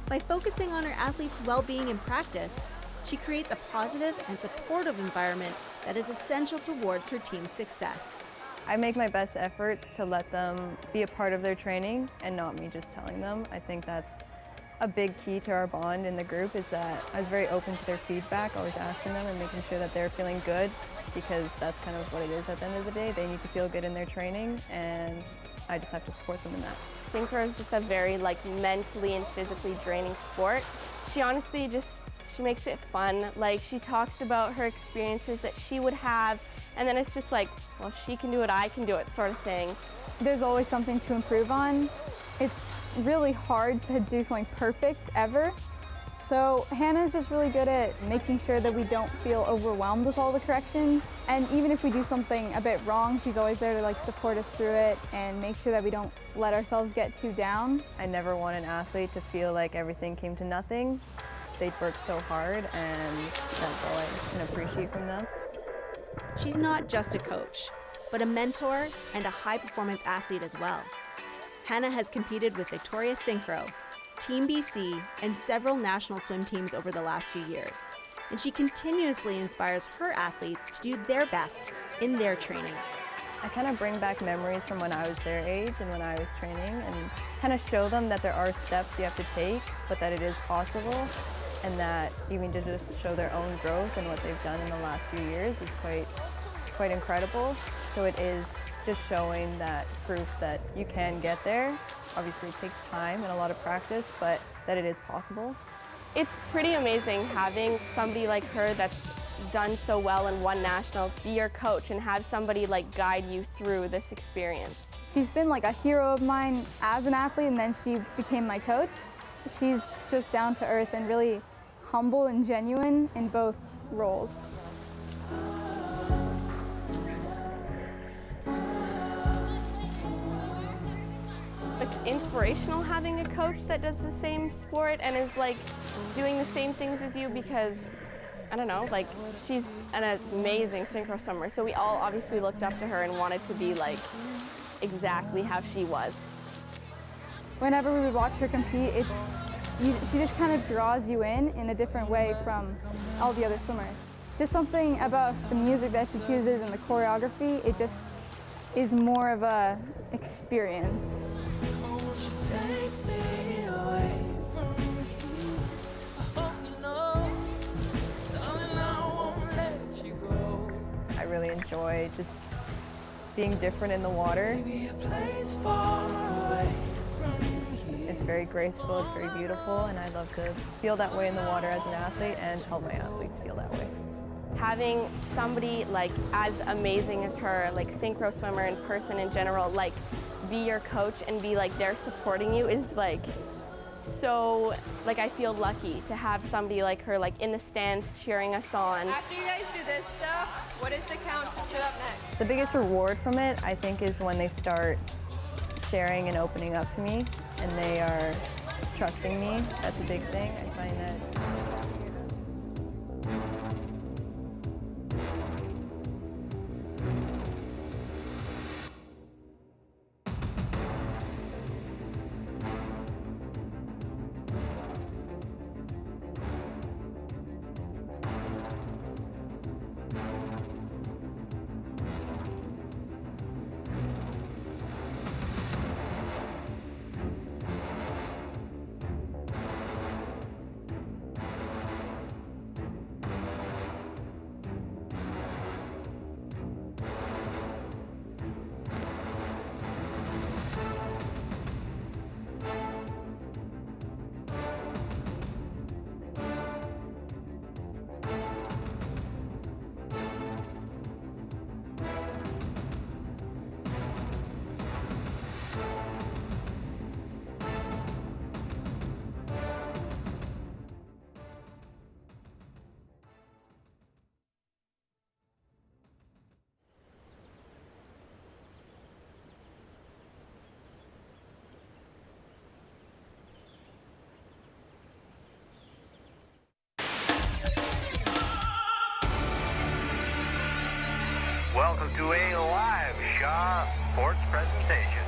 By focusing on her athletes' well-being in practice, she creates a positive and supportive environment that is essential towards her team's success. I make my best efforts to let them be a part of their training and not me just telling them. I think that's a big key to our bond in the group, is that I was very open to their feedback, always asking them and making sure that they're feeling good, because that's kind of what it is at the end of the day. They need to feel good in their training, and I just have to support them in that. Synchro is just a very mentally and physically draining sport. She honestly she makes it fun. She talks about her experiences that she would have, and then it's just well, if she can do it, I can do it sort of thing. There's always something to improve on. It's really hard to do something perfect ever. So Hannah's just really good at making sure that we don't feel overwhelmed with all the corrections. And even if we do something a bit wrong, she's always there to support us through it and make sure that we don't let ourselves get too down. I never want an athlete to feel like everything came to nothing. They work so hard, and that's all I can appreciate from them. She's not just a coach, but a mentor and a high-performance athlete as well. Hannah has competed with Victoria Synchro, Team BC, and several national swim teams over the last few years. And she continuously inspires her athletes to do their best in their training. I kind of bring back memories from when I was their age and when I was training, and kind of show them that there are steps you have to take, but that it is possible, and that even to just show their own growth and what they've done in the last few years is quite incredible. So it is just showing that proof that you can get there. Obviously it takes time and a lot of practice, but that it is possible. It's pretty amazing having somebody like her that's done so well and won nationals be your coach and have somebody guide you through this experience. She's been a hero of mine as an athlete, and then she became my coach. She's just down to earth and really humble and genuine in both roles. It's inspirational having a coach that does the same sport and is doing the same things as you, because I don't know, she's an amazing synchro swimmer, so we all obviously looked up to her and wanted to be exactly how she was. Whenever we would watch her compete, she just kind of draws you in a different way from all the other swimmers. Just something about the music that she chooses and the choreography, it just is more of a experience. I really enjoy just being different in the water. It's very graceful, it's very beautiful, and I love to feel that way in the water as an athlete and help my athletes feel that way. Having somebody as amazing as her, synchro swimmer and person in general, be your coach and be there supporting you is so, I feel lucky to have somebody like her in the stands cheering us on. After you guys do this stuff, what is the count to sit up next? The biggest reward from it, I think, is when they start sharing and opening up to me, and they are trusting me. That's a big thing. I find that trusting your Welcome to a live Shaw Sports presentation.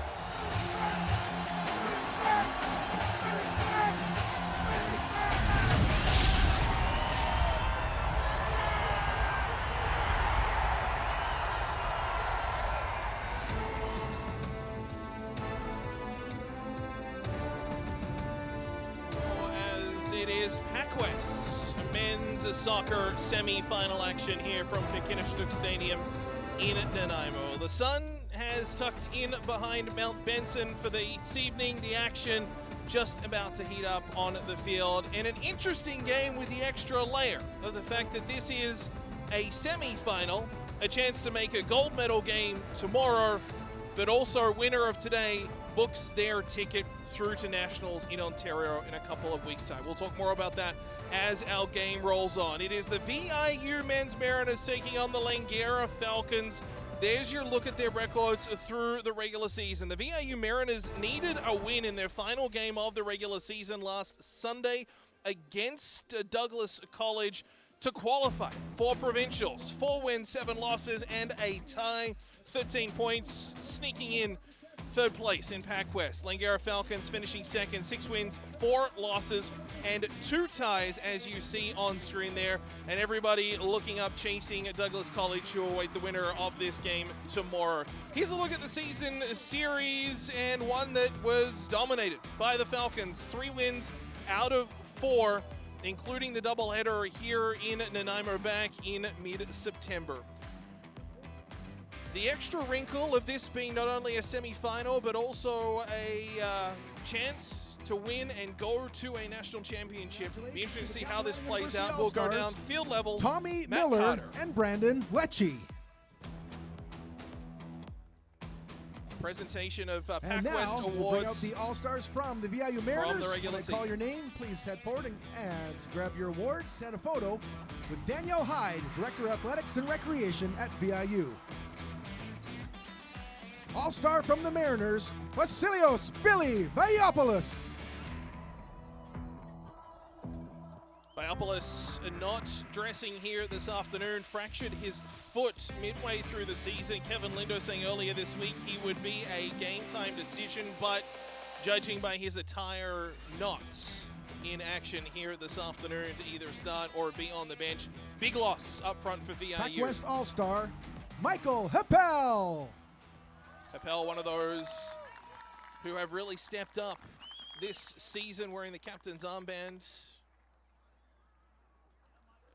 It is PACWEST men's soccer semi-final action here from Kirkinishtuk Stadium in Nanaimo. The sun has tucked in behind Mount Benson for this evening. The action just about to heat up on the field, and an interesting game with the extra layer of the fact that this is a semi-final, a chance to make a gold medal game tomorrow, but also winner of today books their ticket through to Nationals in Ontario in a couple of weeks' time. We'll talk more about that as our game rolls on. It is the VIU men's Mariners taking on the Langara Falcons. There's your look at their records through the regular season. The VIU Mariners needed a win in their final game of the regular season last Sunday against Douglas College to qualify for provincials. 4 wins, 7 losses, and a tie. 13 points, sneaking in third place in PACWEST. Langara Falcons finishing second, 6 wins, 4 losses, and 2 ties, as you see on screen there. And everybody looking up, chasing Douglas College, who await the winner of this game tomorrow. Here's a look at the season series, and one that was dominated by the Falcons. 3 wins out of 4, including the doubleheader here in Nanaimo back in mid-September. The extra wrinkle of this being not only a semi-final, but also a chance to win and go to a national championship. Be interesting to see how this plays out. We'll go down field level. Tommy Matt Miller Carter and Brandon Lecce. Presentation of And now, PACWEST we'll bring out awards. the All-Stars from the VIU Mariners. From the regular When I call season. your name, please head forward and grab your awards and a photo with Danielle Hyde, Director of Athletics and Recreation at VIU. All-Star from the Mariners, Vasilios Billy Vaiopoulos. Vaiopoulos not dressing here this afternoon, fractured his foot midway through the season. Kevin Lindo saying earlier this week he would be a game-time decision, but judging by his attire, not in action here this afternoon to either start or be on the bench. Big loss up front for VIU. PACWEST All-Star, Michael Heppel. Appel, one of those who have really stepped up this season, wearing the captain's armband.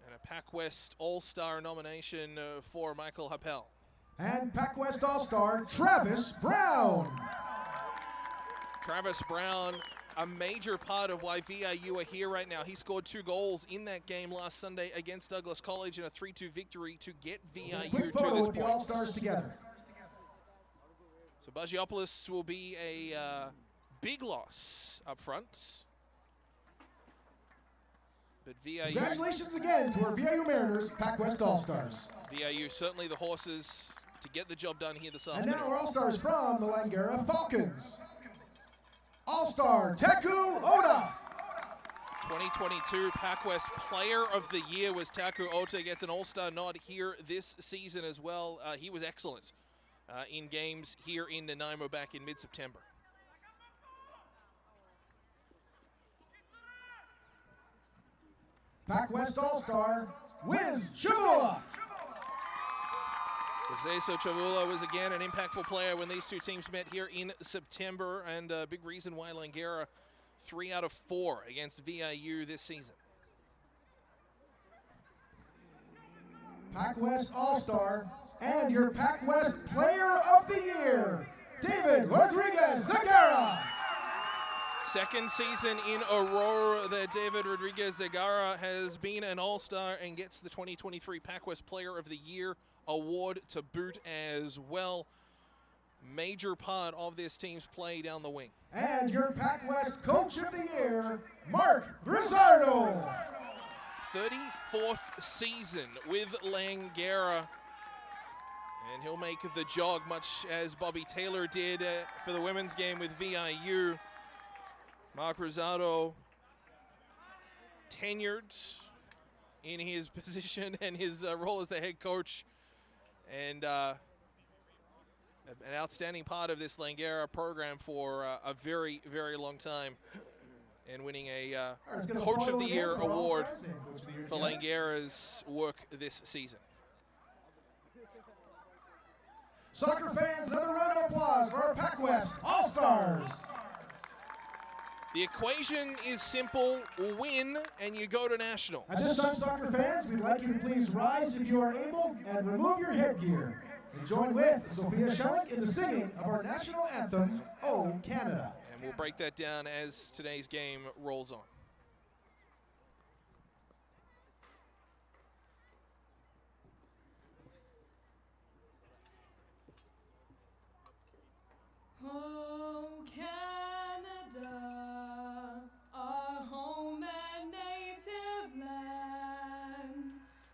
And a PACWEST All-Star nomination for Michael Heppel. And PACWEST All-Star, Travis Brown. Travis Brown, a major part of why VIU are here right now. He scored 2 goals in that game last Sunday against Douglas College in a 3-2 victory to get VIU Quick to photo this with the point. All-Stars together. So Bagiopoulos will be a big loss up front. But VIU... Congratulations again to our VIU Mariners, PACWEST All-Stars. VIU certainly the horses to get the job done here this And afternoon. now our All-Stars from the Langara Falcons. All-Star Taku Oda. 2022 PACWEST Player of the Year was Taku Ota. Gets an All-Star nod here this season as well. He was excellent in games here in Nanaimo back in mid-September. PACWEST All-Star, Wiz Chavula. Zeso Chavula was again an impactful player when these two teams met here in September, and a big reason why Langara 3 out of 4 against VIU this season. PACWEST All-Star, and your PACWEST Player of the Year, David Rodriguez Zagara. Second season in a row that David Rodriguez Zagara has been an All-Star and gets the 2023 PACWEST Player of the Year award to boot as well. Major part of this team's play down the wing. And your PACWEST Coach of the Year, Mark Rizzardo. 34th season with Langara. And he'll make the jog much as Bobby Taylor did for the women's game with VIU. Mark Rizzardo tenured in his position and his role as the head coach. And an outstanding part of this Langara program for a very, very long time. And winning a Coach of the Year award for Langara's work this season. Soccer fans, another round of applause for our PACWEST All-Stars. The equation is simple: win and you go to national. At this time, soccer fans, we'd like you to please rise if you are able and remove your headgear and join with Sophia Schilling in the singing of our national anthem, O Canada. And we'll break that down as today's game rolls on. Oh, Canada, our home and native land,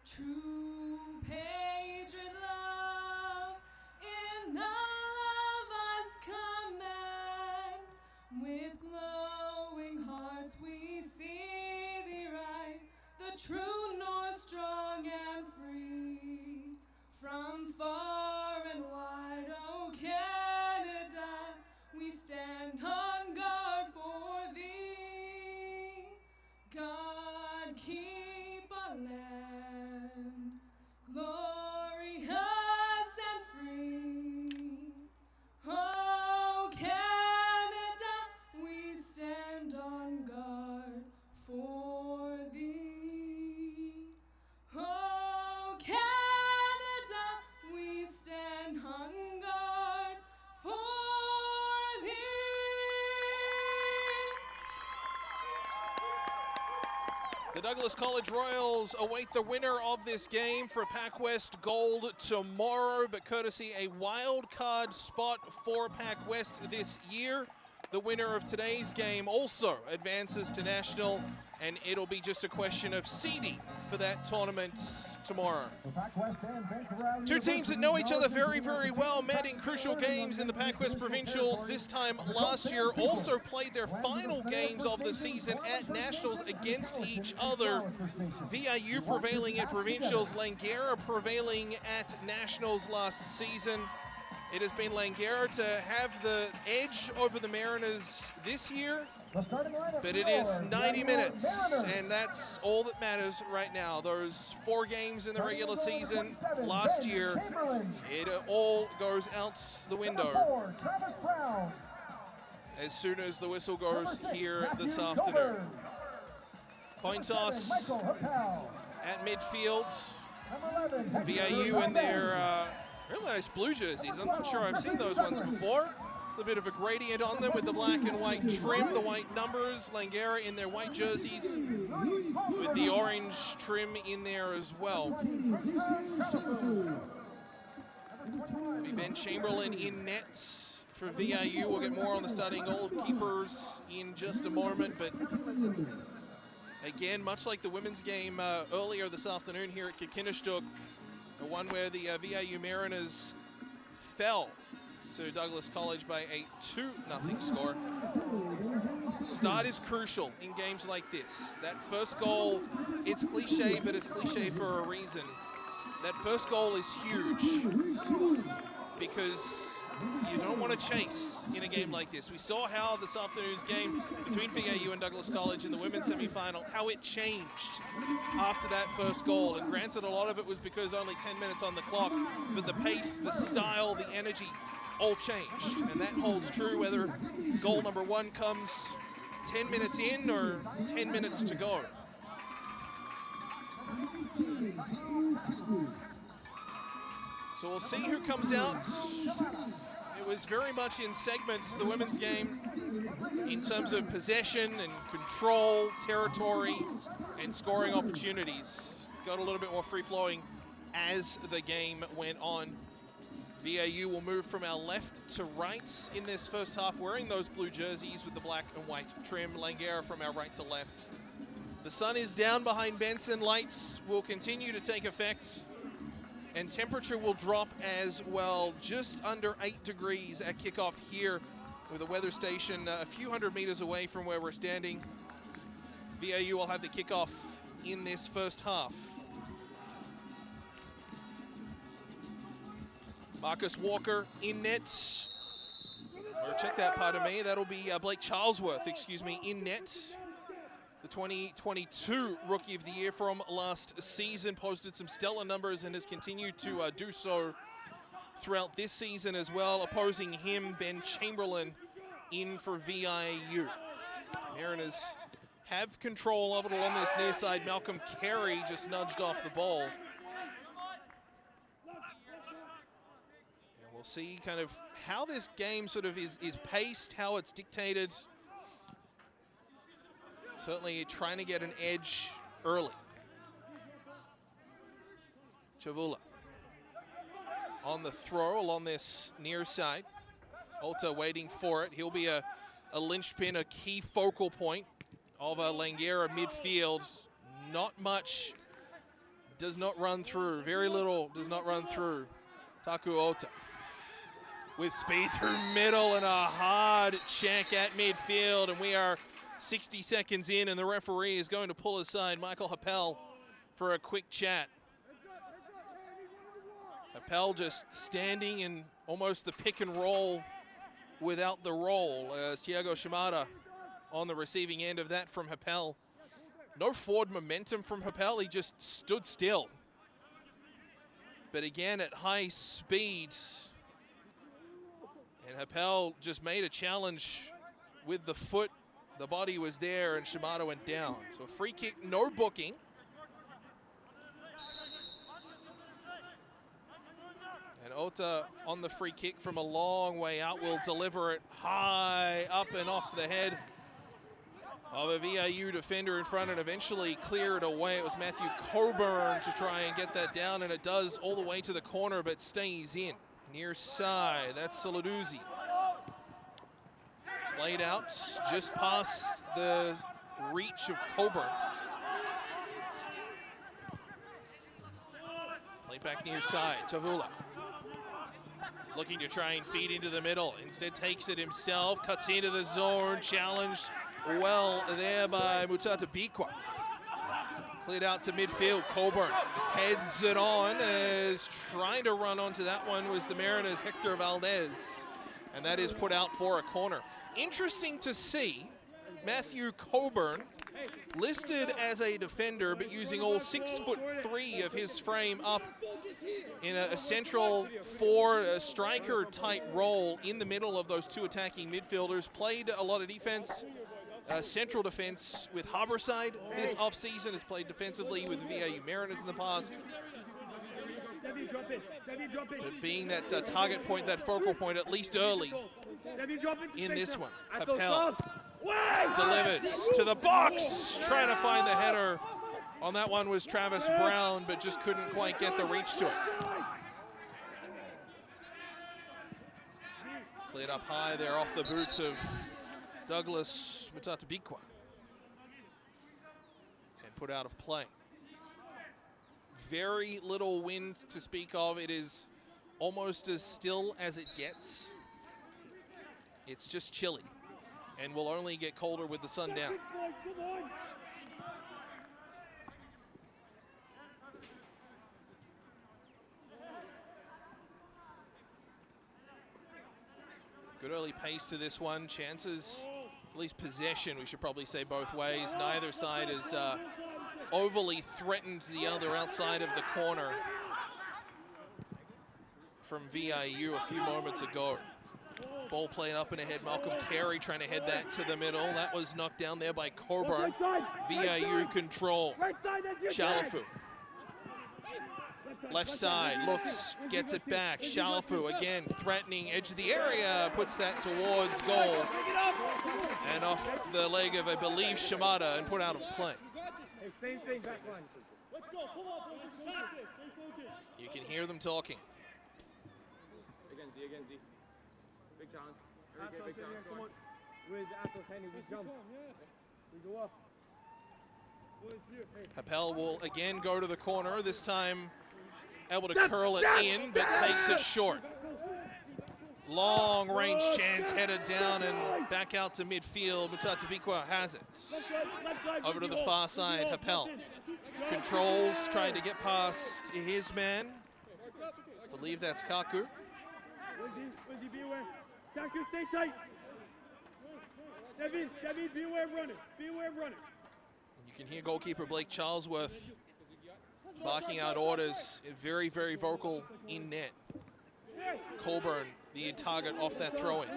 true patriot love in all of us command. With glowing hearts we see thee rise, the true north strong and free. From far and wide, oh Canada, we stand on guard for thee. God keep our land glorious and free. Oh Canada, we stand on guard for thee. Oh Canada, we stand on guard for thee. The Douglas College Royals await the winner of this game for PACWEST Gold tomorrow, but courtesy a wild card spot for PACWEST this year. The winner of today's game also advances to national, and it'll be just a question of seeding for that tournament tomorrow. Two teams that know each other very, very well met in crucial games in the PACWEST Provincials this time last year, also played their final games of the season at nationals against each other. VIU prevailing at provincials, Langara prevailing at nationals last season. It has been Langara to have the edge over the Mariners this year, but it is 90 minutes, and that's all that matters right now. Those 4 games in the regular season last year, it all goes out the window as soon as the whistle goes here this afternoon. Coin toss at midfield. VIU in their really nice blue jerseys. I'm not sure I've seen those ones before. A little bit of a gradient on them with the black and white trim, the white numbers. Langara in their white jerseys with the orange trim in there as well. Ben Chamberlain in net for VIU. We'll get more on the starting goalkeepers in just a moment, but again, much like the women's game earlier this afternoon here at Kikinishtuk, the one where the VIU Mariners fell to Douglas College by a 2-0 score. Start is crucial in games like this. That first goal, it's cliche, but it's cliche for a reason. That first goal is huge because you don't want to chase in a game like this. We saw how this afternoon's game between VIU and Douglas College in the women's semifinal, how it changed after that first goal. And granted, a lot of it was because only 10 minutes on the clock, but the pace, the style, the energy, all changed. And that holds true whether goal number 1 comes 10 minutes in or 10 minutes to go. So we'll see who comes out. It was very much in segments, the women's game, in terms of possession and control, territory, and scoring opportunities. Got a little bit more free-flowing as the game went on. VIU will move from our left to right in this first half, wearing those blue jerseys with the black and white trim. Langara from our right to left. The sun is down behind Benson. Lights will continue to take effect, and temperature will drop as well, just under 8 degrees at kickoff here with a weather station a few hundred meters away from where we're standing. VIU will have the kickoff in this first half. Marcus Walker in net. Or check that, pardon me. That'll be Blake Charlesworth, excuse me, in net. The 2022 Rookie of the Year from last season, posted some stellar numbers and has continued to do so throughout this season as well. Opposing him, Ben Chamberlain in for VIU. Mariners have control of it along this near side. Malcolm Carey just nudged off the ball. And we'll see kind of how this game sort of is paced, how it's dictated. Certainly trying to get an edge early. Chavula on the throw along this near side. Ota waiting for it. He'll be a linchpin, a key focal point of a Langara midfield. Not much does not run through. Very little does not run through. Taku Ota with speed through middle and a hard check at midfield. And we are 60 seconds in and the referee is going to pull aside Michael Happel for a quick chat. Happel just standing in almost the pick and roll without the roll. Thiago Shimada on the receiving end of that from Happel. No forward momentum from Happel, he just stood still. But again at high speed. And Happel just made a challenge with the foot. The body was there and Shimada went down. So a free kick, no booking. And Ota on the free kick from a long way out will deliver it high up and off the head of a VIU defender in front and eventually clear it away. It was Matthew Coburn to try and get that down, and it does all the way to the corner but stays in. Near side, that's Saladuzzi. Played out just past the reach of Coburn. Played back near side, Chavula. Looking to try and feed into the middle. Instead takes it himself, cuts into the zone, challenged well there by Mutata Bikwa. Cleared out to midfield, Coburn heads it on as trying to run onto that one was the Mariners' Hector Valdez. And that is put out for a corner. Interesting to see Matthew Coburn listed as a defender, but using all 6'3" of his frame up in a central forward, a striker type role in the middle of those two attacking midfielders. Played a lot of defense, central defense with Harborside this offseason, has played defensively with the VIU Mariners in the past. But being that target point, that focal point, at least early in this one. Happel delivers to the box, trying to find the header. On that one was Travis Brown, but just couldn't quite get the reach to it. Cleared up high there off the boot of Douglas Mutatabikwa and put out of play. Very little wind to speak of. It is almost as still as it gets. It's just chilly and will only get colder with the sun down. Good early pace to this one. Chances, at least possession, we should probably say both ways. Neither side has overly threatened the other outside of the corner from VIU a few moments ago. Ball played up and ahead. Malcolm Carey trying to head that to the middle. That was knocked down there by Coburn. VIU control. Shalafu. Left side, looks, gets it back. Shalafu again threatening edge of the area, puts that towards goal. And off the leg of, I believe, Shimada and put out of play. You can hear them talking. Again, Z. Big challenge. Big challenge. Come on. With Atos, Henry, we jump. We go up. Happel will again go to the corner, this time able to curl it in, but takes it short. Long range chance, headed down and back out to midfield. Mutatabikwa has it. Over to the far side, Happel controls, trying to get past his man. I believe that's Kaku. Wizzy, be aware. Kaku, stay tight. Debbie, be aware of running. Be aware of running. You can hear goalkeeper Blake Charlesworth barking out orders, very, very vocal in net. Colburn, the target off that throw-in,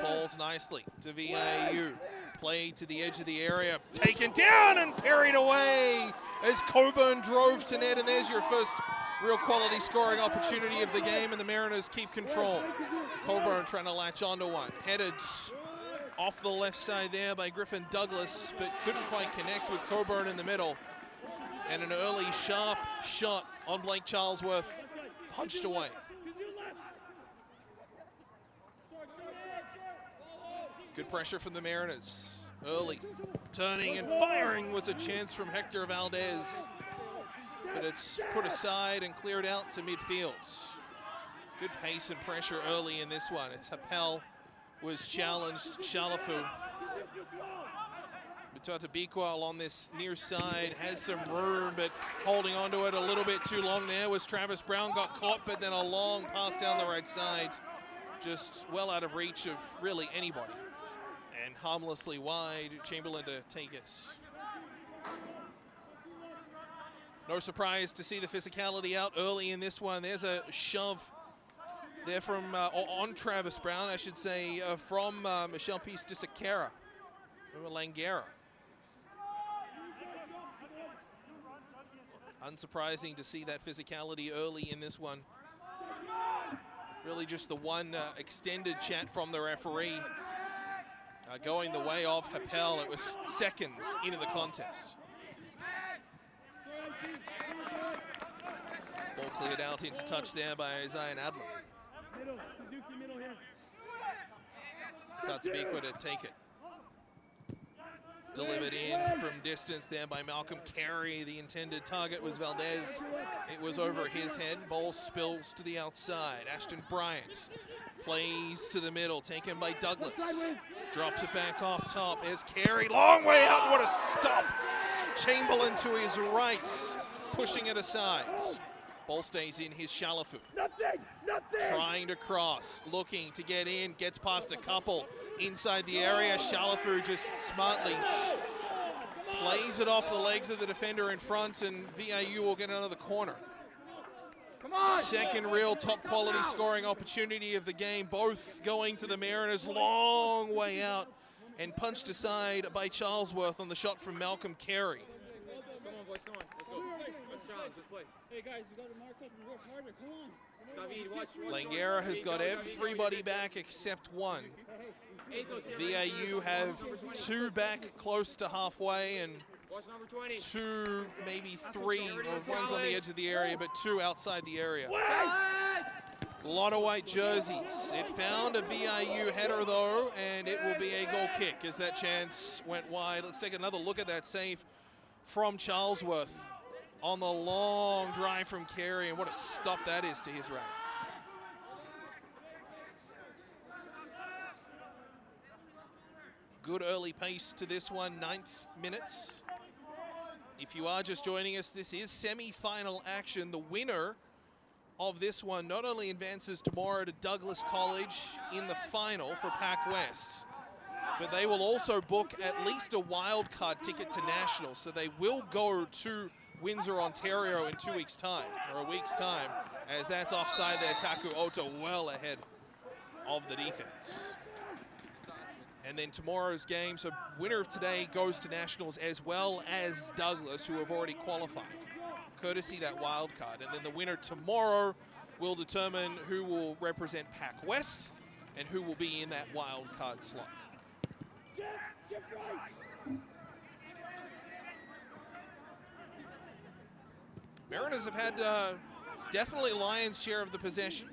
falls nicely to VIU. Play to the edge of the area, taken down and parried away as Coburn drove to net, and there's your first real quality scoring opportunity of the game, and the Mariners keep control. Coburn trying to latch onto one. Headed off the left side there by Griffin Douglas, but couldn't quite connect with Coburn in the middle. And an early sharp shot on Blake Charlesworth, punched away. Good pressure from the Mariners. Early, turning and firing was a chance from Hector Valdez, but it's put aside and cleared out to midfield. Good pace and pressure early in this one. It's Happel was challenged. Shalafu. Mutata Bikwa along this near side has some room, but holding onto it a little bit too long there was Travis Brown. Got caught, but then a long pass down the right side. Just well out of reach of really anybody. And harmlessly wide, Chamberlain to take it. No surprise to see the physicality out early in this one. There's a shove there from, on Travis Brown, I should say, from Michelle Peace de Sequeira, from Langara. Unsurprising to see that physicality early in this one. Really just the one extended chat from the referee. Going the way of Happel. It was seconds into the contest. Ball cleared out into touch there by Zion Adler. Tatabikwa to take it. Delivered in from distance there by Malcolm Carey. The intended target was Valdez. It was over his head. Ball spills to the outside. Ashton Bryant plays to the middle, taken by Douglas. Drops it back off top. There's Carey, long way out. What a stop. Chamberlain to his right, pushing it aside. Ball stays in his Shalafu. Trying to cross, looking to get in, gets past a couple inside the area. Shalafu just smartly plays it off the legs of the defender in front, and VIU will get another corner. Second real top quality scoring opportunity of the game, both going to the Mariners, long way out and punched aside by Charlesworth on the shot from Malcolm Carey. Come on, boys, come on. Let's go. Let's challenge, let's play. Hey, guys, we got to mark up and work harder. Come on. David, Langara has got everybody back except one. VIU have two back close to halfway, and two, maybe three, or one's on the edge of the area, but two outside the area. A lot of white jerseys. It found a VIU header though, and it will be a goal kick as that chance went wide. Let's take another look at that save from Charlesworth on the long drive from Carey, and what a stop that is to his right. Good early pace to this one, 9th minute. If you are just joining us, this is semi-final action. The winner of this one not only advances tomorrow to Douglas College in the final for PACWEST, but they will also book at least a wild card ticket to Nationals. So they will go to Windsor, Ontario in 2 weeks' time, or a week's time, as that's offside there. Taku Ota well ahead of the defense. And then tomorrow's game, so winner of today goes to Nationals, as well as Douglas, who have already qualified, courtesy that wild card. And then the winner tomorrow will determine who will represent PACWEST and who will be in that wild card slot. Mariners have had definitely Lions' share of the possession.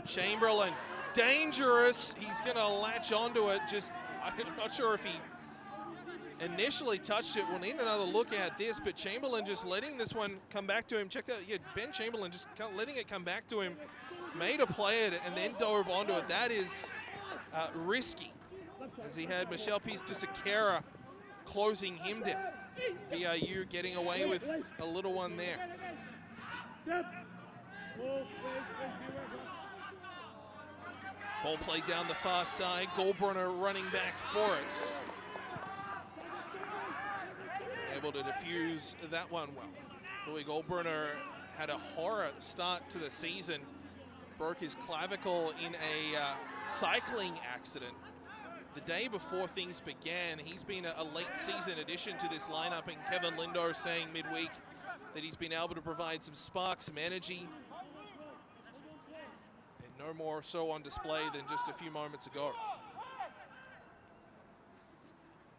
Chamberlain, dangerous. He's going to latch onto it. Just, I'm not sure if he initially touched it. We'll need another look at this, but Chamberlain just letting this one come back to him. Check that, yeah, Ben Chamberlain just letting it come back to him. Made a play at it and then dove onto it. That is risky, as he had Michelle Peace de Sequeira closing him down. VIU getting away with a little one there. Ball played down the far side. Goldbrunner running back for it. Able to defuse that one well. Louis Goldbrunner had a horror start to the season. Broke his clavicle in a cycling accident. the day before things began, he's been a late season addition to this lineup, and Kevin Lindor saying midweek that he's been able to provide some spark, some energy, and no more so on display than just a few moments ago.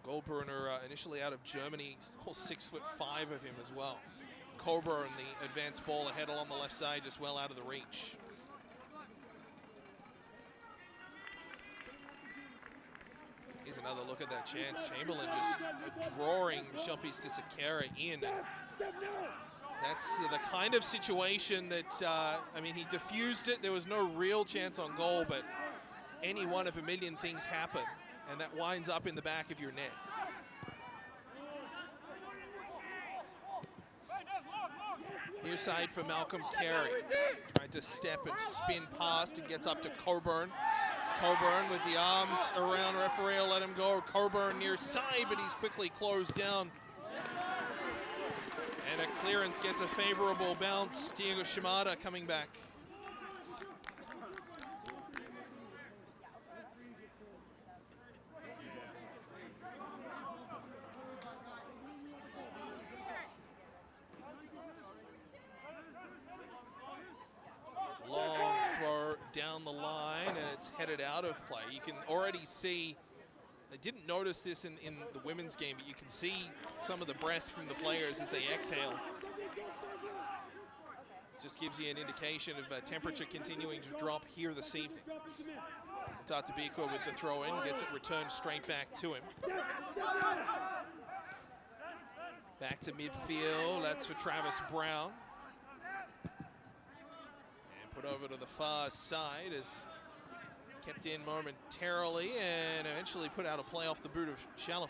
Goldbrunner initially out of Germany, all 6'5" of him as well. Coburn, the advanced ball ahead along the left side, just well out of the reach. Here's another look at that chance. Chamberlain just drawing Michel Pistisakera in. And that's the kind of situation that, I mean, he diffused it. There was no real chance on goal, but any one of a million things happen, and that winds up in the back of your net. Near side for Malcolm Carey. Tried to step and spin past. It gets up to Coburn. Coburn with the arms around referee will let him go. Coburn near side, but he's quickly closed down. And a clearance gets a favorable bounce. Diego Shimada coming back. Long throw down the line, and it's headed out of play. You can already see, I didn't notice this in the women's game, but you can see some of the breath from the players as they exhale. It just gives you an indication of temperature continuing to drop here this evening. Tatabikwa with the throw in, gets it returned straight back to him. Back to midfield, that's for Travis Brown. Put over to the far side, is kept in momentarily and eventually put out a play off the boot of Shaliford.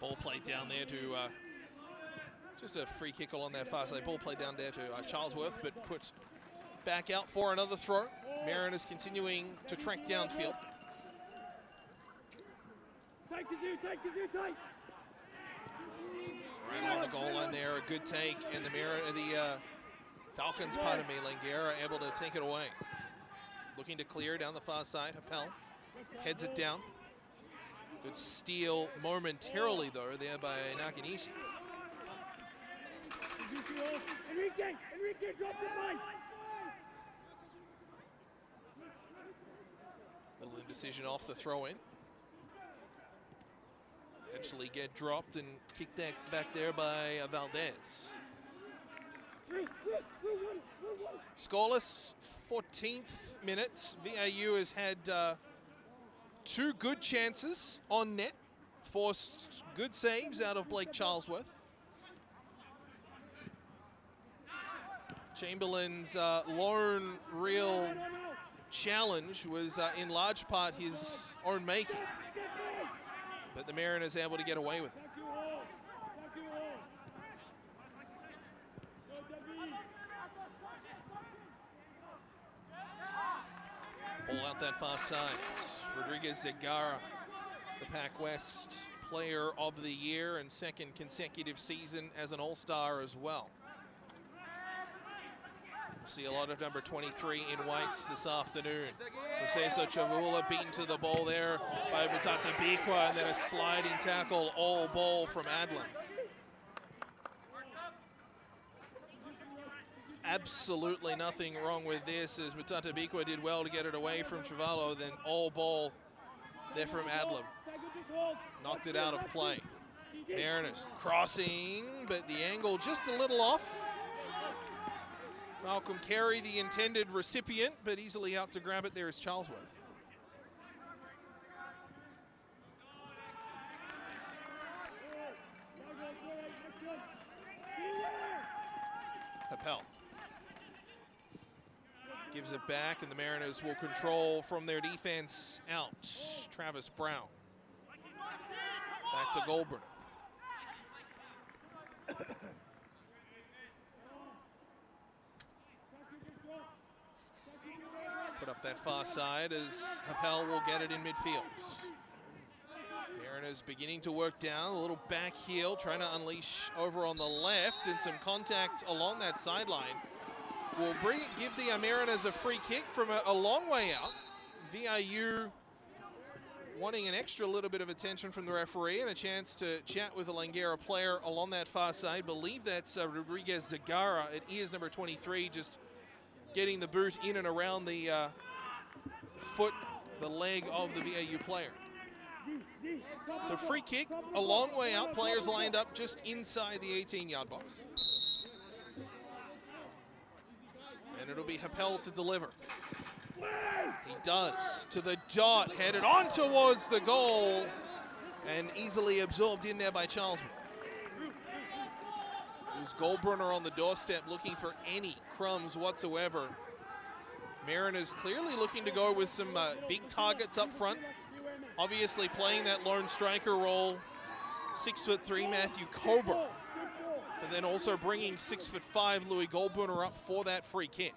Ball played down there to just a free kick along that far side. Ball played down there to Charlesworth, but puts back out for another throw. Mariners continuing to track downfield. Right on the goal line there, a good take, and the Falcons, Langara able to take it away. Looking to clear down the far side, Happel heads it down. Good steal momentarily though there by Nakanishi. Enrique, drop the mic. Little indecision off the throw in. Eventually get dropped and kicked back there by Valdez. Scoreless, 14th minute. VIU has had two good chances on net. Forced good saves out of Blake Charlesworth. Chamberlain's lone real challenge was in large part his own making, but the Mariners able to get away with it. Ball out that far side. Rodriguez Zagara, the PACWEST Player of the Year and second consecutive season as an All-Star as well. See a lot of number 23 in whites this afternoon. Joseso Chavula beaten to the ball there by Mutata Bikwa, and then a sliding tackle, all ball from Adlin. Absolutely nothing wrong with this, as Mutata Bikwa did well to get it away from Chavallo, then all ball there from Adlam. Knocked it out of play. Mariners crossing, but the angle just a little off. Malcolm Carey, the intended recipient, but easily out to grab it there is Charlesworth. Happel gives it back, and the Mariners will control from their defense out. Travis Brown. Back to Goldbrunner. Put up that far side as Happel will get it in midfield. Mariners beginning to work down, a little back heel, trying to unleash over on the left, and some contact along that sideline. Will give the Mariners a free kick from a long way out. VIU wanting an extra little bit of attention from the referee and a chance to chat with a Langara player along that far side. Believe that's Rodriguez Zagara. It is number 23, just getting the boot in and around the the leg of the VIU player. So free kick, a long way out. Players lined up just inside the 18-yard box. And it'll be Happel to deliver. He does, to the dot, headed on towards the goal, and easily absorbed in there by Charles. It was Goldbrunner on the doorstep looking for any crumbs whatsoever. Mariners clearly looking to go with some big targets up front. Obviously playing that lone striker role, 6'3" Matthew Coburn, but then also bringing 6'5" Louis Goldbrunner up for that free kick.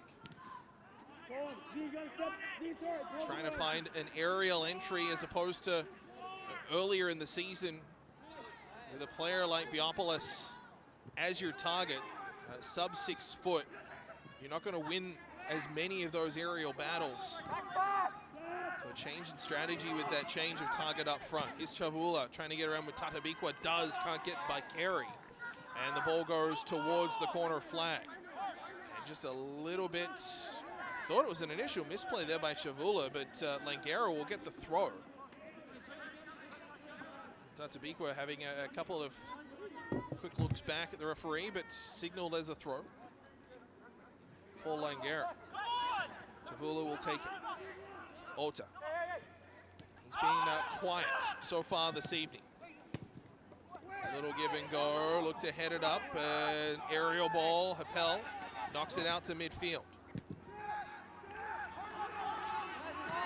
Trying to find an aerial entry as opposed to earlier in the season with a player like Biopoulos as your target, sub 6 foot. You're not going to win as many of those aerial battles. A change in strategy with that change of target up front. Here's Chavula trying to get around with Tatabikwa, can't get by Carey. And the ball goes towards the corner flag. And just a little bit, thought it was an initial misplay there by Chavula, but Langara will get the throw. Tatabikwa having a couple of quick looks back at the referee, but signaled as a throw for Langara. Chavula will take it. Ota. He's been quiet so far this evening. A little give and go, look to head it up. An aerial ball, Happel knocks it out to midfield.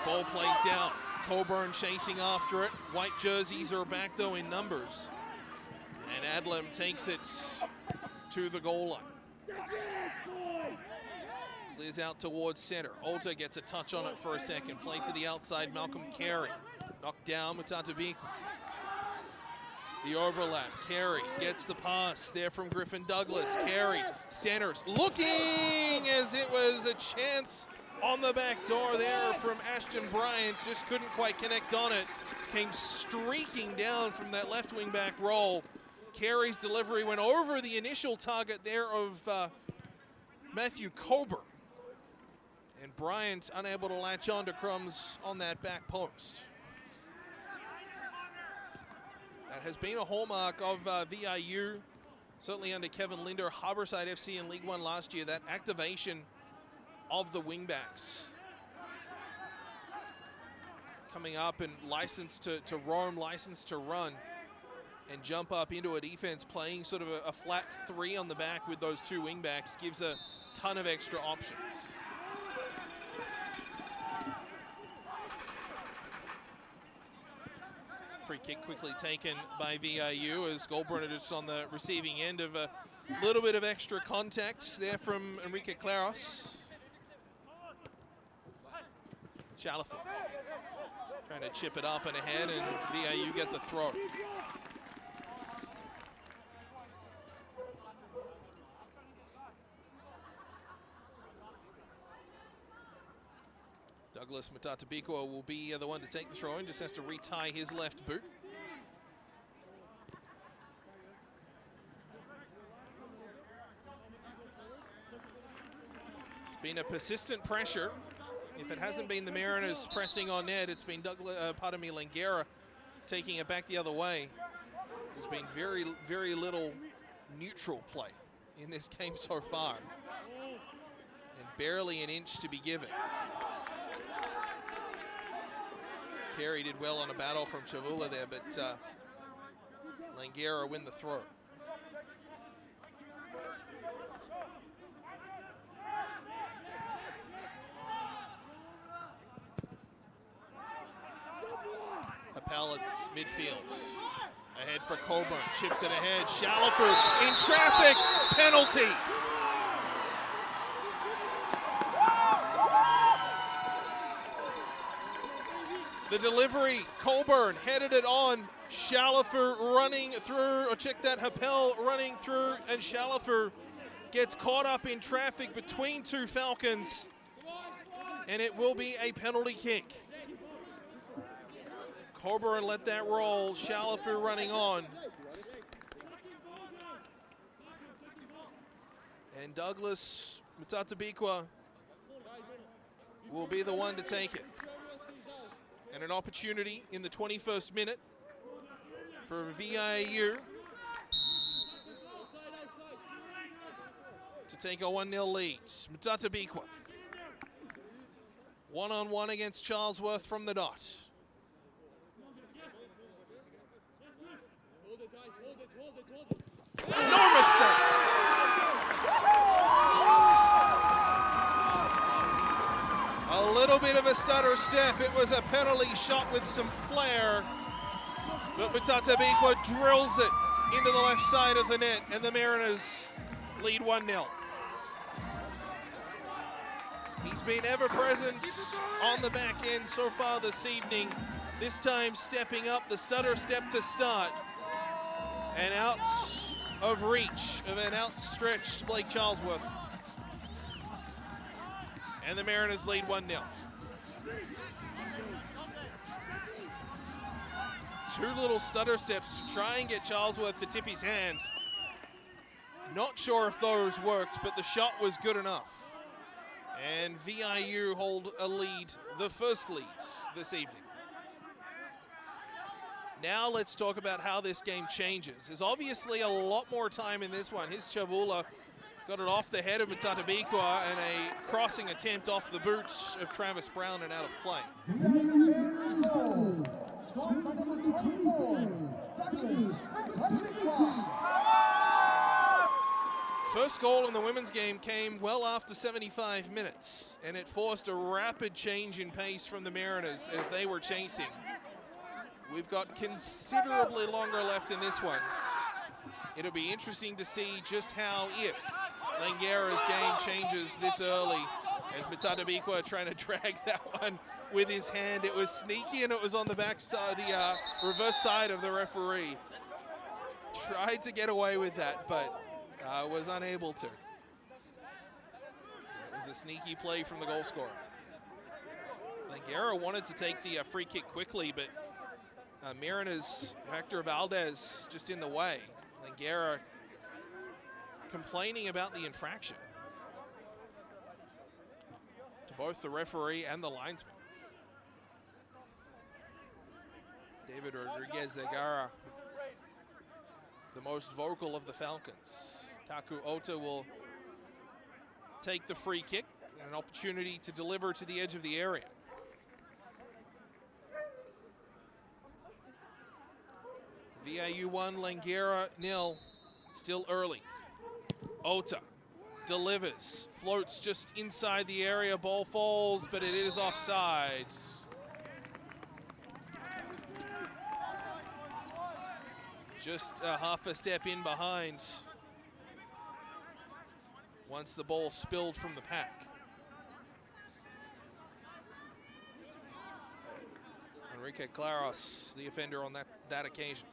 Ball played down. Coburn chasing after it. White jerseys are back though in numbers. And Adlam takes it to the goal line. Clears out towards center. Olta gets a touch on it for a second. Play to the outside, Malcolm Carey. Knocked down with Tatabikwa. The overlap, Carey gets the pass there from Griffin Douglas. Carey centers, looking as it was a chance on the back door there from Ashton Bryant. Just couldn't quite connect on it. Came streaking down from that left wing back roll. Carey's delivery went over the initial target there of Matthew Coburn. And Bryant unable to latch on to crumbs on that back post. That has been a hallmark of VIU, certainly under Kevin Linder, Harborside FC in League One last year, that activation of the wingbacks. Coming up and licensed to roam, licensed to run, and jump up into a defense, playing sort of a flat 3 on the back with those 2 wingbacks gives a ton of extra options. Free kick quickly taken by VIU as Goldbrunner just on the receiving end of a little bit of extra contact there from Enrique Claros. Chalafin trying to chip it up and ahead, and VIU get the throw. Douglas Matatabikwa will be the one to take the throw in, just has to retie his left boot. It's been a persistent pressure. If it hasn't been the Mariners pressing on net, it's been Langara taking it back the other way. There's been very, very little neutral play in this game so far. And barely an inch to be given. Carey did well on a battle from Chavula there, but Langara win the throw. Appellant's midfield. Ahead for Coburn, chips it ahead. Shalaford in traffic, penalty. The delivery, Colburn headed it on. Shalafer running through, or check that, Happel running through, and Shalafer gets caught up in traffic between two Falcons, and it will be a penalty kick. Colburn let that roll, Shalafer running on. And Douglas Mutatabikwa will be the one to take it. And an opportunity in the 21st minute for VIU to take a 1-0 lead. Mutatabikwa, one-on-one against Charlesworth from the dot. No mistake. A little bit of a stutter step. It was a penalty shot with some flair, but Mutatabikwa drills it into the left side of the net, and the Mariners lead 1-0. He's been ever present on the back end so far this evening, this time stepping up the stutter step to start, and out of reach of an outstretched Blake Charlesworth. And the Mariners lead 1-0. Two little stutter steps to try and get Charlesworth to tip his hand. Not sure if those worked, but the shot was good enough. And VIU hold a lead, the first leads this evening. Now let's talk about how this game changes. There's obviously a lot more time in this one. His Chavula got it off the head of Mutatabikwa and a crossing attempt off the boots of Travis Brown and out of play. First goal in the women's game came well after 75 minutes, and it forced a rapid change in pace from the Mariners as they were chasing. We've got considerably longer left in this one. It'll be interesting to see just how, if Langara's game changes this early, as Mutatabikwa trying to drag that one with his hand. It was sneaky, and it was on the back side, the reverse side of the referee. Tried to get away with that, but was unable to. It was a sneaky play from the goal scorer. Langara wanted to take the free kick quickly, but Mariners' Hector Valdez just in the way. Langara complaining about the infraction to both the referee and the linesman. David Rodriguez Langara, the most vocal of the Falcons. Taku Ota will take the free kick and an opportunity to deliver to the edge of the area. VIU 1, Langara 0, still early. Ota delivers, floats just inside the area, ball falls, but it is offside. Just half a step in behind once the ball spilled from the pack. Enrique Claros, the offender on that occasion.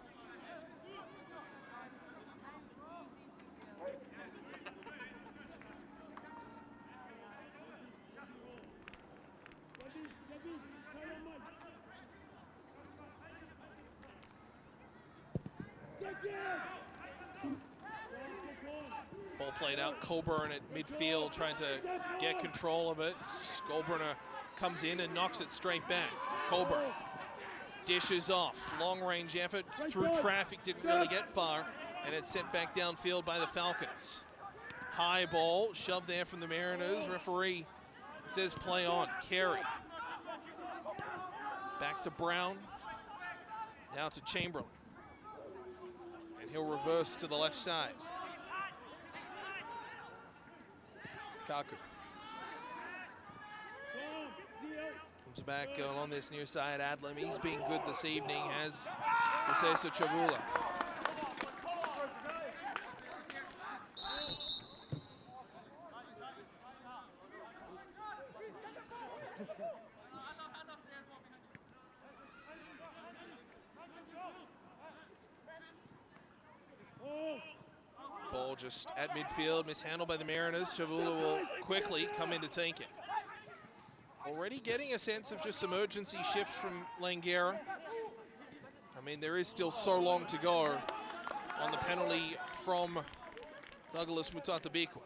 Ball played out, Colburn at midfield trying to get control of it. Goldburner comes in and knocks it straight back. Colburn dishes off, long range effort through traffic, didn't really get far, and it's sent back downfield by the Falcons. High ball, shoved there from the Mariners. Referee says play on. Carey. Back to Brown. Now to Chamberlain. And he'll reverse to the left side. Kaku. Comes back on this near side. Adlam, he's been good this evening, as Jose Chavula. Ball just at midfield, mishandled by the Mariners. Chavula will quickly come in to take it. Already getting a sense of just some urgency shift from Langara. I mean, there is still so long to go on the penalty from Douglas Mutatabikwa.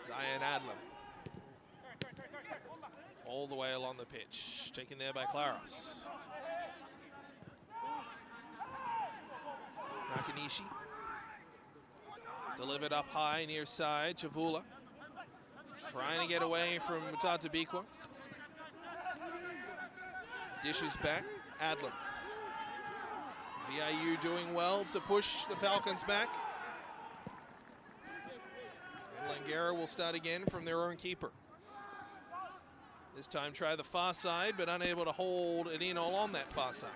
Zion Adlam. All the way along the pitch, taken there by Claros. Nakanishi. Delivered up high, near side, Chavula. Trying to get away from Mutatabikwa. Dishes back, Adlam. VIU doing well to push the Falcons back. And Langara will start again from their own keeper. This time try the far side, but unable to hold it in all on that far side.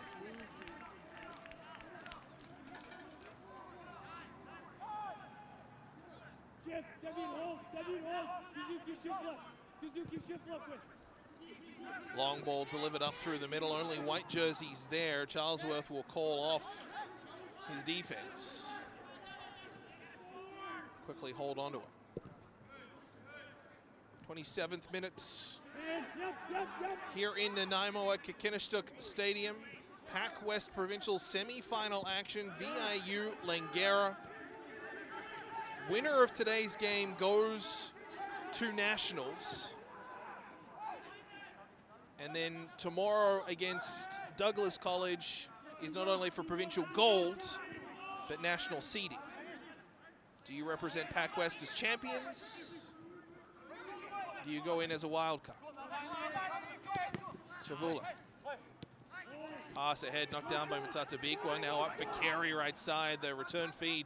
Long ball delivered up through the middle, only white jerseys there. Charlesworth will call off his defense. Quickly hold on to it. 27th minute here in Nanaimo at Kakinishtuk Stadium. PACWEST Provincial semi-final action, VIU Langara. Winner of today's game goes to Nationals. And then tomorrow against Douglas College is not only for provincial gold, but national seeding. Do you represent PACWEST as champions? Do you go in as a wild card? Chavula. Pass ahead, knocked down by Mutatabikwa. Now up for Carey right side. The return feed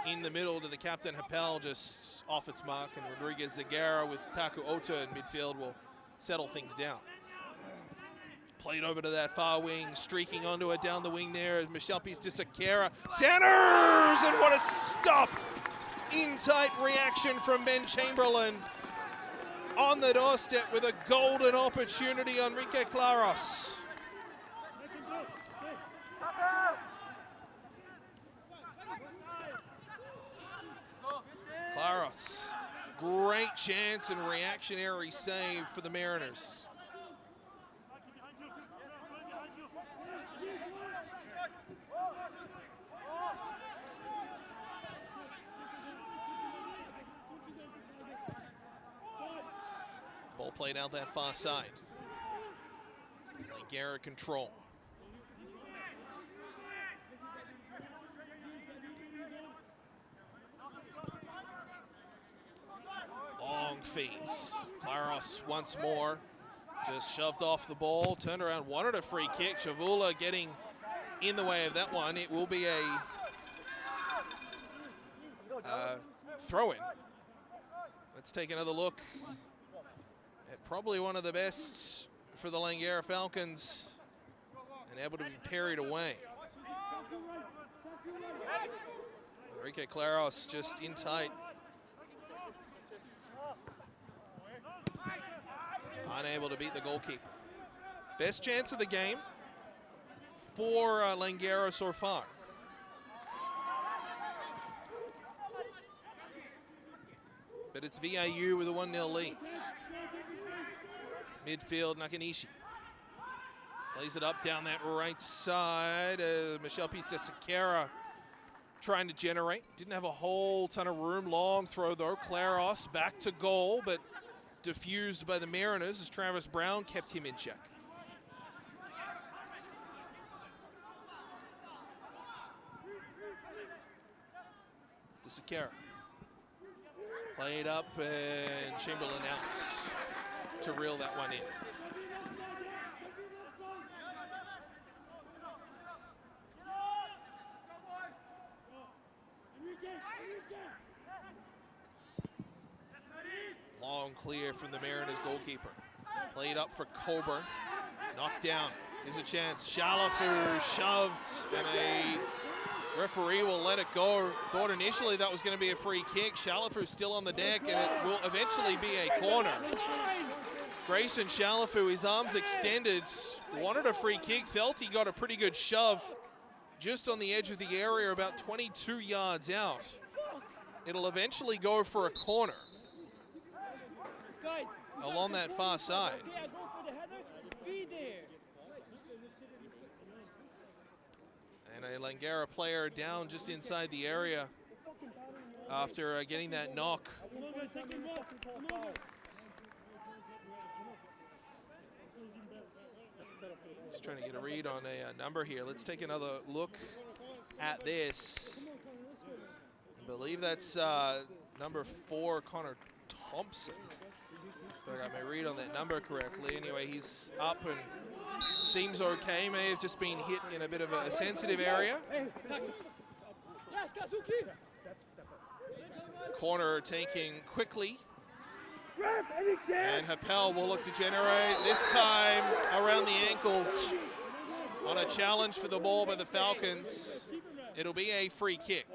in the middle to the captain, Hapel, just off its mark. And Rodriguez Zagara with Taku Ota in midfield will settle things down. Played over to that far wing, streaking onto it down the wing there as Michelpis to Sakara. Centers! And what a stop! In tight reaction from Ben Chamberlain. On the doorstep with a golden opportunity, Enrique Claros. Claros, great chance and reactionary save for the Mariners. Ball played out that far side. Langara control. Long feeds. Claros once more. Just shoved off the ball, turned around, wanted a free kick. Chavula getting in the way of that one. It will be a throw-in. Let's take another look at probably one of the best for the Langara Falcons, and able to be parried away. Enrique Claros just in tight. Unable to beat the goalkeeper. Best chance of the game for Langara so far. But it's VIU with a 1-0 lead. Midfield, Nakanishi. Plays it up down that right side. Michelpis de Sakara trying to generate. Didn't have a whole ton of room. Long throw though. Claros back to goal, but diffused by the Mariners as Travis Brown kept him in check. De Sakara. Played up and Chamberlain out to reel that one in. Long clear from the Mariners goalkeeper. Played up for Coburn. Knocked down. Here's a chance. Shalafu shoved, and a Referee will let it go. Thought initially that was going to be a free kick. Shalafu still on the deck, and it will eventually be a corner. Grayson Shalafu, his arms extended, wanted a free kick, felt he got a pretty good shove just on the edge of the area, about 22 yards out. It'll eventually go for a corner along that far side. And a Langara player down just inside the area after getting that knock. Just trying to get a read on a number here. Let's take another look at this. I believe that's number 4, Connor Thompson. If I got my read on that number correctly. Anyway, he's up and seems okay. May have just been hit in a bit of a sensitive area. Corner taking quickly. And Happel will look to generate, this time around the ankles on a challenge for the ball by the Falcons. It'll be a free kick.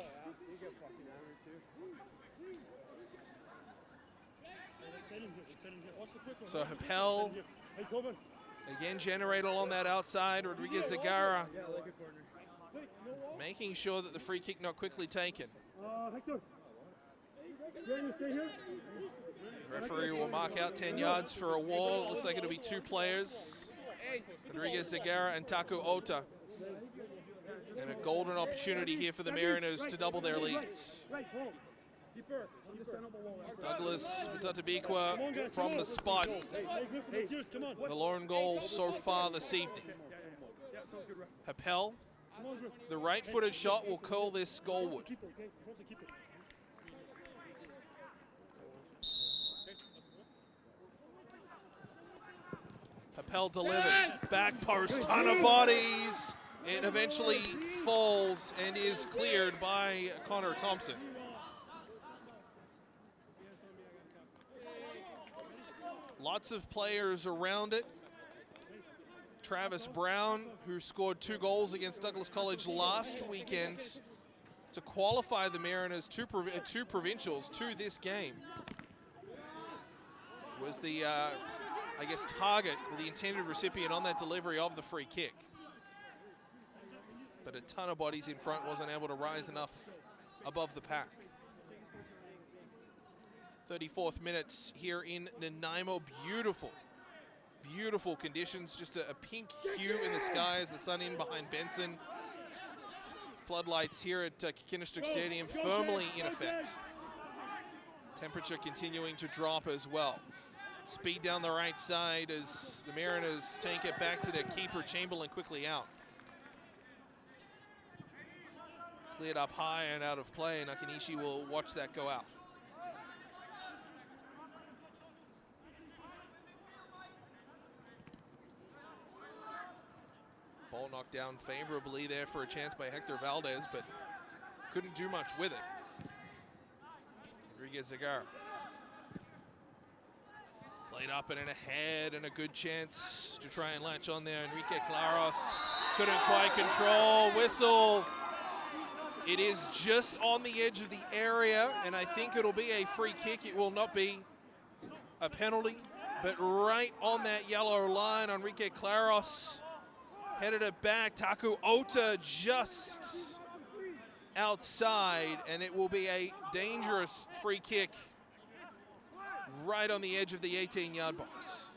So Happel again generated on that outside. Rodriguez Zagara making sure that the free kick not quickly taken. Referee will mark out 10 yards for a wall. It looks like it'll be 2 players, Rodriguez Zagara and Taku Ota. And a golden opportunity here for the Mariners to double their leads. Douglas Mutatabikwa from the spot. The lone goal so far this evening. Happel, the right-footed shot will curl this goalward. Happel delivers, back post, ton of bodies. It eventually falls and is cleared by Connor Thompson. Lots of players around it. Travis Brown, who scored 2 goals against Douglas College last weekend to qualify the Mariners two provincials to this game, was the, I guess, target or the intended recipient on that delivery of the free kick. But a ton of bodies in front, wasn't able to rise enough above the pack. 34th minutes here in Nanaimo. Beautiful, beautiful conditions. Just a pink hue in the sky as the sun in behind Benson. Floodlights here at Kikinishtuk Stadium firmly in effect. Temperature continuing to drop as well. Speed down the right side as the Mariners take it back to their keeper, Chamberlain, quickly out. Cleared up high and out of play. Nakanishi will watch that go out. Ball knocked down favorably there for a chance by Hector Valdez, but couldn't do much with it. Rodriguez Zagara. Played up and in ahead, and a good chance to try and latch on there. Enrique Claros couldn't quite control. Whistle. It is just on the edge of the area, and I think it'll be a free kick. It will not be a penalty, but right on that yellow line, Enrique Claros headed it back. Taku Ota just outside, and it will be a dangerous free kick right on the edge of the 18-yard box.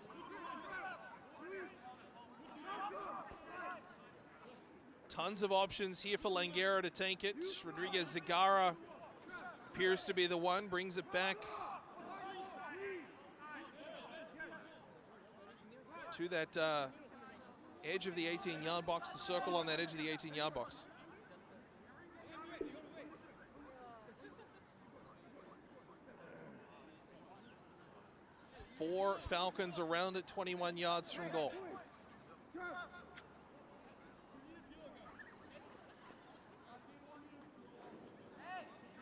Tons of options here for Langara to take it. Rodriguez Zagara appears to be the one, brings it back to that edge of the 18-yard box, the circle on that edge of the 18-yard box. Four Falcons around it, 21 yards from goal.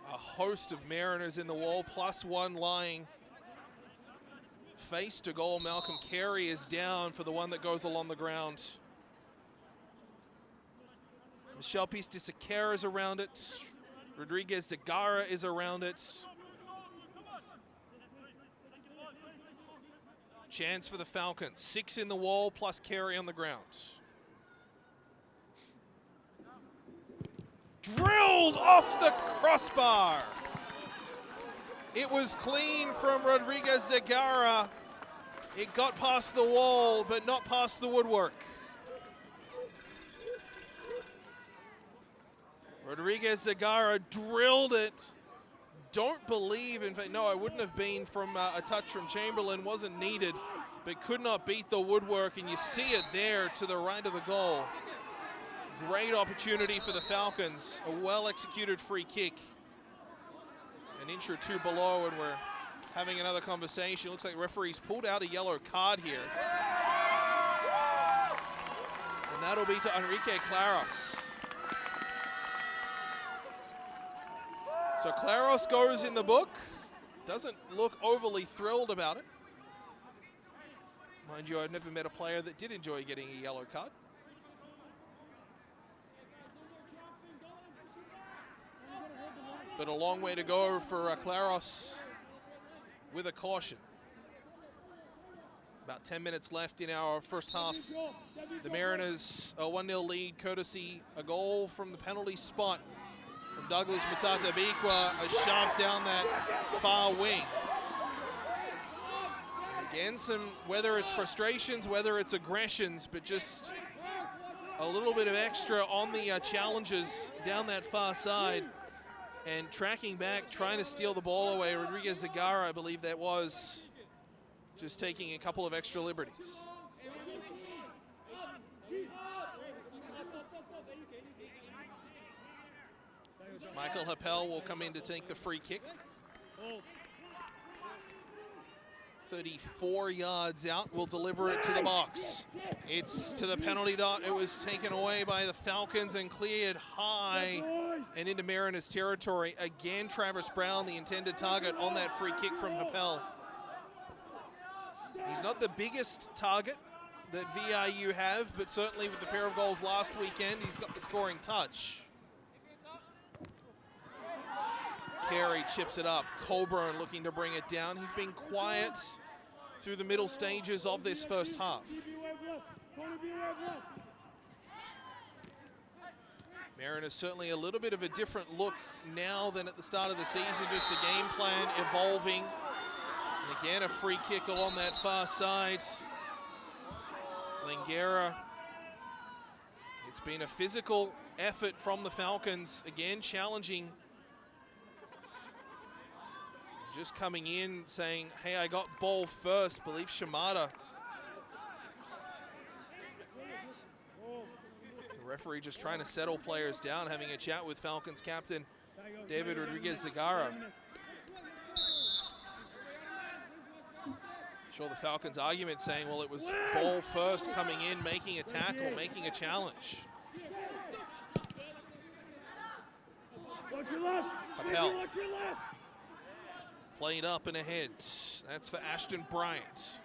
A host of Mariners in the wall, +1 lying face to goal. Malcolm Carey is down for the one that goes along the ground. Michelle Piz-Disakera is around it. Rodriguez Zagara is around it. Chance for the Falcons. 6 in the wall plus Carey on the ground. Drilled off the crossbar. It was clean from Rodriguez Zagara. It got past the wall, but not past the woodwork. Rodriguez Zagara drilled it. Don't believe, in fact, no, it wouldn't have been from a touch from Chamberlain, wasn't needed, but could not beat the woodwork, and you see it there to the right of the goal. Great opportunity for the Falcons, a well-executed free kick. An inch or two below, and we're having another conversation. Looks like referees pulled out a yellow card here. And that'll be to Enrique Claros. So Claros goes in the book. Doesn't look overly thrilled about it. Mind you, I've never met a player that did enjoy getting a yellow card. But a long way to go for Claros with a caution. About 10 minutes left in our first half. The Mariners a 1-0 lead, courtesy a goal from the penalty spot from Douglas Mutatabikwa, a shove down that far wing. And again, whether it's frustrations, whether it's aggressions, but just a little bit of extra on the challenges down that far side. And tracking back, trying to steal the ball away. Rodriguez Zagara, I believe that was, just taking a couple of extra liberties. Michael Happel will come in to take the free kick. 34 yards out, will deliver it to the box. It's to the penalty dot. It was taken away by the Falcons and cleared high and into Mariners territory. Again, Travis Brown, the intended target on that free kick from Happel. He's not the biggest target that VIU have, but certainly with the pair of goals last weekend, he's got the scoring touch. Carey chips it up. Coburn looking to bring it down. He's been quiet through the middle stages of this first half. Mariners certainly a little bit of a different look now than at the start of the season, just the game plan evolving. And again, a free kick along that far side. Langara. It's been a physical effort from the Falcons, again challenging. Just coming in saying, hey, I got ball first, believe Shimada. The referee just trying to settle players down, having a chat with Falcons captain David Rodriguez Zagara. Sure, the Falcons argument saying, well, it was ball first coming in, making a tackle, making a challenge. Happel. Played up and ahead. That's for Ashton Bryant.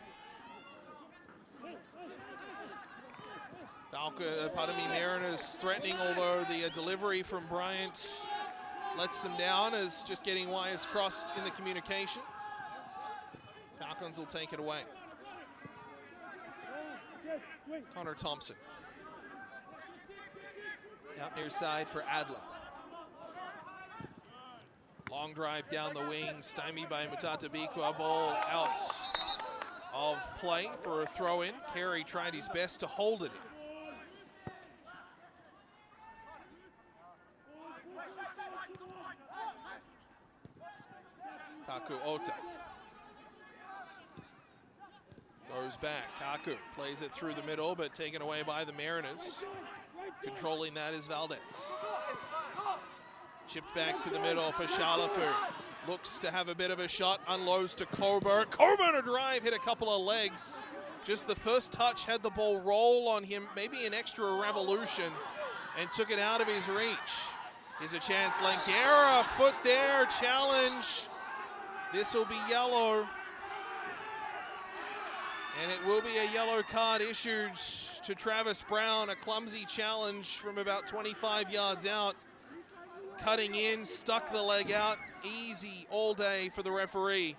Mariners threatening, although the delivery from Bryant lets them down as just getting wires crossed in the communication. Falcons will take it away. Connor Thompson. Out near side for Adler. Long drive down the wing, stymied by Mutatabikwa. Ball out of play for a throw-in. Carey tried his best to hold it in. Kaku Ota goes back. Kaku plays it through the middle, but taken away by the Mariners. Controlling that is Valdez. Chipped back to the middle for Shalafu. Looks to have a bit of a shot, unloads to Coburn. Coburn a drive, hit a couple of legs. Just the first touch had the ball roll on him, maybe an extra revolution, and took it out of his reach. Here's a chance, Langara, foot there, challenge. This will be yellow. And it will be a yellow card issued to Travis Brown, a clumsy challenge from about 25 yards out. Cutting in, stuck the leg out, easy all day for the referee.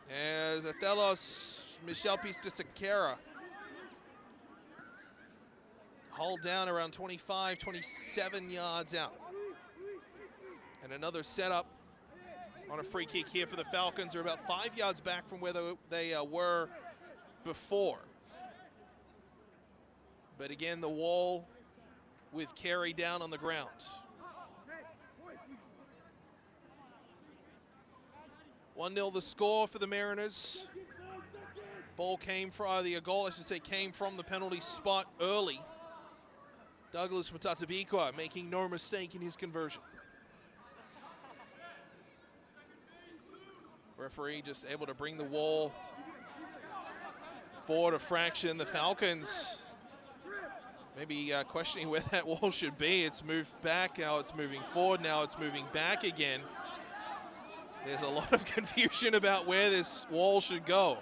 As Athelos Michelpis de Sequeira hold down around 25, 27 yards out. And another setup on a free kick here for the Falcons. Are about 5 yards back from where they were before. But again, the wall with Carey down on the ground. 1-0 the score for the Mariners. Ball came from, the goal I should say, came from the penalty spot early. Douglas Matatabikwa making no mistake in his conversion. Referee just able to bring the wall forward a fraction. The Falcons maybe questioning where that wall should be. It's moved back, now it's moving forward, now it's moving back again. There's a lot of confusion about where this wall should go.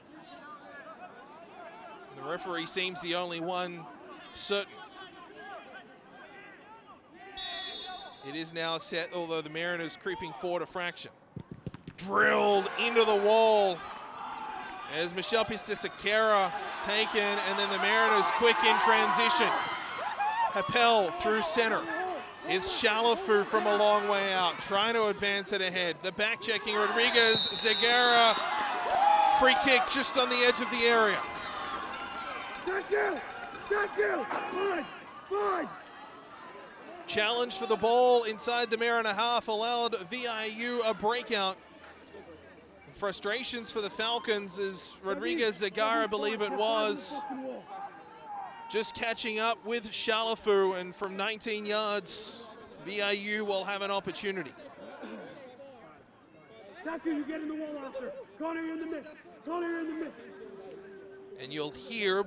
The referee seems the only one certain. It is now set, although the Mariners creeping forward a fraction. Drilled into the wall as Michelpis de Sequeira taken, and then the Mariners quick in transition. Happel through center. Is Shalafu from a long way out, trying to advance it ahead. The back checking Rodriguez, Zeguera, free kick just on the edge of the area. Thank you, fine. Challenge for the ball inside the Mariner half allowed VIU a breakout. Frustrations for the Falcons as Rodriguez Zeguera, I believe it was, just catching up with Shalafu, and from 19 yards, VIU will have an opportunity. You get in the wall after. Connor in the mix. And you'll hear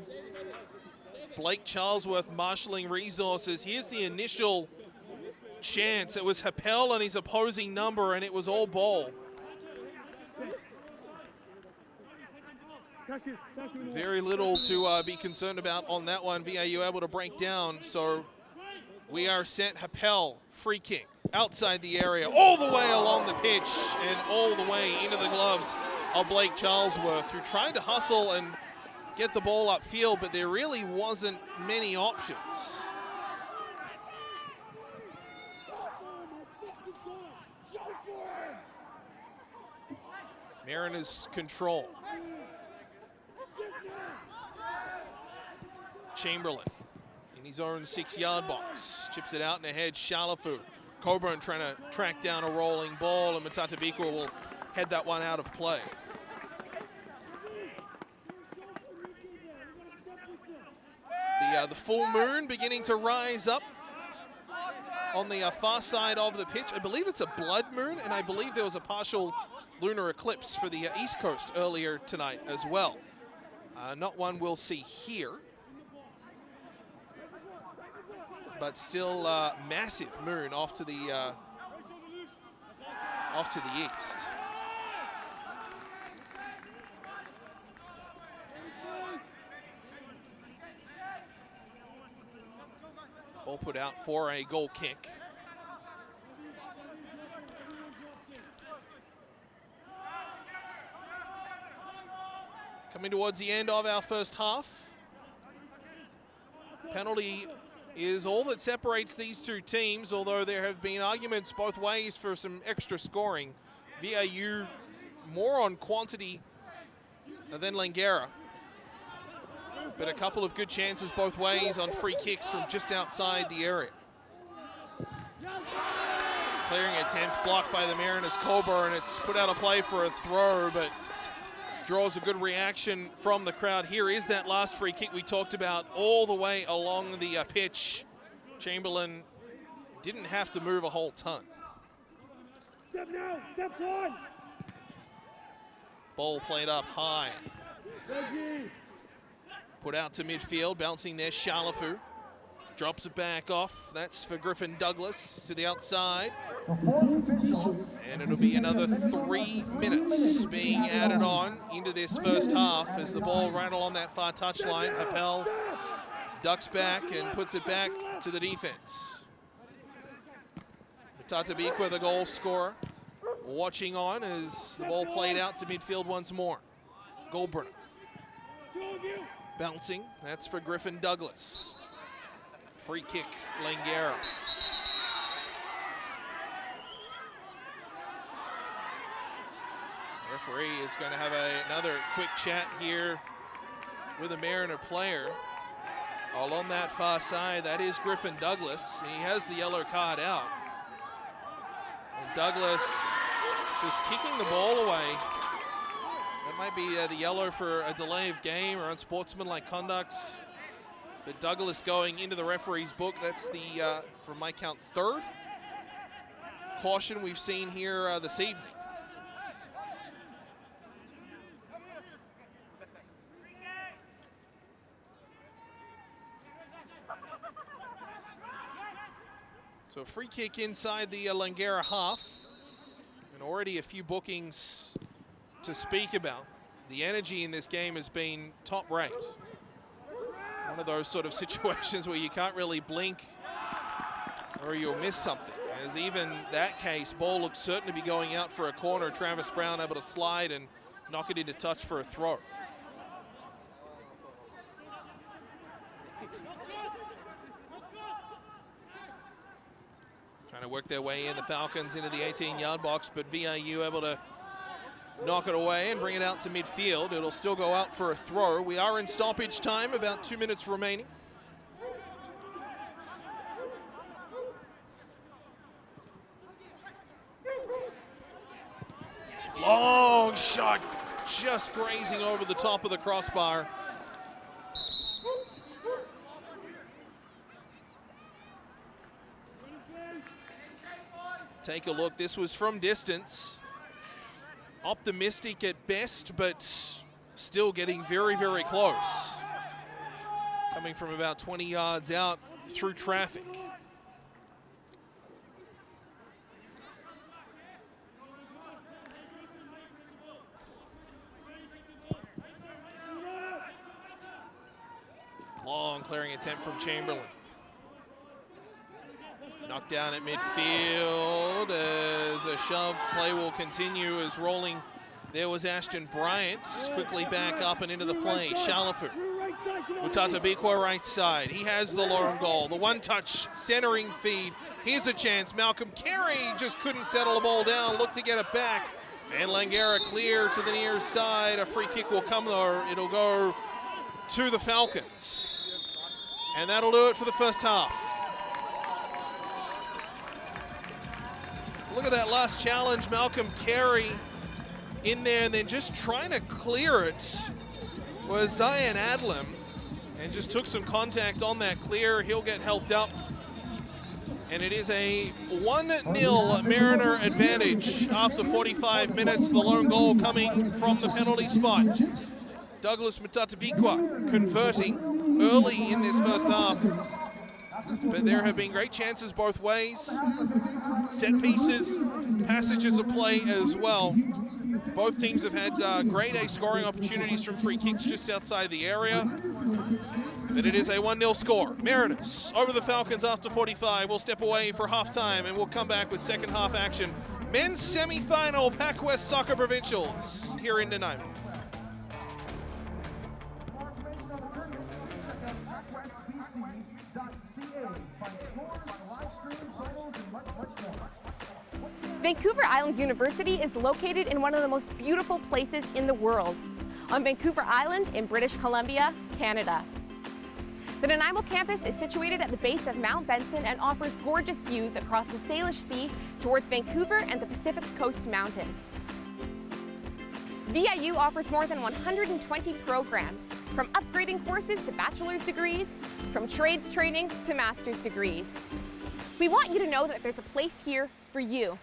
Blake Charlesworth marshalling resources. Here's the initial chance. It was Happel on his opposing number, and it was all ball. Very little to be concerned about on that one. VIU able to break down, so we are set. Happel, free kick, outside the area, all the way along the pitch, and all the way into the gloves of Blake Charlesworth, who tried to hustle and get the ball upfield, but there really wasn't many options. Mariners control. Chamberlain in his own 6-yard box. Chips it out and ahead. Shalafu. Coburn trying to track down a rolling ball, and Matatabikwa will head that one out of play. The full moon beginning to rise up on the far side of the pitch. I believe it's a blood moon, and I believe there was a partial lunar eclipse for the East Coast earlier tonight as well. Not one we'll see here, but still massive moon off to the east. Ball put out for a goal kick. Coming towards the end of our first half. Penalty is all that separates these two teams, although there have been arguments both ways for some extra scoring. VIU more on quantity than Langara, but a couple of good chances both ways on free kicks from just outside the area. Clearing attempt blocked by the Mariners Coburn. It's put out of play for a throw, but draws a good reaction from the crowd. Here is that last free kick we talked about, all the way along the pitch. Chamberlain didn't have to move a whole ton. Step now, step one. Ball played up high. Put out to midfield, bouncing there, Shalafu. Drops it back off. That's for Griffin Douglas to the outside. And it'll be another 3 minutes being added on into this first half as the ball right along that far touchline. Appel ducks back and puts it back to the defense. Tatabikwa, the goal scorer, watching on as the ball played out to midfield once more. Goldbrunner bouncing, that's for Griffin Douglas. Free kick, Langara. Referee is going to have another quick chat here with a Mariner player. All on that far side, that is Griffin Douglas. He has the yellow card out. And Douglas just kicking the ball away. That might be the yellow for a delay of game or unsportsmanlike conduct. But Douglas going into the referee's book, that's the, from my count, third caution we've seen here this evening. So free kick inside the Langara half, and already a few bookings to speak about. The energy in this game has been top rate. One of those sort of situations where you can't really blink or you'll miss something. As even that case, ball looks certain to be going out for a corner. Travis Brown able to slide and knock it into touch for a throw. Trying to work their way in, the Falcons, into the 18-yard box, but VIU able to knock it away and bring it out to midfield. It'll still go out for a throw. We are in stoppage time, about 2 minutes remaining. Long shot, just grazing over the top of the crossbar. Take a look, this was from distance. Optimistic at best, but still getting very, very close. Coming from about 20 yards out through traffic. Long clearing attempt from Chamberlain. Knocked down at midfield as a shove. Play will continue as rolling. There was Ashton Bryant, quickly back up and into the play. Shalafu, Mutatabikwa right side. He has the long goal. The one-touch centering feed. Here's a chance. Malcolm Carey just couldn't settle the ball down. Looked to get it back. And Langara clear to the near side. A free kick will come though. It'll go to the Falcons. And that'll do it for the first half. So look at that last challenge. Malcolm Carey in there and then just trying to clear it was Zion Adlam and just took some contact on that clear. He'll get helped up. And it is a 1-0 Mariner advantage after 45 minutes. The lone goal coming from the penalty spot. Douglas Mutatabikwa converting early in this first half. But there have been great chances both ways. Set pieces, passages of play as well. Both teams have had grade A scoring opportunities from free kicks just outside the area. But it is a 1-0 score. Mariners over the Falcons after 45. We'll step away for halftime and we'll come back with second half action. Men's semi-final PACWEST Soccer Provincials here in Nanaimo. Vancouver Island University is located in one of the most beautiful places in the world, on Vancouver Island in British Columbia, Canada. The Nanaimo campus is situated at the base of Mount Benson and offers gorgeous views across the Salish Sea towards Vancouver and the Pacific Coast Mountains. VIU offers more than 120 programs, from upgrading courses to bachelor's degrees, from trades training to master's degrees. We want you to know that there's a place here for you.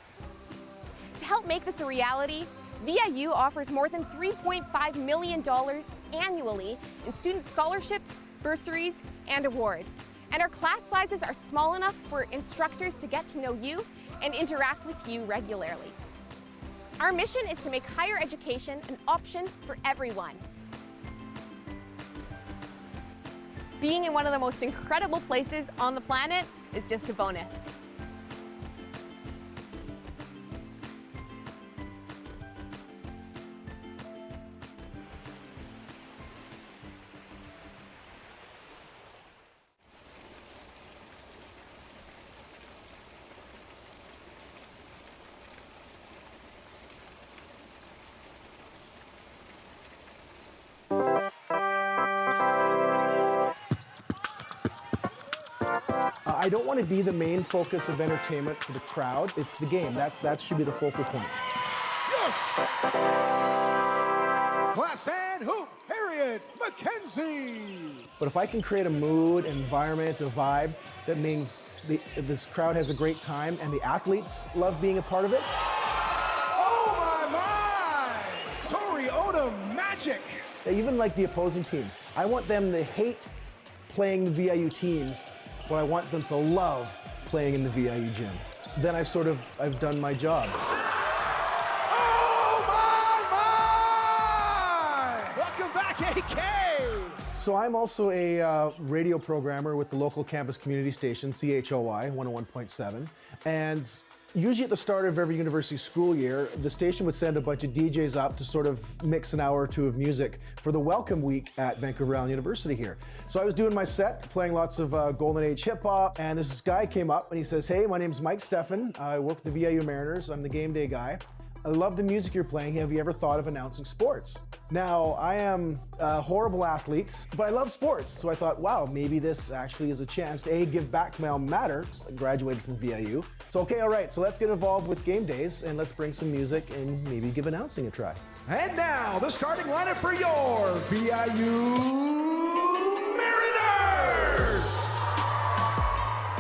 To help make this a reality, VIU offers more than $3.5 million annually in student scholarships, bursaries, and awards. And our class sizes are small enough for instructors to get to know you and interact with you regularly. Our mission is to make higher education an option for everyone. Being in one of the most incredible places on the planet is just a bonus. I don't want to be the main focus of entertainment for the crowd. It's the game. That should be the focal point. Yes! Class and hoop, Harriet Mackenzie! But if I can create a mood, an environment, a vibe that means this crowd has a great time and the athletes love being a part of it. Oh my! Tori Odom magic! Even like the opposing teams, I want them to hate playing the VIU teams, but I want them to love playing in the VIU gym. Then I've done my job. Oh my! Welcome back, AK! So I'm also a radio programmer with the local campus community station, CHOI 101.7. And usually at the start of every university school year, the station would send a bunch of DJs up to sort of mix an hour or two of music for the welcome week at Vancouver Island University here. So I was doing my set, playing lots of Golden Age hip hop, and this guy came up and he says, "Hey, my name's Mike Steffen. I work with the VIU Mariners. I'm the game day guy. I love the music you're playing. Have you ever thought of announcing sports?" Now, I am a horrible athlete, but I love sports. So I thought, wow, maybe this actually is a chance to give back to my alma mater. I graduated from VIU. So, okay, all right, so let's get involved with game days and let's bring some music and maybe give announcing a try. And now, the starting lineup for your VIU Mariners!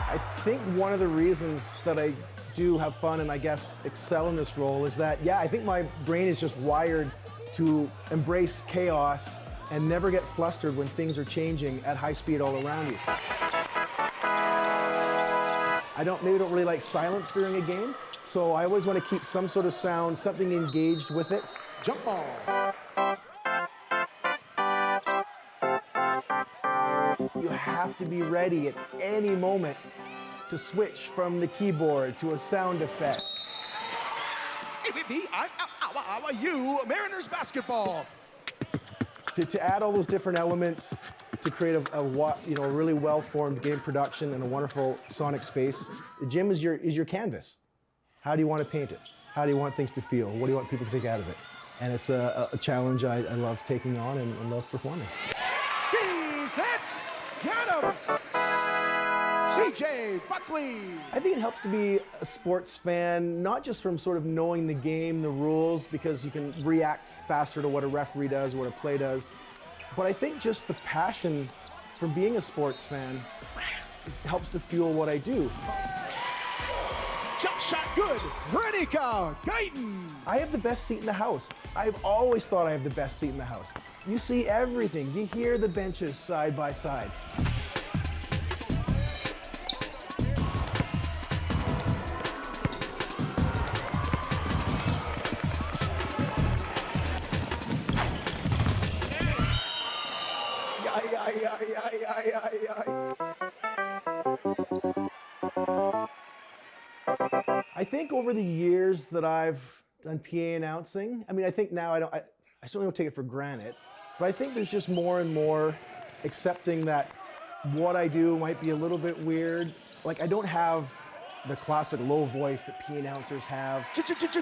I think one of the reasons that I do have fun and I guess excel in this role is that, yeah, I think my brain is just wired to embrace chaos and never get flustered when things are changing at high speed all around you. I maybe don't really like silence during a game, so I always want to keep some sort of sound, something engaged with it. Jump ball. You have to be ready at any moment to switch from the keyboard to a sound effect. VIU Mariners basketball. To add all those different elements to create a really well-formed game production and a wonderful sonic space. The gym is your canvas. How do you want to paint it? How do you want things to feel? What do you want people to take out of it? And it's a challenge I love taking on and love performing. These hits, get 'em! CJ Buckley. I think it helps to be a sports fan, not just from sort of knowing the game, the rules, because you can react faster to what a referee does, what a play does. But I think just the passion from being a sports fan helps to fuel what I do. Jump shot good, Renika Guyton. I have the best seat in the house. I've always thought I have the best seat in the house. You see everything. You hear the benches side by side. I think over the years that I've done PA announcing, I mean, I think now I certainly don't take it for granted, but I think there's just more and more accepting that what I do might be a little bit weird. Like, I don't have the classic low voice that PA announcers have.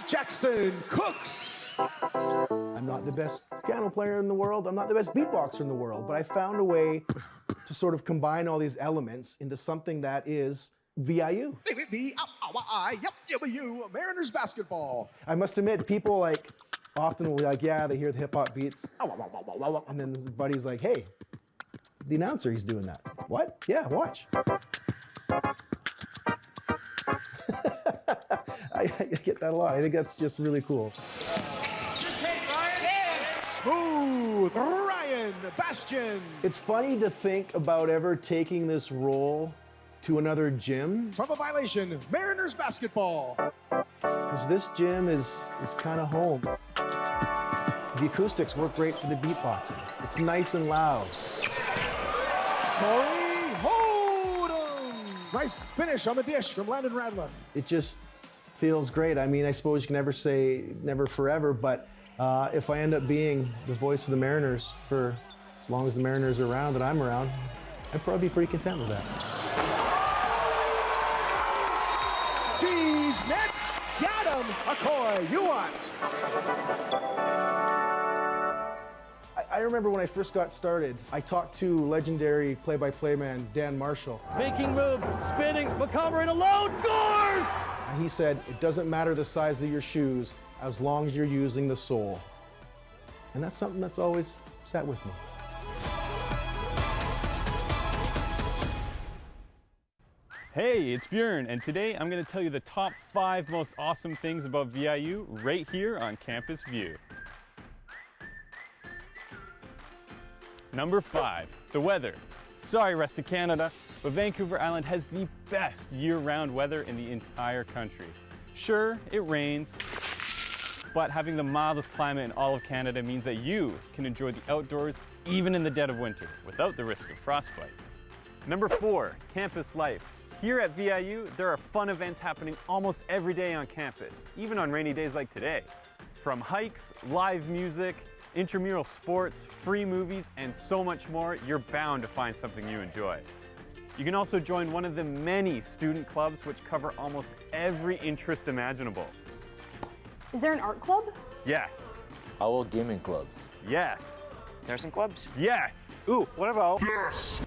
Jackson Cooks. I'm not the best piano player in the world. I'm not the best beatboxer in the world, but I found a way to sort of combine all these elements into something that is VIU. VIU Mariners basketball. I must admit, people often will be like, yeah, they hear the hip hop beats, and then his buddy's like, hey, the announcer, he's doing that. What? Yeah, watch. I get that a lot. I think that's just really cool. Smooth Ryan Bastian. It's funny to think about ever taking this role to another gym. Trouble violation, Mariners basketball. Because this gym is kind of home. The acoustics work great for the beatboxing. It's nice and loud. Tori, hold 'em! Nice finish on the dish from Landon Radliff. It just feels great. I mean, I suppose you can never say never forever, but if I end up being the voice of the Mariners for as long as the Mariners are around and I'm around, I'd probably be pretty content with that. D's Nets, got him! McCoy, you want? I remember when I first got started, I talked to legendary play-by-play man Dan Marshall. Making moves, spinning, McCombering alone, scores! And he said, it doesn't matter the size of your shoes as long as you're using the sole. And that's something that's always sat with me. Hey, it's Bjorn, and today I'm going to tell you the top 5 most awesome things about VIU right here on Campus View. Number 5, the weather. Sorry, rest of Canada, but Vancouver Island has the best year-round weather in the entire country. Sure, it rains, but having the mildest climate in all of Canada means that you can enjoy the outdoors even in the dead of winter without the risk of frostbite. Number 4, campus life. Here at VIU, there are fun events happening almost every day on campus, even on rainy days like today. From hikes, live music, intramural sports, free movies, and so much more, you're bound to find something you enjoy. You can also join one of the many student clubs which cover almost every interest imaginable. Is there an art club? Yes. Owl gaming clubs. Yes. Nursing clubs? Yes. Ooh, what about? Yes.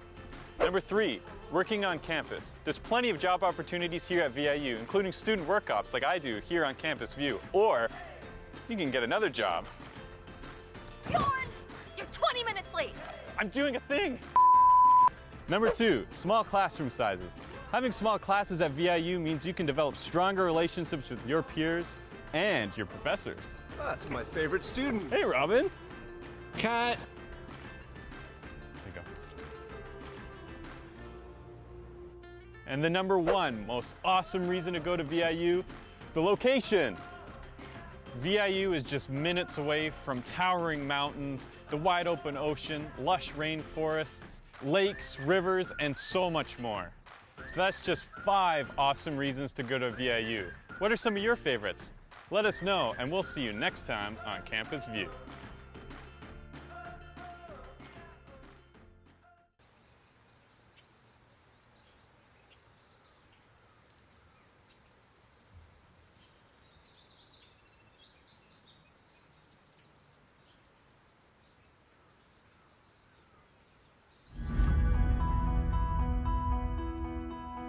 Number 3, working on campus. There's plenty of job opportunities here at VIU, including student work ops like I do here on Campus View. Or you can get another job. Bjorn, you're 20 minutes late. I'm doing a thing. Number 2, small classroom sizes. Having small classes at VIU means you can develop stronger relationships with your peers and your professors. That's my favorite student. Hey, Robin. Cut. There you go. And the number 1 most awesome reason to go to VIU, the location. VIU is just minutes away from towering mountains, the wide open ocean, lush rainforests, lakes, rivers, and so much more. So that's just 5 awesome reasons to go to VIU. What are some of your favorites? Let us know, and we'll see you next time on Campus View.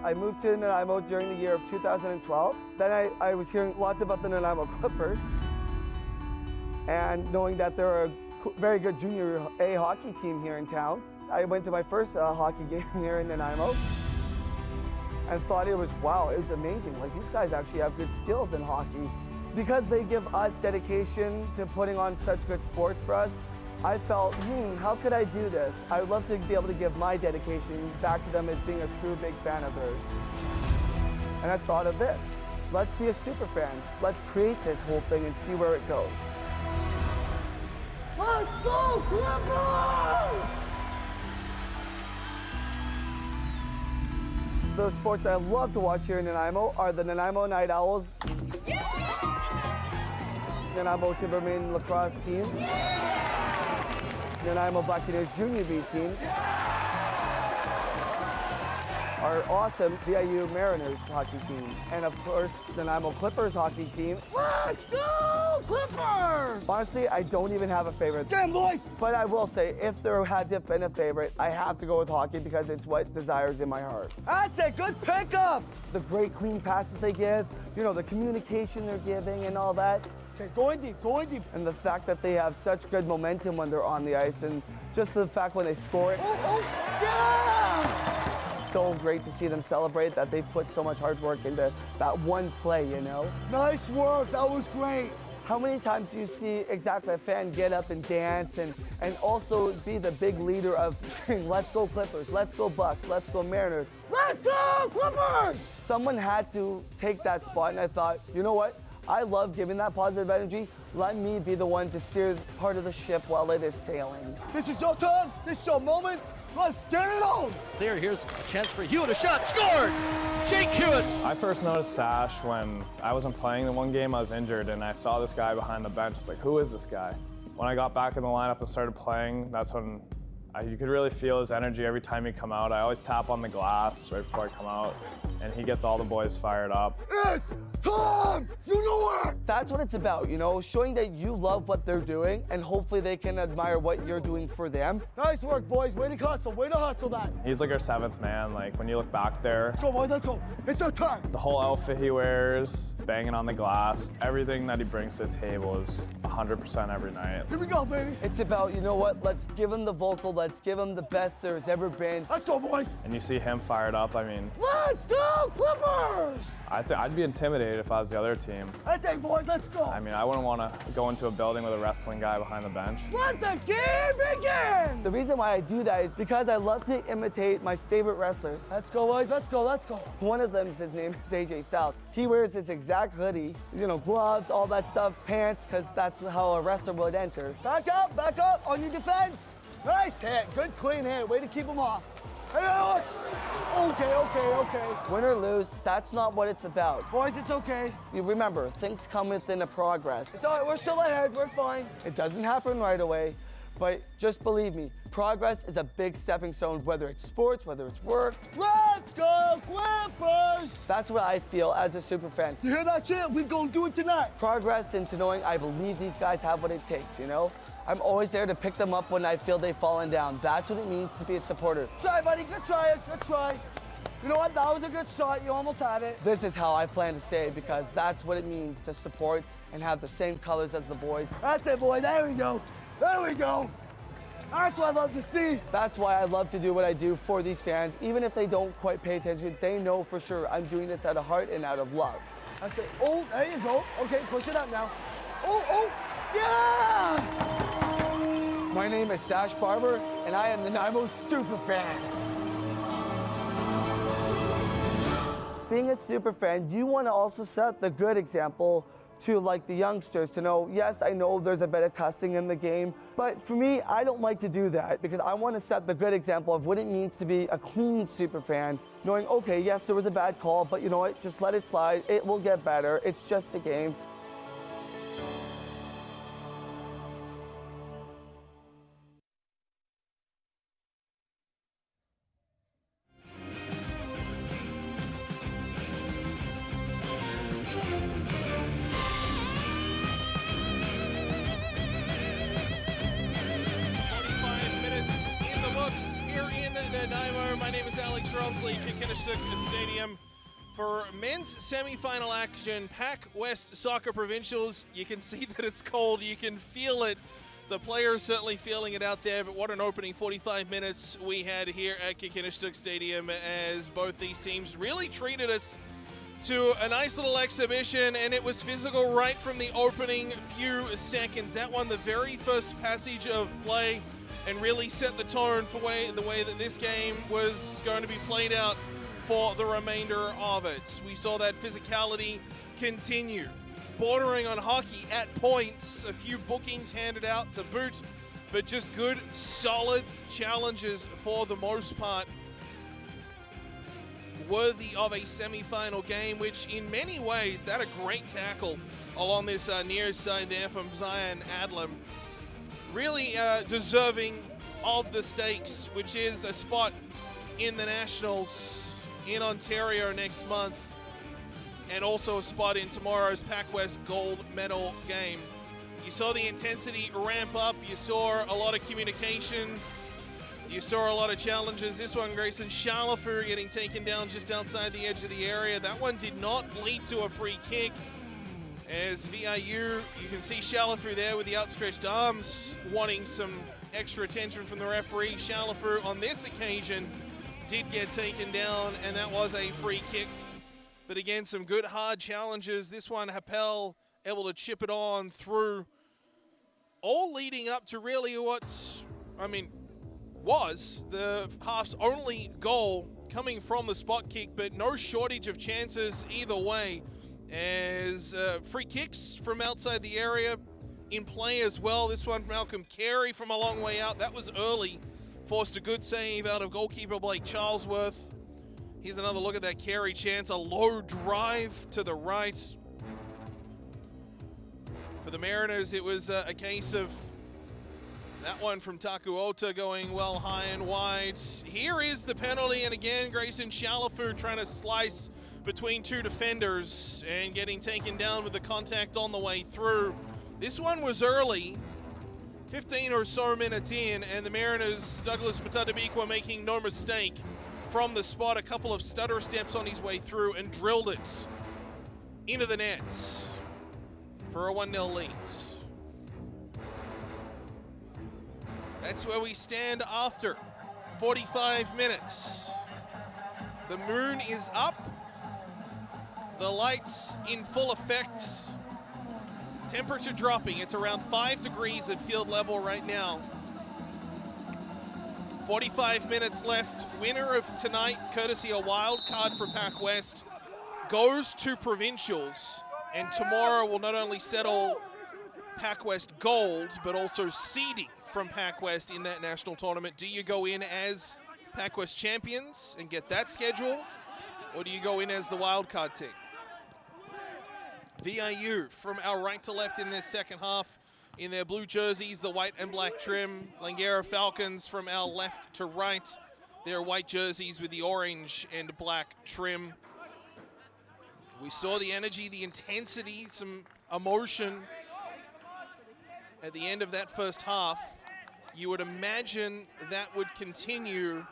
I moved to Nanaimo during the year of 2012. Then I was hearing lots about the Nanaimo Clippers, and knowing that they're a very good junior A hockey team here in town. I went to my first hockey game here in Nanaimo and thought it was, wow, it was amazing. Like, these guys actually have good skills in hockey. Because they give us dedication to putting on such good sports for us, I felt, how could I do this? I would love to be able to give my dedication back to them as being a true big fan of theirs. And I thought of this. Let's be a super fan. Let's create this whole thing and see where it goes. Let's go, Clippers! The sports I love to watch here in Nanaimo are the Nanaimo Night Owls, Nanaimo Timberman lacrosse team, Nanaimo Buccaneers Junior B team, our awesome VIU Mariners hockey team, and of course, the Nanaimo Clippers hockey team. Let's go, Clippers! Honestly, I don't even have a favorite. Get 'em, boys! But I will say, if there had to have been a favorite, I have to go with hockey because it's what desires in my heart. That's a good pickup! The great clean passes they give, you know, the communication they're giving and all that. Okay, going deep, going deep. And the fact that they have such good momentum when they're on the ice, and just the fact when they score it. Yeah! So great to see them celebrate that they've put so much hard work into that one play, you know? Nice work, that was great. How many times do you see exactly a fan get up and dance and also be the big leader of saying, let's go Clippers, let's go Bucks, let's go Mariners, let's go Clippers! Someone had to take that spot, and I thought, you know what? I love giving that positive energy. Let me be the one to steer part of the ship while it is sailing. This is your turn. This is your moment. Let's get it on. There, here's a chance for Hewitt. A shot scored. Jake Hewitt. I first noticed Sash when I wasn't playing the one game. I was injured, and I saw this guy behind the bench. I was like, who is this guy? When I got back in the lineup and started playing, that's when you could really feel his energy every time he'd come out. I always tap on the glass right before I come out, and he gets all the boys fired up. It's time! You know it! That's what it's about, you know, showing that you love what they're doing, and hopefully they can admire what you're doing for them. Nice work, boys. Way to hustle that. He's like our seventh man. Like, when you look back there, Let's go, boys, let's go. It's our time. the whole outfit he wears, banging on the glass, everything that he brings to the table is 100% every night. Here we go, baby. It's about, you know what, let's give him the vocal, let's give him the best there's ever been. Let's go, boys. And you see him fired up, I mean, Let's go, Clippers! I'd be intimidated if I was the other team. Let's go, boys, let's go. I mean, I wouldn't want to go into a building with a wrestling guy behind the bench. Let the game begin! The reason why I do that is because I love to imitate my favorite wrestlers. Let's go, boys, let's go, let's go. One of them, his name is AJ Styles. He wears this exact hoodie, you know, gloves, all that stuff, pants, because that's how a wrestler would enter. Back up, on your defense. Nice hit, good clean hit, way to keep him off. Hey, Alex! Okay. Win or lose, that's not what it's about. Boys, it's okay. You remember, things come within a progress. It's all right, we're still ahead, we're fine. It doesn't happen right away, but just believe me, progress is a big stepping stone, whether it's sports, whether it's work. Let's go, Clippers! That's what I feel as a super fan. You hear that, champ? We gonna do it tonight. Progress into knowing I believe these guys have what it takes, you know? I'm always there to pick them up when I feel they've fallen down. That's what it means to be a supporter. Try, buddy, good try. You know what, that was a good shot, you almost had it. This is how I plan to stay because that's what it means to support and have the same colors as the boys. That's it, boy, there we go. That's what I love to see. That's why I love to do what I do for these fans. Even if they don't quite pay attention, they know for sure I'm doing this out of heart and out of love. That's it. Oh, there you go. Okay, push it up now. Oh, yeah! My name is Sash Barber, and I am the Nanaimo super fan. Being a super fan, you want to also set the good example to like the youngsters to know, yes, I know there's a bit of cussing in the game, but for me, I don't like to do that because I want to set the good example of what it means to be a clean super fan, knowing, okay, yes, there was a bad call, but you know what, just let it slide, it will get better, it's just a game. Stadium for men's semi-final action, PACWEST Soccer Provincials. You can see that it's cold, you can feel it. The players certainly feeling it out there, but what an opening 45 minutes we had here at Kikinishtuk Stadium as both these teams really treated us to a nice little exhibition, and it was physical right from the opening few seconds. That one, the very first passage of play, and really set the tone for the way that this game was going to be played out for the remainder of it. We saw that physicality continue, bordering on hockey at points, a few bookings handed out to boot, but just good, solid challenges for the most part, worthy of a semi-final game, which in many ways, that a great tackle along this near side there from Zion Adlam. Really deserving of the stakes, which is a spot in the Nationals in Ontario next month, and also a spot in tomorrow's PACWEST gold medal game. You saw the intensity ramp up, you saw a lot of communication, you saw a lot of challenges. This one, Grayson Charlefeu getting taken down just outside the edge of the area. That one did not lead to a free kick. As VIU, you can see Charlefeu there with the outstretched arms, wanting some extra attention from the referee. Charlefeu on this occasion did get taken down, and that was a free kick. But again, some good hard challenges. This one, Happel able to chip it on through, all leading up to really what, was the half's only goal coming from the spot kick, but no shortage of chances either way, as free kicks from outside the area in play as well. This one, Malcolm Carey from a long way out. That was early. Forced a good save out of goalkeeper Blake Charlesworth. Here's another look at that Carey chance. A low drive to the right. For the Mariners, it was a case of that one from Takuota going well high and wide. Here is the penalty, and again, Grayson Shalafu trying to slice between two defenders and getting taken down with the contact on the way through. This one was early, 15 or so minutes in, and the Mariners, Douglas Matadabikwa making no mistake from the spot, a couple of stutter steps on his way through and drilled it into the net for a 1-0 lead. That's where we stand after 45 minutes. The moon is up, the lights in full effect, temperature dropping. It's around 5 degrees at field level right now. 45 minutes left. Winner of tonight, courtesy a wild card for PACWEST, goes to provincials, and tomorrow will not only settle PACWEST gold, but also seeding from PACWEST in that national tournament. Do you go in as PACWEST champions and get that schedule, or do you go in as the wild card team? VIU from our right to left in this second half in their blue jerseys, the white and black trim. Langara Falcons from our left to right, their white jerseys with the orange and black trim. We saw the energy, the intensity, some emotion at the end of that first half. You would imagine that would continue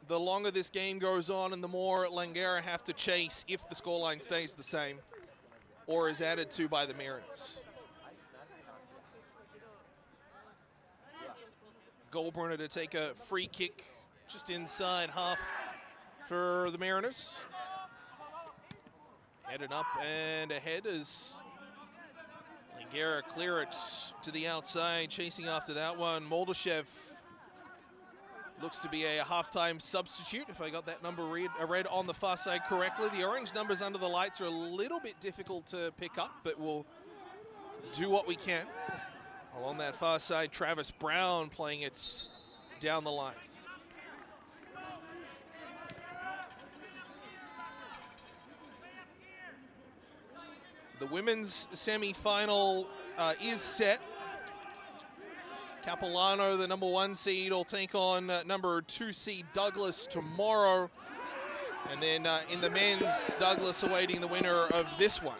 the longer this game goes on and the more Langara have to chase if the scoreline stays the same or is added to by the Mariners. Goldbrunner to take a free kick just inside half for the Mariners. Headed up and ahead as Langara clear it to the outside, chasing after that one. Moldashev looks to be a halftime substitute, if I got that number read on the far side correctly. The orange numbers under the lights are a little bit difficult to pick up, but we'll do what we can. Along that far side, Travis Brown playing it down the line. So the women's semi-final is set. Capilano, the number 1 seed, will take on number 2 seed Douglas tomorrow. And then in the men's, Douglas awaiting the winner of this one.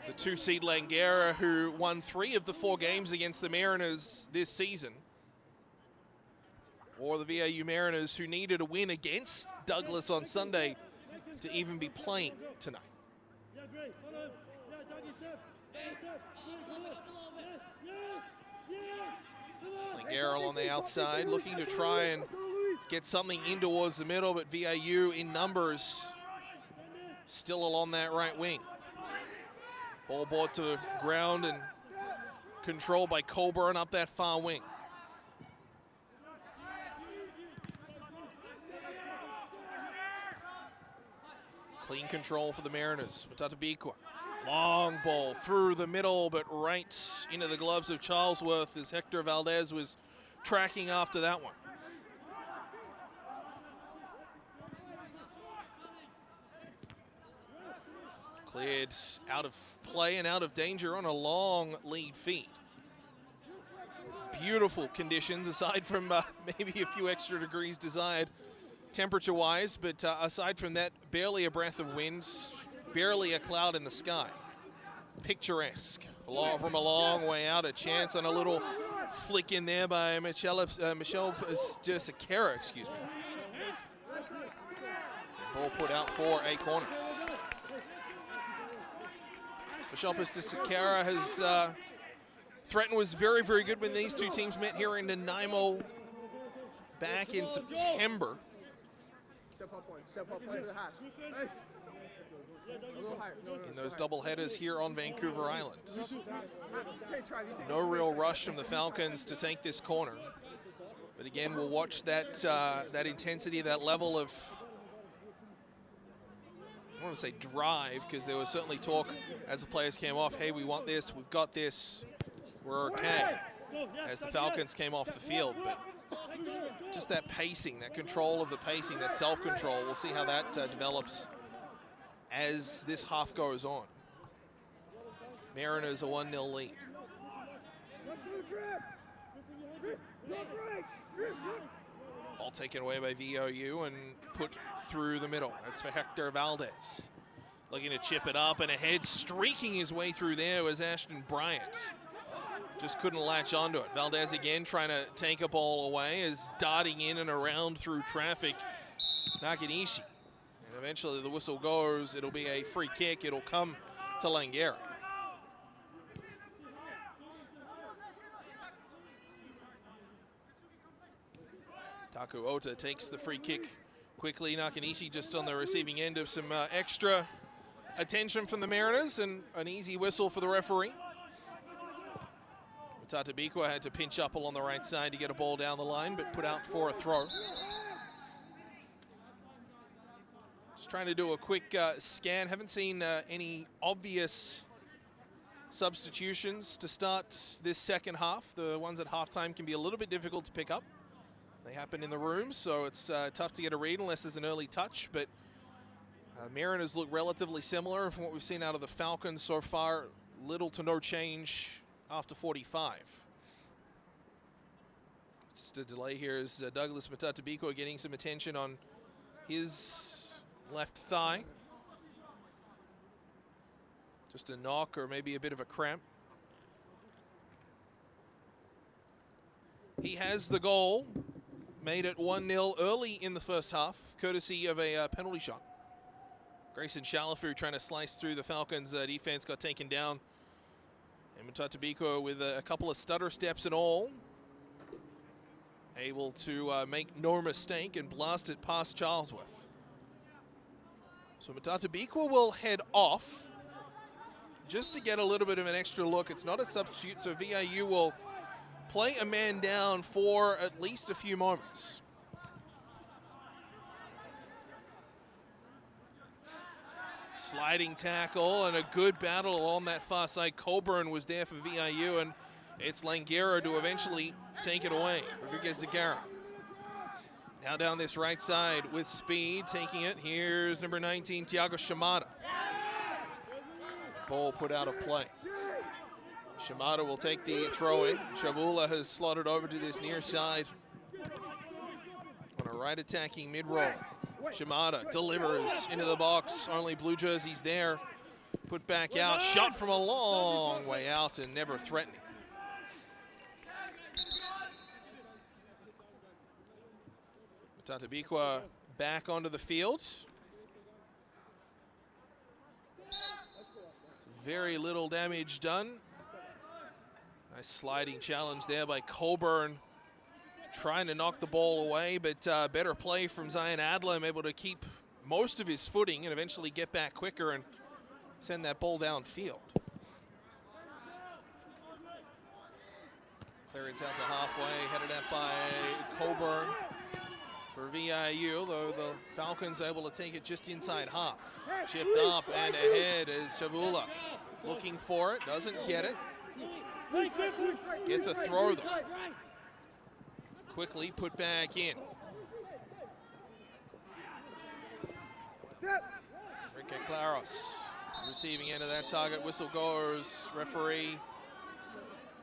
The 2 seed Langara, who won 3 of the 4 games against the Mariners this season. Or the VIU Mariners, who needed a win against Douglas on Sunday to even be playing tonight. Langara on the outside, looking to try and get something in towards the middle, but VIU in numbers still along that right wing. Ball brought to ground and controlled by Colburn up that far wing. Clean control for the Mariners. Matata-Bikwa. Long ball through the middle, but right into the gloves of Charlesworth as Hector Valdez was tracking after that one. Cleared out of play and out of danger on a long lead feed. Beautiful conditions, aside from maybe a few extra degrees desired temperature-wise, but aside from that, barely a breath of wind, barely a cloud in the sky. Picturesque. From a long way out, a chance on a little flick in there by Michelle Sekera, excuse me. Ball put out for a corner. Michelle Sekera has threatened, was very, very good when these two teams met here in Nanaimo back in September. in those double headers here on Vancouver Island. No real rush from the Falcons to take this corner. But again, we'll watch that, that intensity, that level of, I don't want to say drive, because there was certainly talk as the players came off, hey, we want this, we've got this, we're okay, as the Falcons came off the field. But just that pacing, that control of the pacing, that self-control, we'll see how that develops as this half goes on. Mariners a 1-0 lead. Ball taken away by VIU and put through the middle. That's for Hector Valdez. Looking to chip it up and ahead, streaking his way through there was Ashton Bryant. Just couldn't latch onto it. Valdez again trying to take a ball away, is darting in and around through traffic. Nakanishi. And eventually the whistle goes. It'll be a free kick. It'll come to Langara. Taku Ota takes the free kick quickly. Nakanishi just on the receiving end of some extra attention from the Mariners, and an easy whistle for the referee. Tatabikwa had to pinch up along the right side to get a ball down the line, but put out for a throw. Just trying to do a quick scan. Haven't seen any obvious substitutions to start this second half. The ones at halftime can be a little bit difficult to pick up. They happen in the room, so it's tough to get a read unless there's an early touch. But Mariners look relatively similar from what we've seen out of the Falcons so far. Little to no change after 45. Just a delay here is Douglas Matatabiko getting some attention on his left thigh. Just a knock or maybe a bit of a cramp. He has the goal. Made it 1-0 early in the first half, courtesy of a penalty shot. Grayson Shalafu trying to slice through the Falcons' defense, got taken down. And Matatabiko with a couple of stutter steps and all, able to make no mistake and blast it past Charlesworth. So Matatabiko will head off just to get a little bit of an extra look. It's not a substitute, so VIU will play a man down for at least a few moments. Sliding tackle and a good battle along that far side. Coburn was there for VIU, and it's Langara to eventually take it away. Rodriguez Zagara. Now down this right side with speed, taking it. Here's number 19, Tiago Shimada. Ball put out of play. Shimada will take the throw in. Shavula has slotted over to this near side on a right attacking mid-roll. Shimada delivers into the box. Only blue jerseys there. Put back out. Shot from a long way out and never threatening. Tatabikwa back onto the field. Very little damage done. Nice sliding challenge there by Coburn. Trying to knock the ball away, but better play from Zion Adlam, able to keep most of his footing and eventually get back quicker and send that ball downfield. Clearance out to halfway, headed up by Coburn for VIU, though the Falcons able to take it just inside half. Chipped up and ahead is Shavula. Looking for it, doesn't get it. Gets a throw though. Quickly put back in. Enrique Claros receiving end of that target. Whistle goes. Referee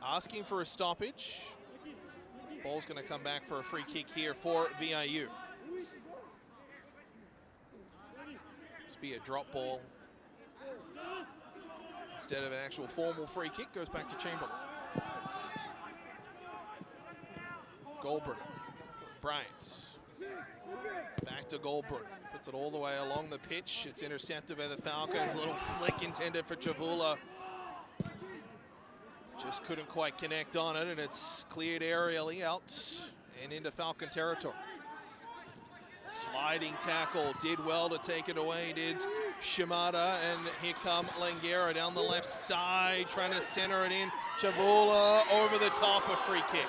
asking for a stoppage. Ball's going to come back for a free kick here for VIU. This be a drop ball instead of an actual formal free kick. Goes back to Chamberlain. Goldberg, Bryant, back to Goldberg, puts it all the way along the pitch. It's intercepted by the Falcons. Little flick intended for Chavula. Just couldn't quite connect on it, and it's cleared aerially out and into Falcon territory. Sliding tackle, did well to take it away, did Shimada, and here come Langara down the left side, trying to center it in. Chavula over the top, a free kick.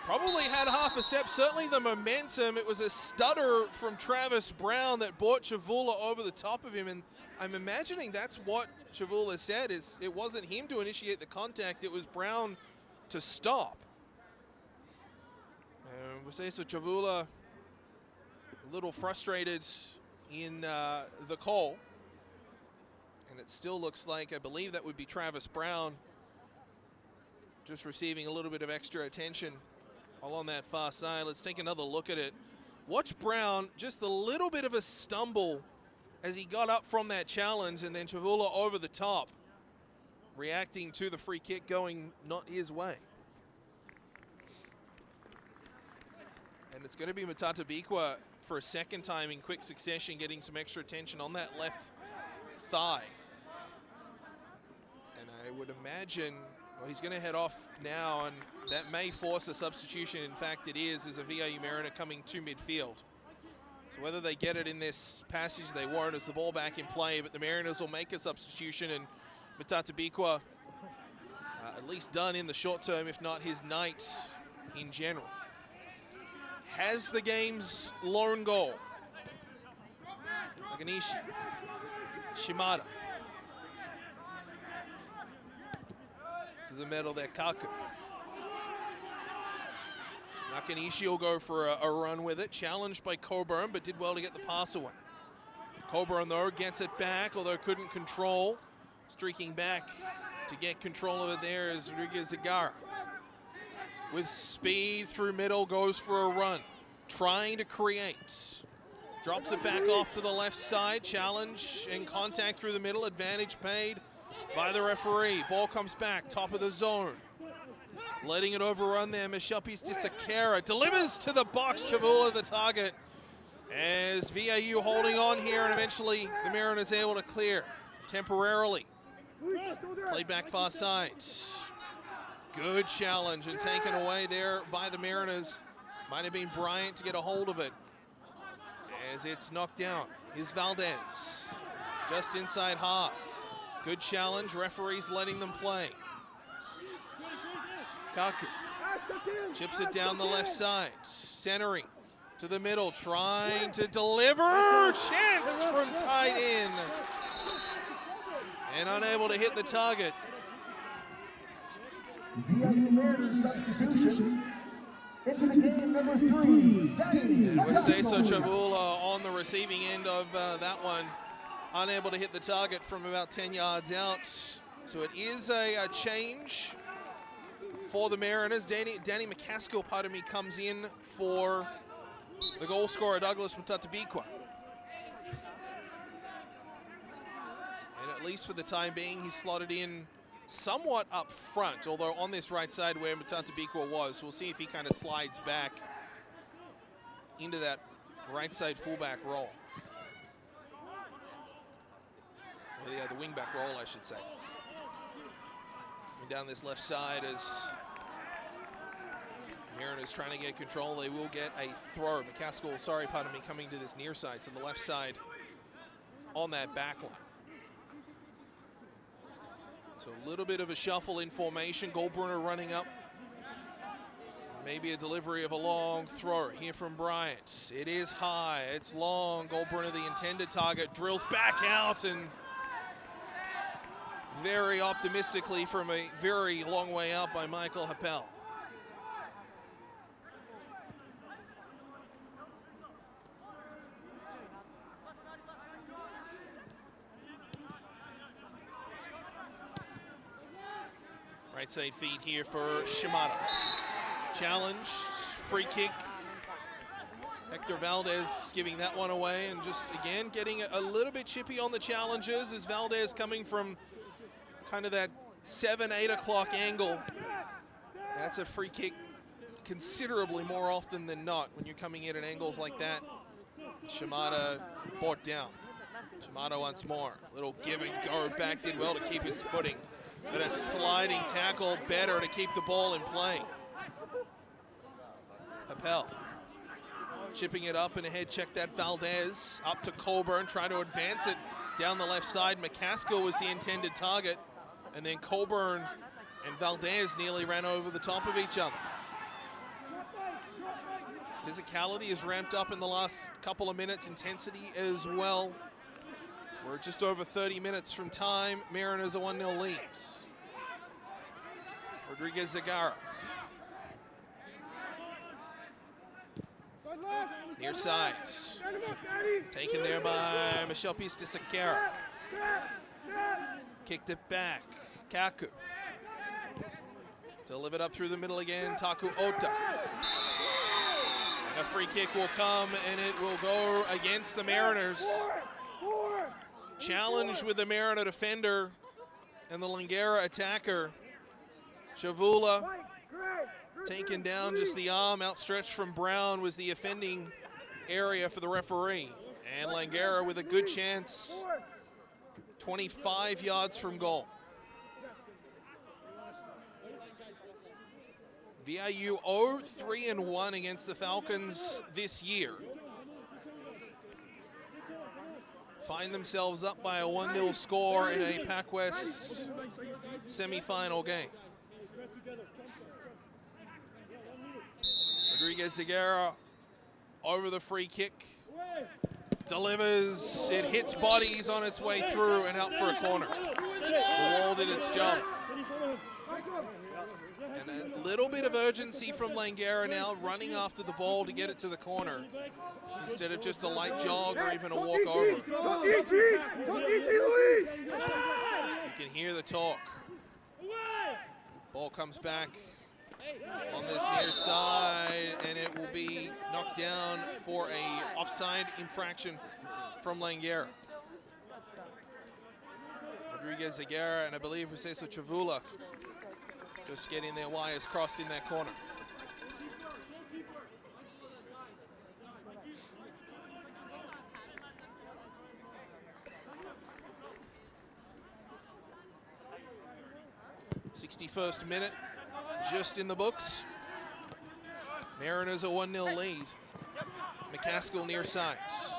Probably had half a step, certainly the momentum. It was a stutter from Travis Brown that brought Chavula over the top of him, and I'm imagining that's what Chavula said, is it wasn't him to initiate the contact, it was Brown to stop. And we'll say so Chavula a little frustrated in the call. And it still looks like, I believe that would be Travis Brown, just receiving a little bit of extra attention along that far side. Let's take another look at it. Watch Brown, just a little bit of a stumble as he got up from that challenge, and then Chavula over the top, reacting to the free kick going not his way. And it's going to be Matata Bikwa for a second time in quick succession, getting some extra attention on that left thigh. And I would imagine, well, he's going to head off now, and that may force a substitution. In fact, it is a VIU Mariner coming to midfield. So whether they get it in this passage, they won't, as the ball back in play, but the Mariners will make a substitution, and Matata Bikwa at least done in the short term, if not his night in general. Has the game's lone goal. Naganishi. Shimada. To the middle there, Kaku. Nakanishi will go for a run with it. Challenged by Coburn, but did well to get the pass away. Coburn, though, gets it back, although couldn't control. Streaking back to get control of it there is Rodriguez Zagara. With speed through middle, goes for a run. Trying to create. Drops it back off to the left side. Challenge and contact through the middle. Advantage paid by the referee. Ball comes back, top of the zone. Letting it overrun there, Michelpis Disakera delivers to the box, Chavula the target. As VIU holding on here, and eventually the Mariners able to clear temporarily. Played back far side. Good challenge and taken away there by the Mariners. Might have been Bryant to get a hold of it. As it's knocked down, is Valdez. Just inside half. Good challenge, referees letting them play. Kaku chips it down the left side, centering to the middle, trying to deliver. Chance from tight end, and unable to hit the target. VIU Mariners substitution into the game, number 3, Danny. Waseso Chavula on the receiving end of that one, unable to hit the target from about 10 yards out. So it is a change for the Mariners. Danny McCaskill, pardon me, comes in for the goal scorer, Douglas Matata Bikwa. And at least for the time being, he's slotted in somewhat up front, although on this right side where Matata Bikwa was. We'll see if he kind of slides back into that right side fullback role. Or the wing back role, I should say. Down this left side as Mariners trying to get control. They will get a throw. McCaskill, sorry, pardon me, coming to this near side, so the left side on that back line. So a little bit of a shuffle in formation. Goldbrunner running up. Maybe a delivery of a long throw here from Bryant. It is high, it's long. Goldbrunner, the intended target, drills back out, and very optimistically from a very long way out by Michael Happel. Right side feed here for Shimada. Challenged, free kick. Hector Valdez giving that one away, and just again getting a little bit chippy on the challenges as Valdez coming from kind of that 7-8 o'clock angle. That's a free kick considerably more often than not when you're coming in at angles like that. Shimada brought down. Shimada once more. Little give and go back, did well to keep his footing. But a sliding tackle better to keep the ball in play. Appel chipping it up and ahead, check that Valdez. Up to Colburn, trying to advance it down the left side. McCaskill was the intended target. And then Colburn and Valdez nearly ran over the top of each other. Physicality is ramped up in the last couple of minutes, intensity as well. We're just over 30 minutes from time. Mariners a 1-0 lead. Rodriguez Zagara. Near side. Taken there by Michel Pista-Sequeira. Kicked it back. Kaku. Delivered up through the middle again. Taku Ota. And a free kick will come, and it will go against the Mariners. Challenge with the Mariner defender and the Langara attacker. Chavula taken down, just the arm outstretched from Brown was the offending area for the referee. And Langara with a good chance, 25 yards from goal. VIU 0-3-1 against the Falcons this year. Find themselves up by a 1-0 score in a PACWEST semifinal game. Rodriguez Zagara over the free kick. Delivers, it hits bodies on its way through and out for a corner. The wall did its job. And a little bit of urgency from Langara now, running after the ball to get it to the corner, instead of just a light jog or even a walk over. You can hear the talk. Ball comes back on this near side, and it will be knocked down for a offside infraction from Langara. Rodriguez Zagara and I believe Cesar Chavula just getting their wires crossed in that corner. '61st minute, just in the books. Mariners a 1-0 lead. McCaskill near sides.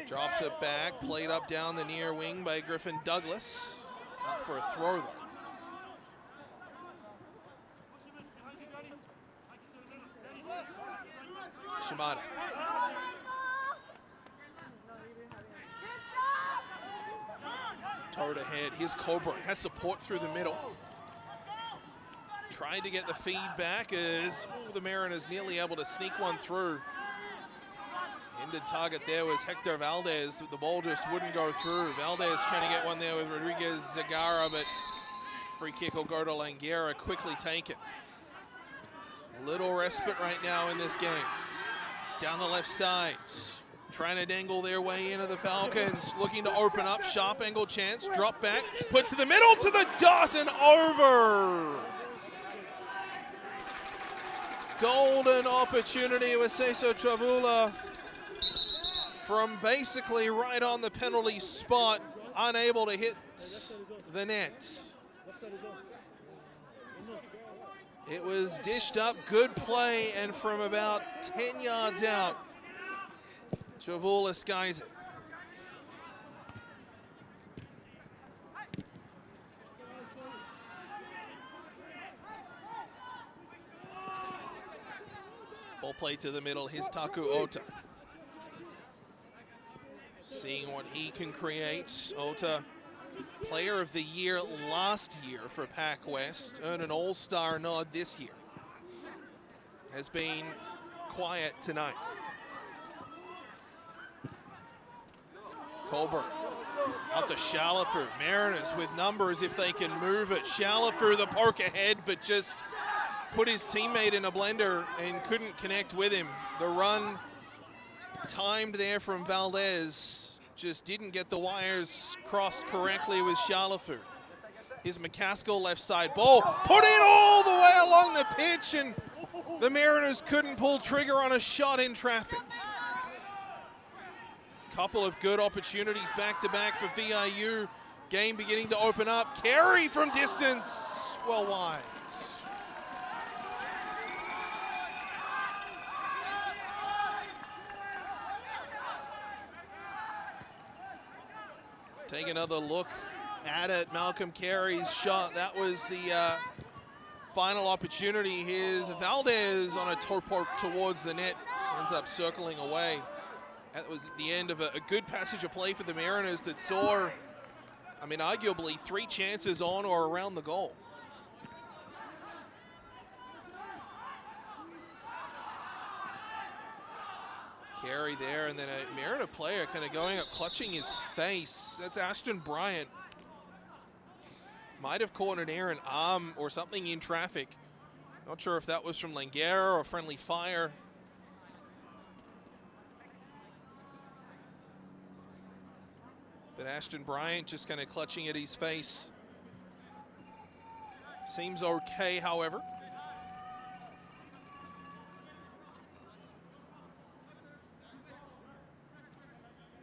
Drops it back, played up down the near wing by Griffin Douglas. Out for a throw though. Shimada. Towed ahead. Here's Colburn. Has support through the middle. Trying to get the feed back as the Mariners nearly able to sneak one through. Ended target there was Hector Valdez. The ball just wouldn't go through. Valdez trying to get one there with Rodriguez Zagara, but free kick will go to Langara, quickly taken. Little respite right now in this game. Down the left side, trying to dangle their way into the Falcons, looking to open up, sharp angle chance, drop back, put to the middle, to the dot and over. Golden opportunity with Cesar Chavula from basically right on the penalty spot, unable to hit the net. It was dished up, good play, and from about 10 yards out, Chavula skies it. Ball play to the middle, here's Taku Ota. Seeing what he can create. Ota, Player of the Year last year for PACWEST, earned an All-Star nod this year. Has been quiet tonight. Colburn out to Shalafu. Mariners with numbers if they can move it. Shalafu the poke ahead, but just put his teammate in a blender and couldn't connect with him. The run timed there from Valdez. Just didn't get the wires crossed correctly with Shalafu. Here's McCaskill left side ball, put in all the way along the pitch, and the Mariners couldn't pull trigger on a shot in traffic. Couple of good opportunities back to back for VIU. Game beginning to open up. Carey from distance, well wide. Let's take another look at it. Malcolm Carey's shot. That was the final opportunity. Here's Valdez on a toe poke towards the net. Ends up circling away. That was the end of a good passage of play for the Mariners that saw, I mean, arguably 3 chances on or around the goal. Carey there, and then a Mariner player kind of going up, clutching his face. That's Ashton Bryant. Might have caught an errant arm or something in traffic. Not sure if that was from Langara or friendly fire. But Ashton Bryant just kind of clutching at his face. Seems okay, however.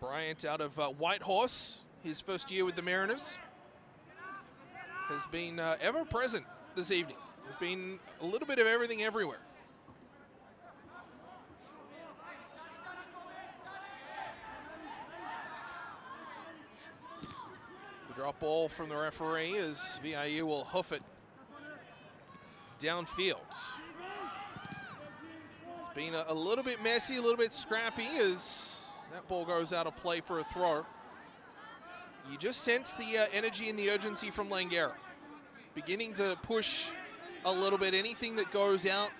Bryant out of Whitehorse, his first year with the Mariners, has been ever present this evening. There's been a little bit of everything everywhere. The drop ball from the referee as VIU will hoof it downfield. It's been a little bit messy, a little bit scrappy as that ball goes out of play for a throw. You just sense the energy and the urgency from Langara. Beginning to push a little bit. Anything that goes out,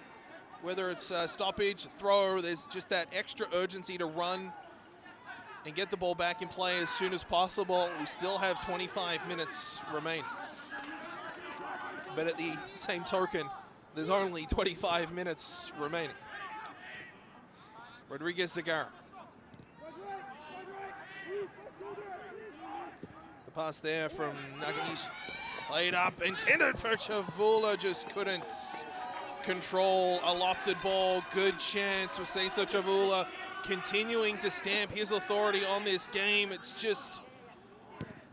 whether it's stoppage, throw, there's just that extra urgency to run and get the ball back in play as soon as possible. We still have 25 minutes remaining. But at the same token, there's only 25 minutes remaining. Rodriguez Zagara. The pass there from Naganishi. Played up, intended for Chavula, just couldn't control a lofted ball. Good chance for Cesar Chavula, continuing to stamp his authority on this game. It's just,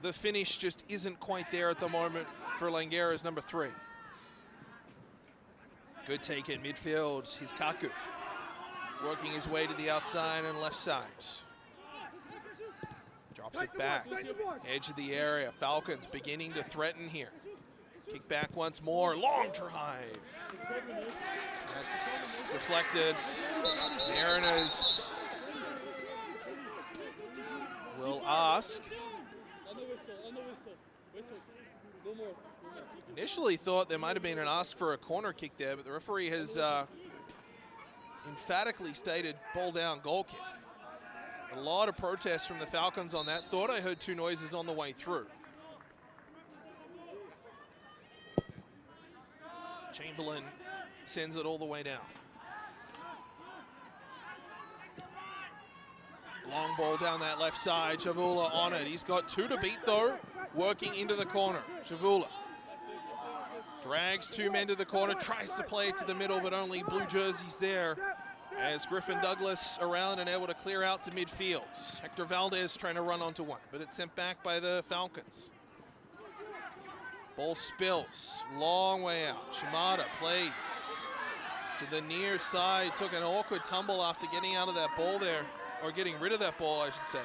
the finish just isn't quite there at the moment for Langara's number 3. Good take at midfield. Here's Kaku, working his way to the outside and left side. Drops it back, edge of the area. Falcons beginning to threaten here. Kick back once more, long drive. That's deflected. Mariners will ask. Initially thought there might have been an ask for a corner kick there, but the referee has emphatically stated ball down, goal kick. A lot of protests from the Falcons on that. Thought I heard 2 noises on the way through. Chamberlain sends it all the way down. Long ball down that left side. Chavula on it. He's got 2 to beat though. Working into the corner. Chavula drags 2 men to the corner. Tries to play it to the middle, but only blue jerseys there. As Griffin Douglas around and able to clear out to midfield. Hector Valdez trying to run onto one, but it's sent back by the Falcons. Ball spills, long way out. Shimada plays to the near side. Took an awkward tumble after getting out of that ball there, or getting rid of that ball, I should say.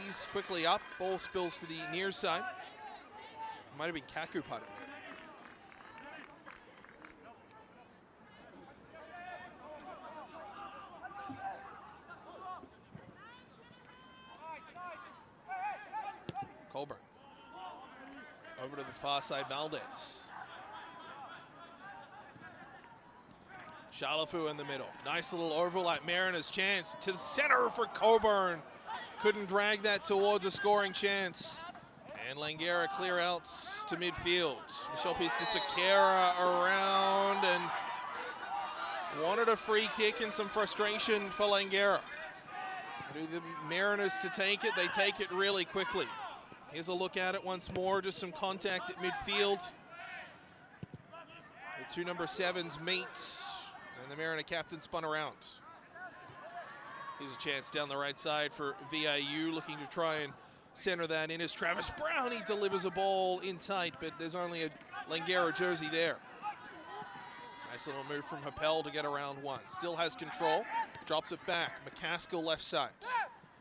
He's quickly up, ball spills to the near side. Might have been Kaku, pardon me. Colburn. Over to the far side, Valdez. Shalafu in the middle. Nice little overlap. Mariners chance to the center for Coburn. Couldn't drag that towards a scoring chance. And Langara clear outs to midfield. Michel Pista Sequeira around and wanted a free kick and some frustration for Langara. Do the Mariners to take it? They take it really quickly. Here's a look at it once more. Just some contact at midfield. The 2 number 7s meet, and the Mariner captain spun around. Here's a chance down the right side for VIU, looking to try and center that in as Travis Brown. He delivers a ball in tight, but there's only a Langara jersey there. Nice little move from Happel to get around one. Still has control, drops it back. McCaskill left side.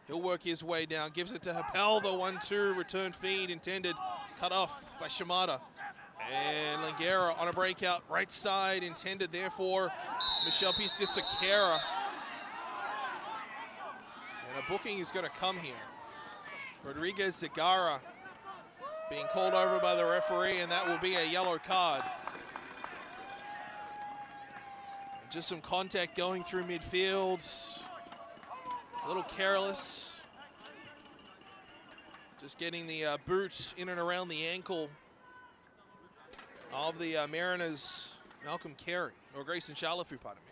He'll work his way down, gives it to Happel. The 1-2 return feed intended, cut off by Shimada. And Langara on a breakout right side, intended therefore Michelle Piece-Disakera. And a booking is going to come here. Rodriguez Zagara being called over by the referee, and that will be a yellow card. Just some contact going through midfield. A little careless. Just getting the boot in and around the ankle of the Mariners' Malcolm Carey, or Grayson Chalafu, pardon me.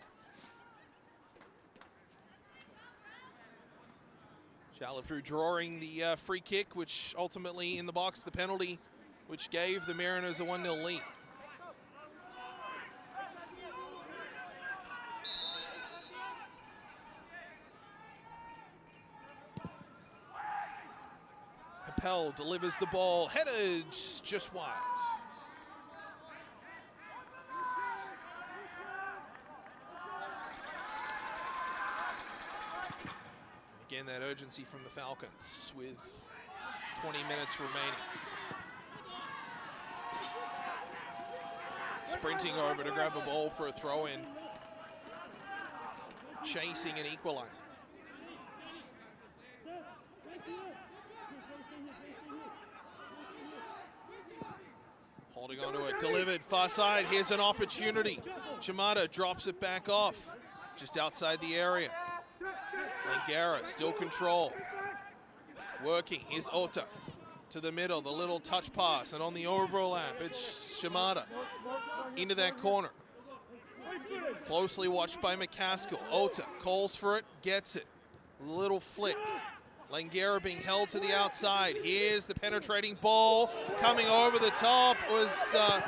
Chalafu drawing the free kick, which ultimately in the box, the penalty, which gave the Mariners a 1-0 lead. Happel delivers the ball, headed just wide. Again, that urgency from the Falcons with 20 minutes remaining. Sprinting over to grab a ball for a throw-in. Chasing and equalizing. Holding onto it, delivered far side. Here's an opportunity. Shimada drops it back off, just outside the area. Langara still control. Working, here's Ota to the middle, the little touch pass, and on the overlap, it's Shimada into that corner. Closely watched by McCaskill. Ota calls for it, gets it. Little flick. Langara being held to the outside. Here's the penetrating ball coming over the top. Was a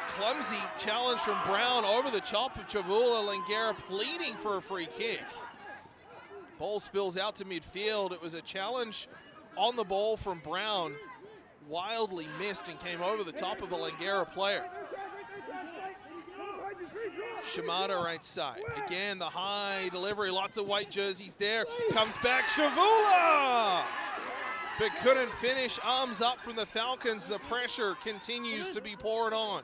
clumsy challenge from Brown over the top of Chavula. Langara pleading for a free kick. Ball spills out to midfield. It was a challenge on the ball from Brown. Wildly missed and came over the top of a Langara player. Shimada right side. Again, the high delivery. Lots of white jerseys there. Comes back Chavula! But couldn't finish. Arms up from the Falcons. The pressure continues to be poured on.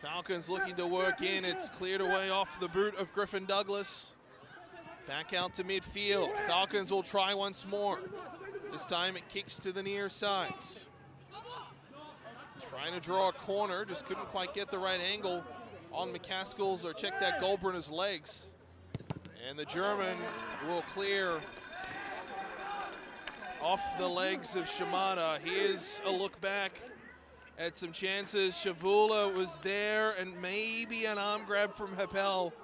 Falcons looking to work in. It's cleared away off the boot of Griffin Douglas. Back out to midfield. Falcons will try once more. This time it kicks to the near side. Trying to draw a corner. Just couldn't quite get the right angle on McCaskill's, or check that Goldbrenner's legs. And the German will clear off the legs of Shimada. Here's a look back at some chances. Chavula was there, and maybe an arm grab from Happel.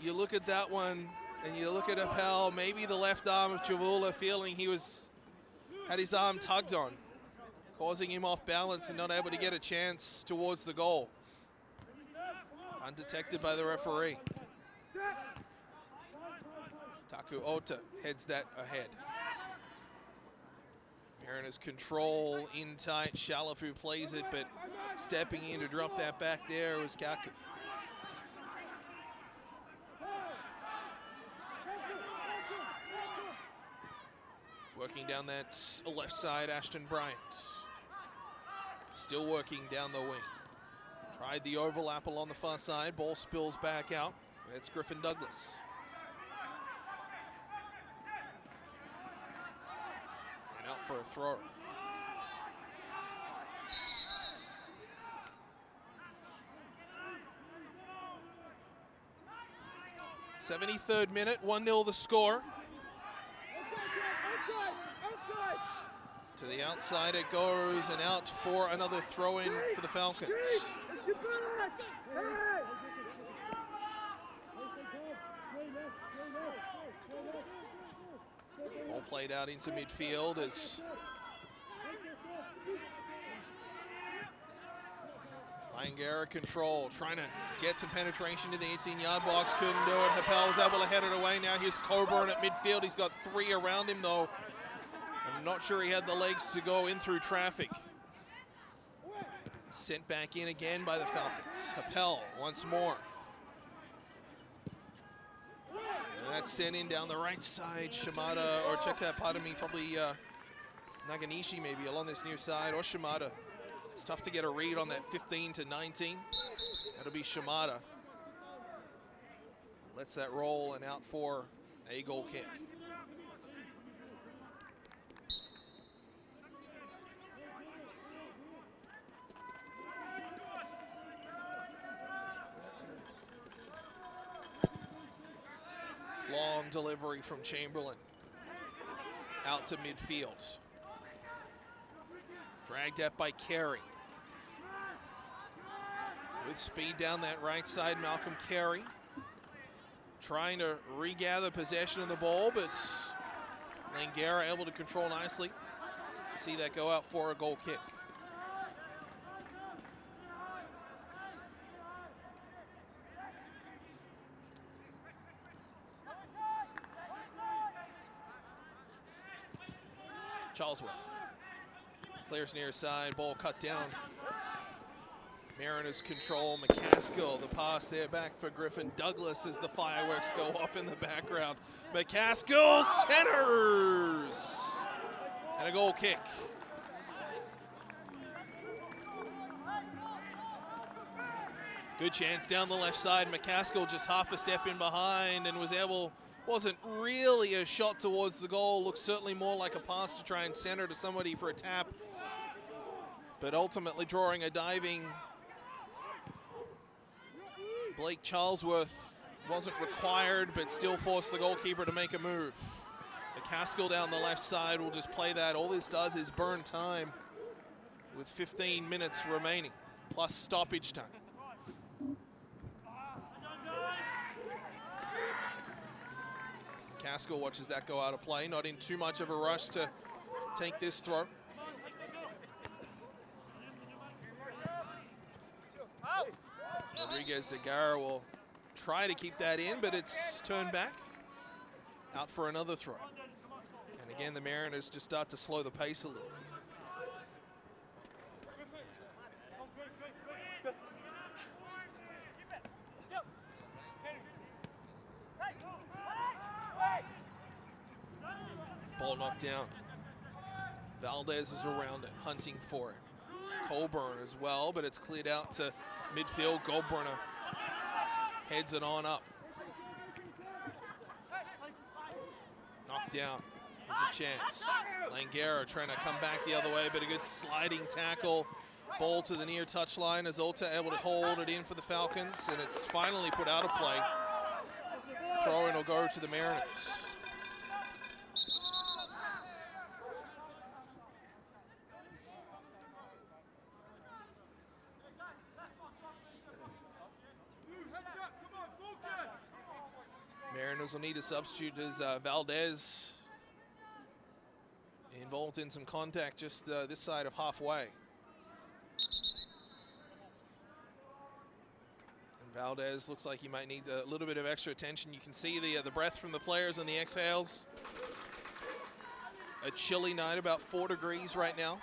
You look at that one, and you look at Happel, maybe the left arm of Chavula feeling he had his arm tugged on, causing him off balance and not able to get a chance towards the goal. Undetected by the referee. Taku Ota heads that ahead. Mariners control in tight. Chalafu plays it, but stepping in to drop that back there was Kaku. Working down that left side, Ashton Bryant. Still working down the wing. Tried the overlap along the far side. Ball spills back out. It's Griffin Douglas. And out for a throw. '73rd minute, 1-0 the score. To the outside it goes, and out for another throw-in for the Falcons. Ball played out into midfield as Langara control, trying to get some penetration to the 18-yard box, couldn't do it. Happel was able to head it away. Now here's Coburn at midfield. He's got three around him though. I'm not sure he had the legs to go in through traffic. Sent back in again by the Falcons. Appel once more. And that's sent in down the right side. Shimada, or check that, pardon me, probably Naganishi maybe along this near side, or Shimada. It's tough to get a read on that 15 to 19. That'll be Shimada. Lets that roll and out for a goal kick. Long delivery from Chamberlain. Out to midfield. Dragged up by Carey. With speed down that right side, Malcolm Carey. Trying to regather possession of the ball, but Langara able to control nicely. See that go out for a goal kick. Charlesworth clears near side, ball cut down. Mariners control. McCaskill, the pass there back for Griffin Douglas as the fireworks go off in the background. McCaskill centers! And a goal kick. Good chance down the left side. McCaskill just half a step in behind and was able, wasn't really a shot towards the goal. Looked certainly more like a pass to try and center to somebody for a tap. But ultimately drawing a diving Blake Charlesworth wasn't required, but still forced the goalkeeper to make a move. McCaskill down the left side will just play that. All this does is burn time with 15 minutes remaining, plus stoppage time. McCaskill watches that go out of play, not in too much of a rush to take this throw. Rodriguez-Zagara will try to keep that in, but it's turned back. Out for another throw. And again, the Mariners just start to slow the pace a little. Ball knocked down. Valdez is around it, hunting for it. Colburn as well, but it's cleared out to midfield. Goldburner heads it on up. Knocked down. There's a chance. Langara trying to come back the other way, but a good sliding tackle. Ball to the near touchline. Azolta able to hold it in for the Falcons, and it's finally put out of play. Throw-in will go to the Mariners. Mariners will need a substitute as Valdez involved in some contact just this side of halfway. And Valdez looks like he might need a little bit of extra attention. You can see the breath from the players and the exhales. A chilly night, about 4 degrees right now.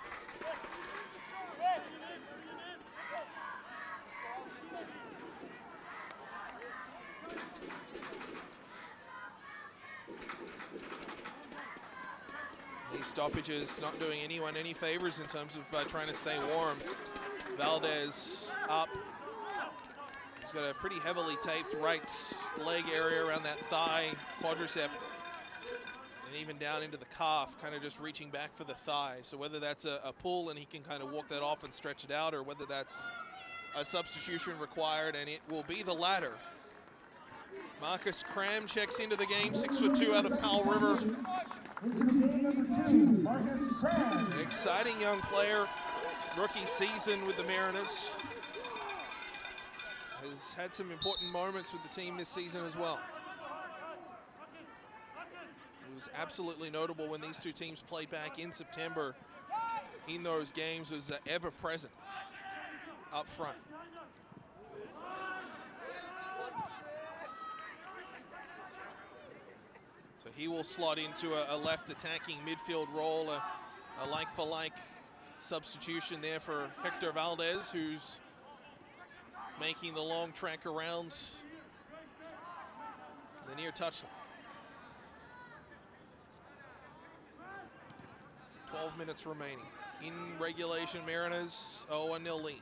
Stoppages not doing anyone any favors in terms of trying to stay warm. Valdez up. He's got a pretty heavily taped right leg area around that thigh, quadricep, and even down into the calf, kind of just reaching back for the thigh. So whether that's a pull and he can kind of walk that off and stretch it out, or whether that's a substitution required, and it will be the latter. Marcus Cram checks into the game, 6'2" out of Powell River. Exciting young player, rookie season with the Mariners. Has had some important moments with the team this season as well. It was absolutely notable when these two teams played back in September. In those games was ever present up front. So he will slot into a left attacking midfield role, a like-for-like substitution there for Hector Valdez, who's making the long track around the near touchline. 12 minutes remaining. In regulation, Mariners 0-0 lead.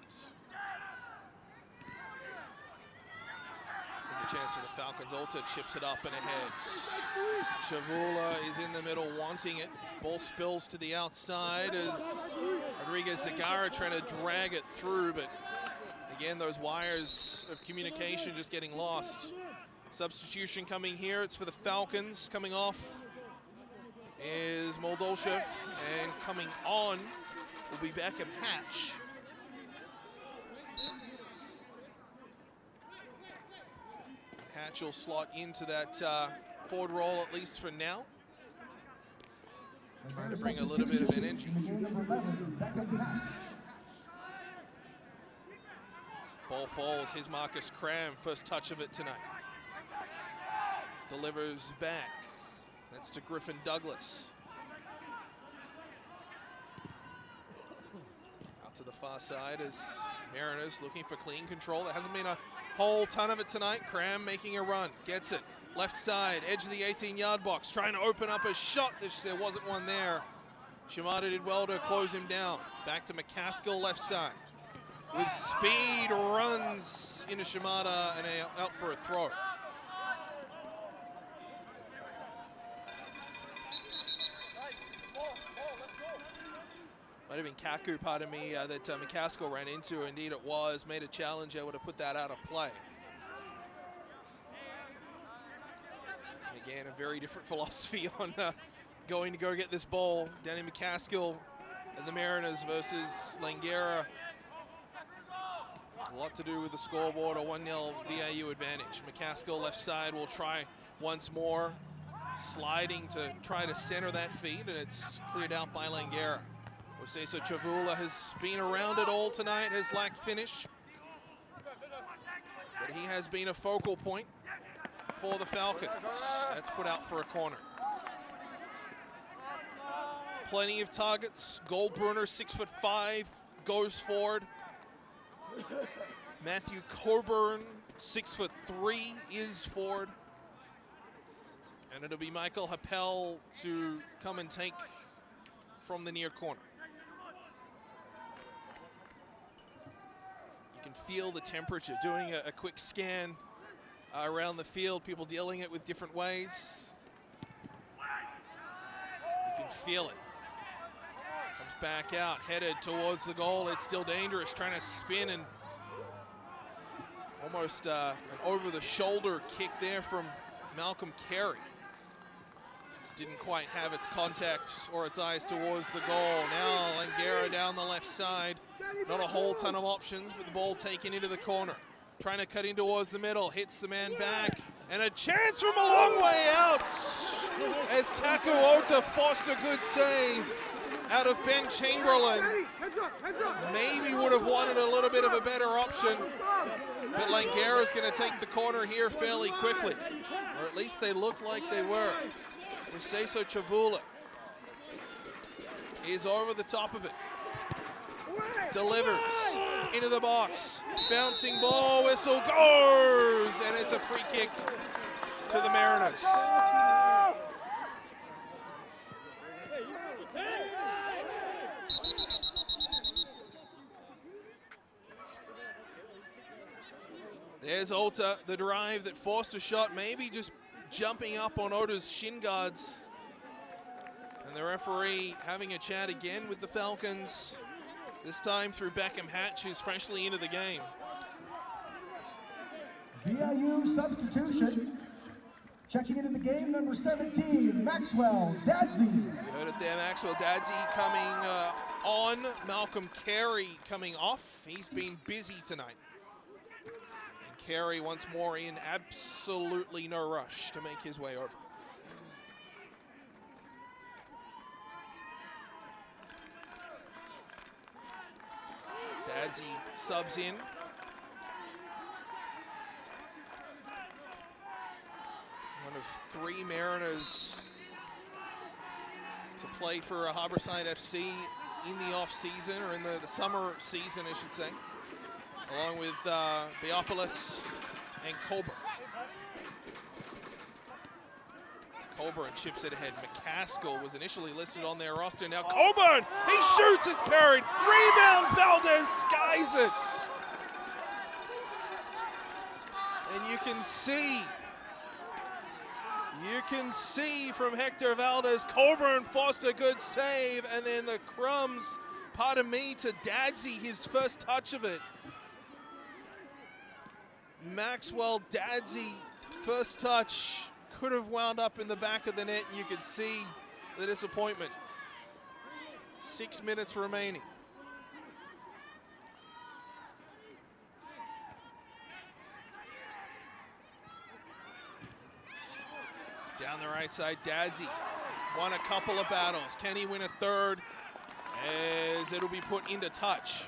There's a chance for the Falcons. Alta chips it up and ahead. Chavula is in the middle wanting it. Ball spills to the outside as Rodriguez Zagara trying to drag it through, but again, those wires of communication just getting lost. Substitution coming here. It's for the Falcons. Coming off is Moldolchev, and coming on will be Beckham Hatch. Hatch will slot into that forward role, at least for now. Trying to bring a little bit of energy. Ball falls, here's Marcus Cram, first touch of it tonight. Delivers back. That's to Griffin Douglas. Out to the far side is Mariners looking for clean control. There hasn't been a whole ton of it tonight. Cram making a run, gets it. Left side, edge of the 18-yard box, trying to open up a shot. There wasn't one there. Shimada did well to close him down. Back to McCaskill, left side. With speed, runs into Shimada and out for a throw. Might have been Kaku, pardon me, that McCaskill ran into. Indeed it was. Made a challenge, able to put that out of play. And again, a very different philosophy on going to go get this ball. Danny McCaskill and the Mariners versus Langara. A lot to do with the scoreboard, a 1-0 VIU advantage. McCaskill left side will try once more. Sliding to try to center that feed, and it's cleared out by Langara. Oseso Chavula has been around it all tonight, has lacked finish. But he has been a focal point for the Falcons. That's put out for a corner. Plenty of targets. Goldbrunner, 6'5", goes forward. Matthew Coburn, 6'3", is forward. And it'll be Michael Happel to come and take from the near corner. You can feel the temperature. Doing a quick scan around the field, people dealing it with different ways. You can feel it. Comes back out, headed towards the goal. It's still dangerous, trying to spin, and almost an over-the-shoulder kick there from Malcolm Carey. Just didn't quite have its contact or its eyes towards the goal. Now Langara down the left side. Not a whole ton of options, but the ball taken into the corner. Trying to cut in towards the middle, hits the man back, and a chance from a long way out as Taku Ota forced a good save out of Ben Chamberlain. Maybe would have wanted a little bit of a better option, but Langara is going to take the corner here fairly quickly, or at least they look like they were. Oseso Chavula is over the top of it. Delivers into the box. Bouncing ball, whistle goes, and it's a free kick to the Mariners. There's Ota, the drive that forced a shot, maybe just jumping up on Ota's shin guards. And the referee having a chat again with the Falcons, this time through Beckham Hatch, who's freshly into the game. VIU substitution. Checking into the game, number 17, Maxwell Dadzi. You heard it there, Maxwell Dadzi coming on. Malcolm Carey coming off. He's been busy tonight. And Carey once more in absolutely no rush to make his way over. Dadzi subs in. One of 3 Mariners to play for Harborside FC in the off-season, or in the summer season, I should say, along with Beopolis and Colburn. Colburn chips it ahead. McCaskill was initially listed on their roster. Now Colburn, he shoots, it's parried. Rebound, Valdez skies it. And you can see from Hector Valdez, Colburn forced a good save, and then the crumbs, pardon me, to Dadsey, his first touch of it. Maxwell Dadsey, first touch, could have wound up in the back of the net, and you could see the disappointment. 6 minutes remaining. Down the right side, Dadsey won a couple of battles. Can he win a third? As it'll be put into touch.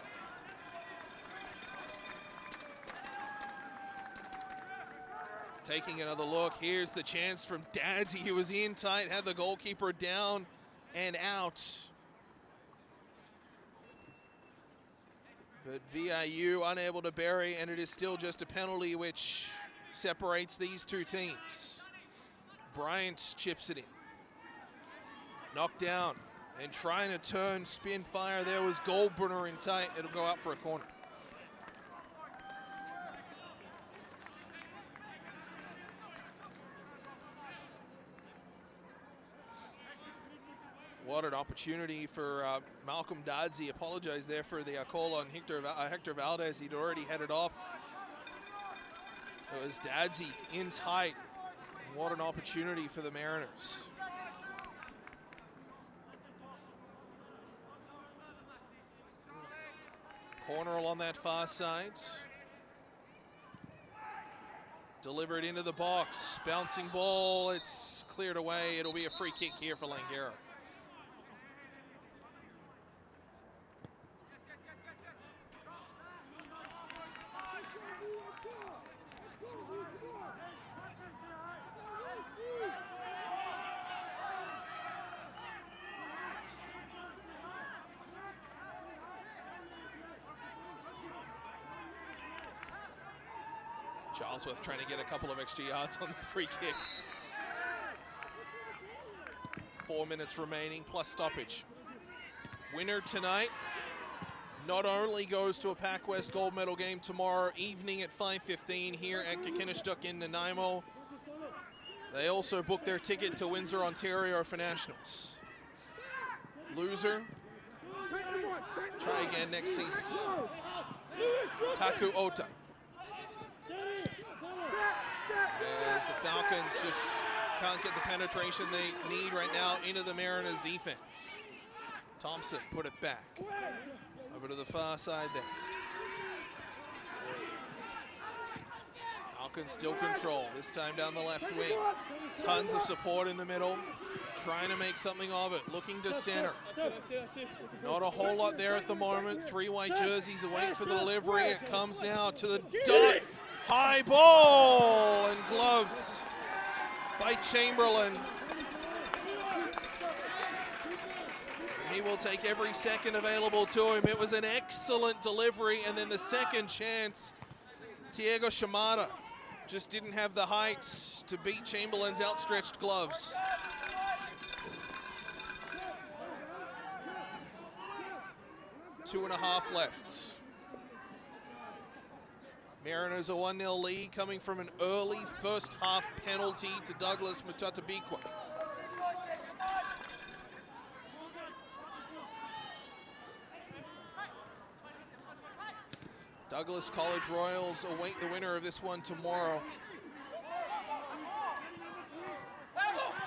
Taking another look, here's the chance from Dadsey. He was in tight, had the goalkeeper down and out. But VIU unable to bury, and it is still just a penalty which separates these two teams. Bryant chips it in. Knocked down and trying to turn, spin fire. There was Goldbrunner in tight. It'll go out for a corner. What an opportunity for Malcolm Dadsey. Apologize there for the call on Hector Valdez. He'd already headed off. It was Dadsey in tight. What an opportunity for the Mariners. Corner along that far side. Delivered into the box. Bouncing ball. It's cleared away. It'll be a free kick here for Langara. Charlesworth trying to get a couple of extra yards on the free kick. 4 minutes remaining plus stoppage. Winner tonight not only goes to a PACWEST gold medal game tomorrow evening at 5:15 here at Kakinishtuk in Nanaimo. They also book their ticket to Windsor, Ontario for Nationals. Loser, try again next season. Taku Ota. As the Falcons just can't get the penetration they need right now into the Mariners defense. Thompson put it back. Over to the far side there. Falcons still control, this time down the left wing. Tons of support in the middle. Trying to make something of it, looking to center. Not a whole lot there at the moment. 3 white jerseys awaiting for the delivery. It comes now to the dot. High ball and gloves by Chamberlain. He will take every second available to him. It was an excellent delivery, and then the second chance, Diego Shimada just didn't have the height to beat Chamberlain's outstretched gloves. Two and a half left. Mariners a 1-0 lead coming from an early first half penalty to Douglas Mutatabikwa. Douglas College Royals await the winner of this one tomorrow.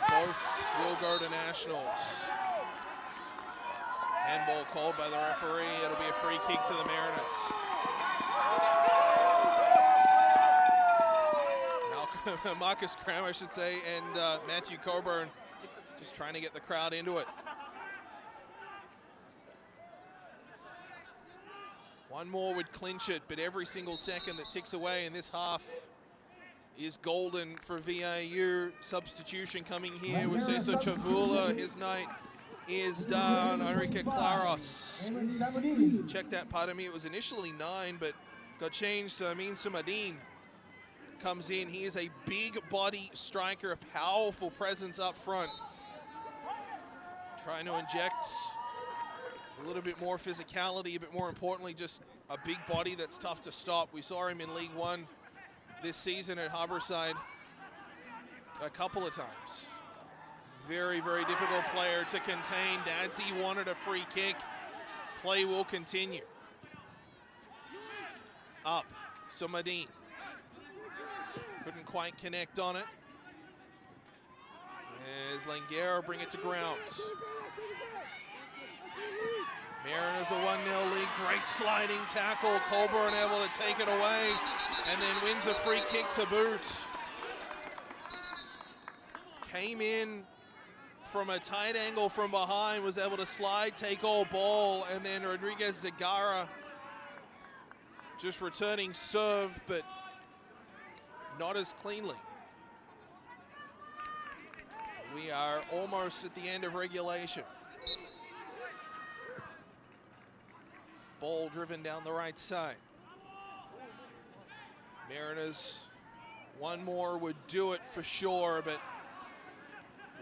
Both will go to Nationals. Handball called by the referee. It'll be a free kick to the Mariners. Marcus Cram, I should say, and Matthew Coburn just trying to get the crowd into it. One more would clinch it, but every single second that ticks away in this half is golden for VIU. Substitution coming here with Cesar Chavula. His night is done. Enrique Claros. Check that, pardon me. It was initially 9, but got changed to Amin Sumadin. Comes in. He is a big body striker, a powerful presence up front. Trying to inject a little bit more physicality, but more importantly, just a big body that's tough to stop. We saw him in League One this season at Harborside a couple of times. Very, very difficult player to contain. Dadsey wanted a free kick. Play will continue. Up, Sumadin. Couldn't quite connect on it. As Langara bring it to ground. Mariners a 1-0 lead. Great sliding tackle. Colburn able to take it away and then wins a free kick to boot. Came in from a tight angle from behind, was able to slide, take all ball, and then Rodriguez Zagara just returning serve, but not as cleanly. We are almost at the end of regulation. Ball driven down the right side. Mariners, one more would do it for sure, but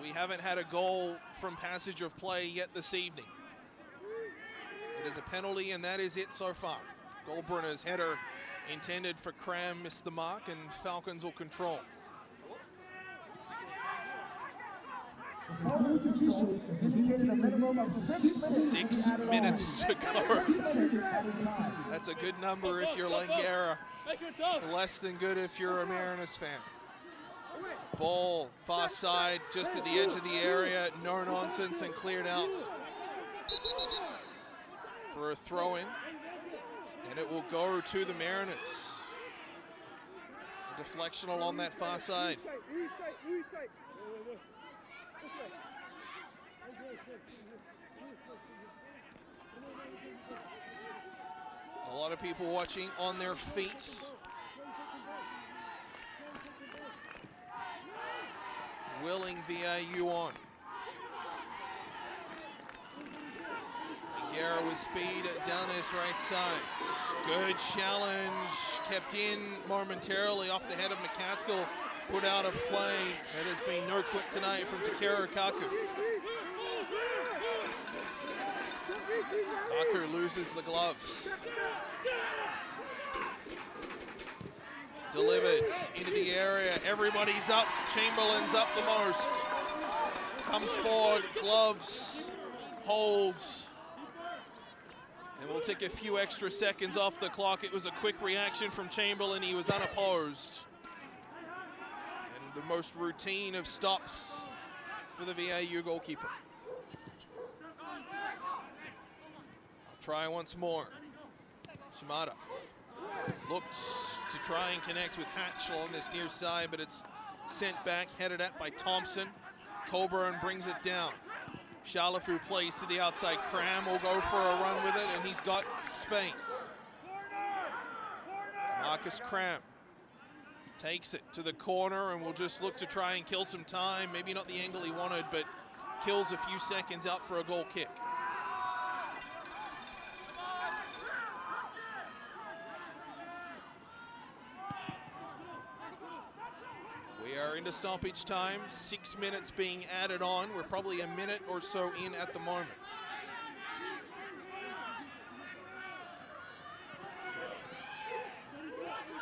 we haven't had a goal from passage of play yet this evening. It is a penalty, and that is it so far. Goldbrunner's header intended for Cram missed the mark, and Falcons will control. Six minutes to go. That's a good number if you're Langara. Less than good if you're a Mariners fan. Ball, far side, just at the edge of the area. No nonsense and cleared out for a throw-in. And it will go to the Mariners. A deflection along that far side. A lot of people watching on their feet. Willing VIU on. Langara with speed down this right side. Good challenge, kept in momentarily off the head of McCaskill, put out of play. It has been no quit tonight from Takeru Kaku. Kaku loses the gloves. Delivered into the area. Everybody's up. Chamberlain's up the most. Comes forward, gloves, holds. And we'll take a few extra seconds off the clock. It was a quick reaction from Chamberlain. He was unopposed. And the most routine of stops for the VIU goalkeeper. Try once more. Shimada looks to try and connect with Hatch on this near side, but it's sent back, headed at by Thompson. Coburn brings it down. Shalafu plays to the outside. Cram will go for a run with it, and he's got space. Marcus Cram takes it to the corner and will just look to try and kill some time. Maybe not the angle he wanted, but kills a few seconds out for a goal kick. We are into stoppage time, 6 minutes being added on. We're probably a minute or so in at the moment.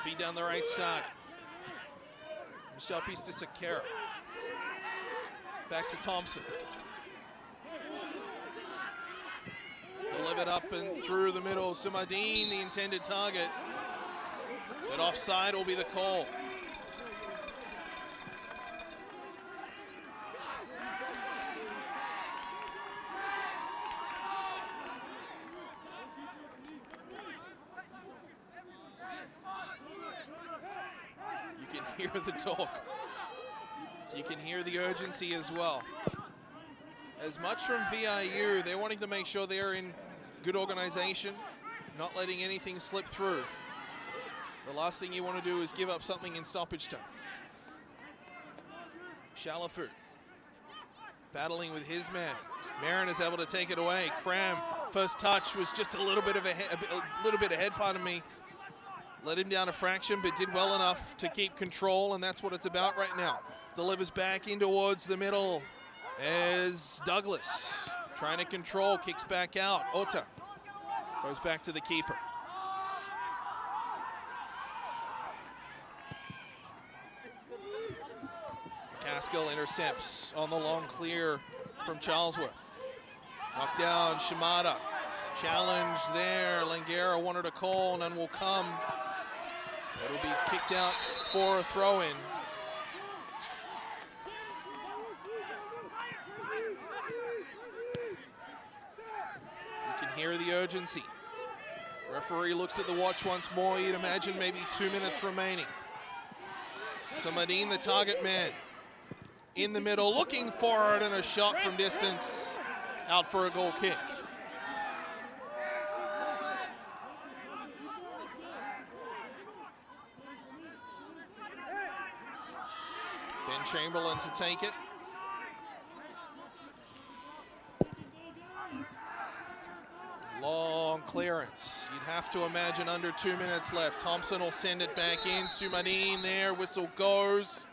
Feed down the right side. Michelle Pista Sakara. Back to Thompson. Delivered up and through the middle. Sumadin, the intended target. But offside will be the call. Hear the talk. You can hear the urgency as well. As much from VIU, they're wanting to make sure they're in good organization, not letting anything slip through. The last thing you want to do is give up something in stoppage time. Shalafu battling with his man. Mariners able to take it away. Cram, first touch was just a little bit ahead, pardon me. Let him down a fraction, but did well enough to keep control, and that's what it's about right now. Delivers back in towards the middle as Douglas trying to control, kicks back out. Ota goes back to the keeper. Caskill intercepts on the long clear from Charlesworth. Knocked down Shimada. Challenge there. Langara wanted a call, none will come. It'll be kicked out for a throw-in. You can hear the urgency. Referee looks at the watch once more. You'd imagine maybe 2 minutes remaining. Samadine, the target man, in the middle, looking for it, and a shot from distance, out for a goal kick. Ben Chamberlain to take it. Long clearance. You'd have to imagine under 2 minutes left. Thompson will send it back in. Sumadine there, whistle goes.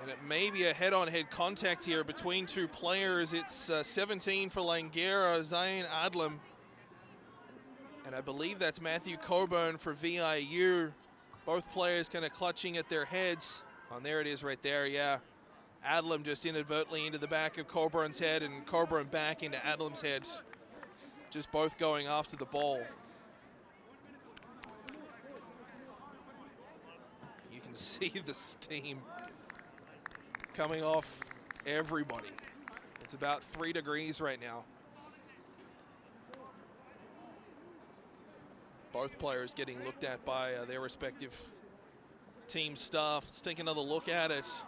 And it may be a head-on-head contact here between two players. It's 17 for Langara, Zayn Adlam. And I believe that's Matthew Coburn for VIU. Both players kind of clutching at their heads. Oh, there it is right there, yeah. Adlam just inadvertently into the back of Coburn's head, and Coburn back into Adlam's head. Just both going after the ball. You can see the steam coming off everybody. It's about 3 degrees right now. Both players getting looked at by their respective team staff. Let's take another look at it.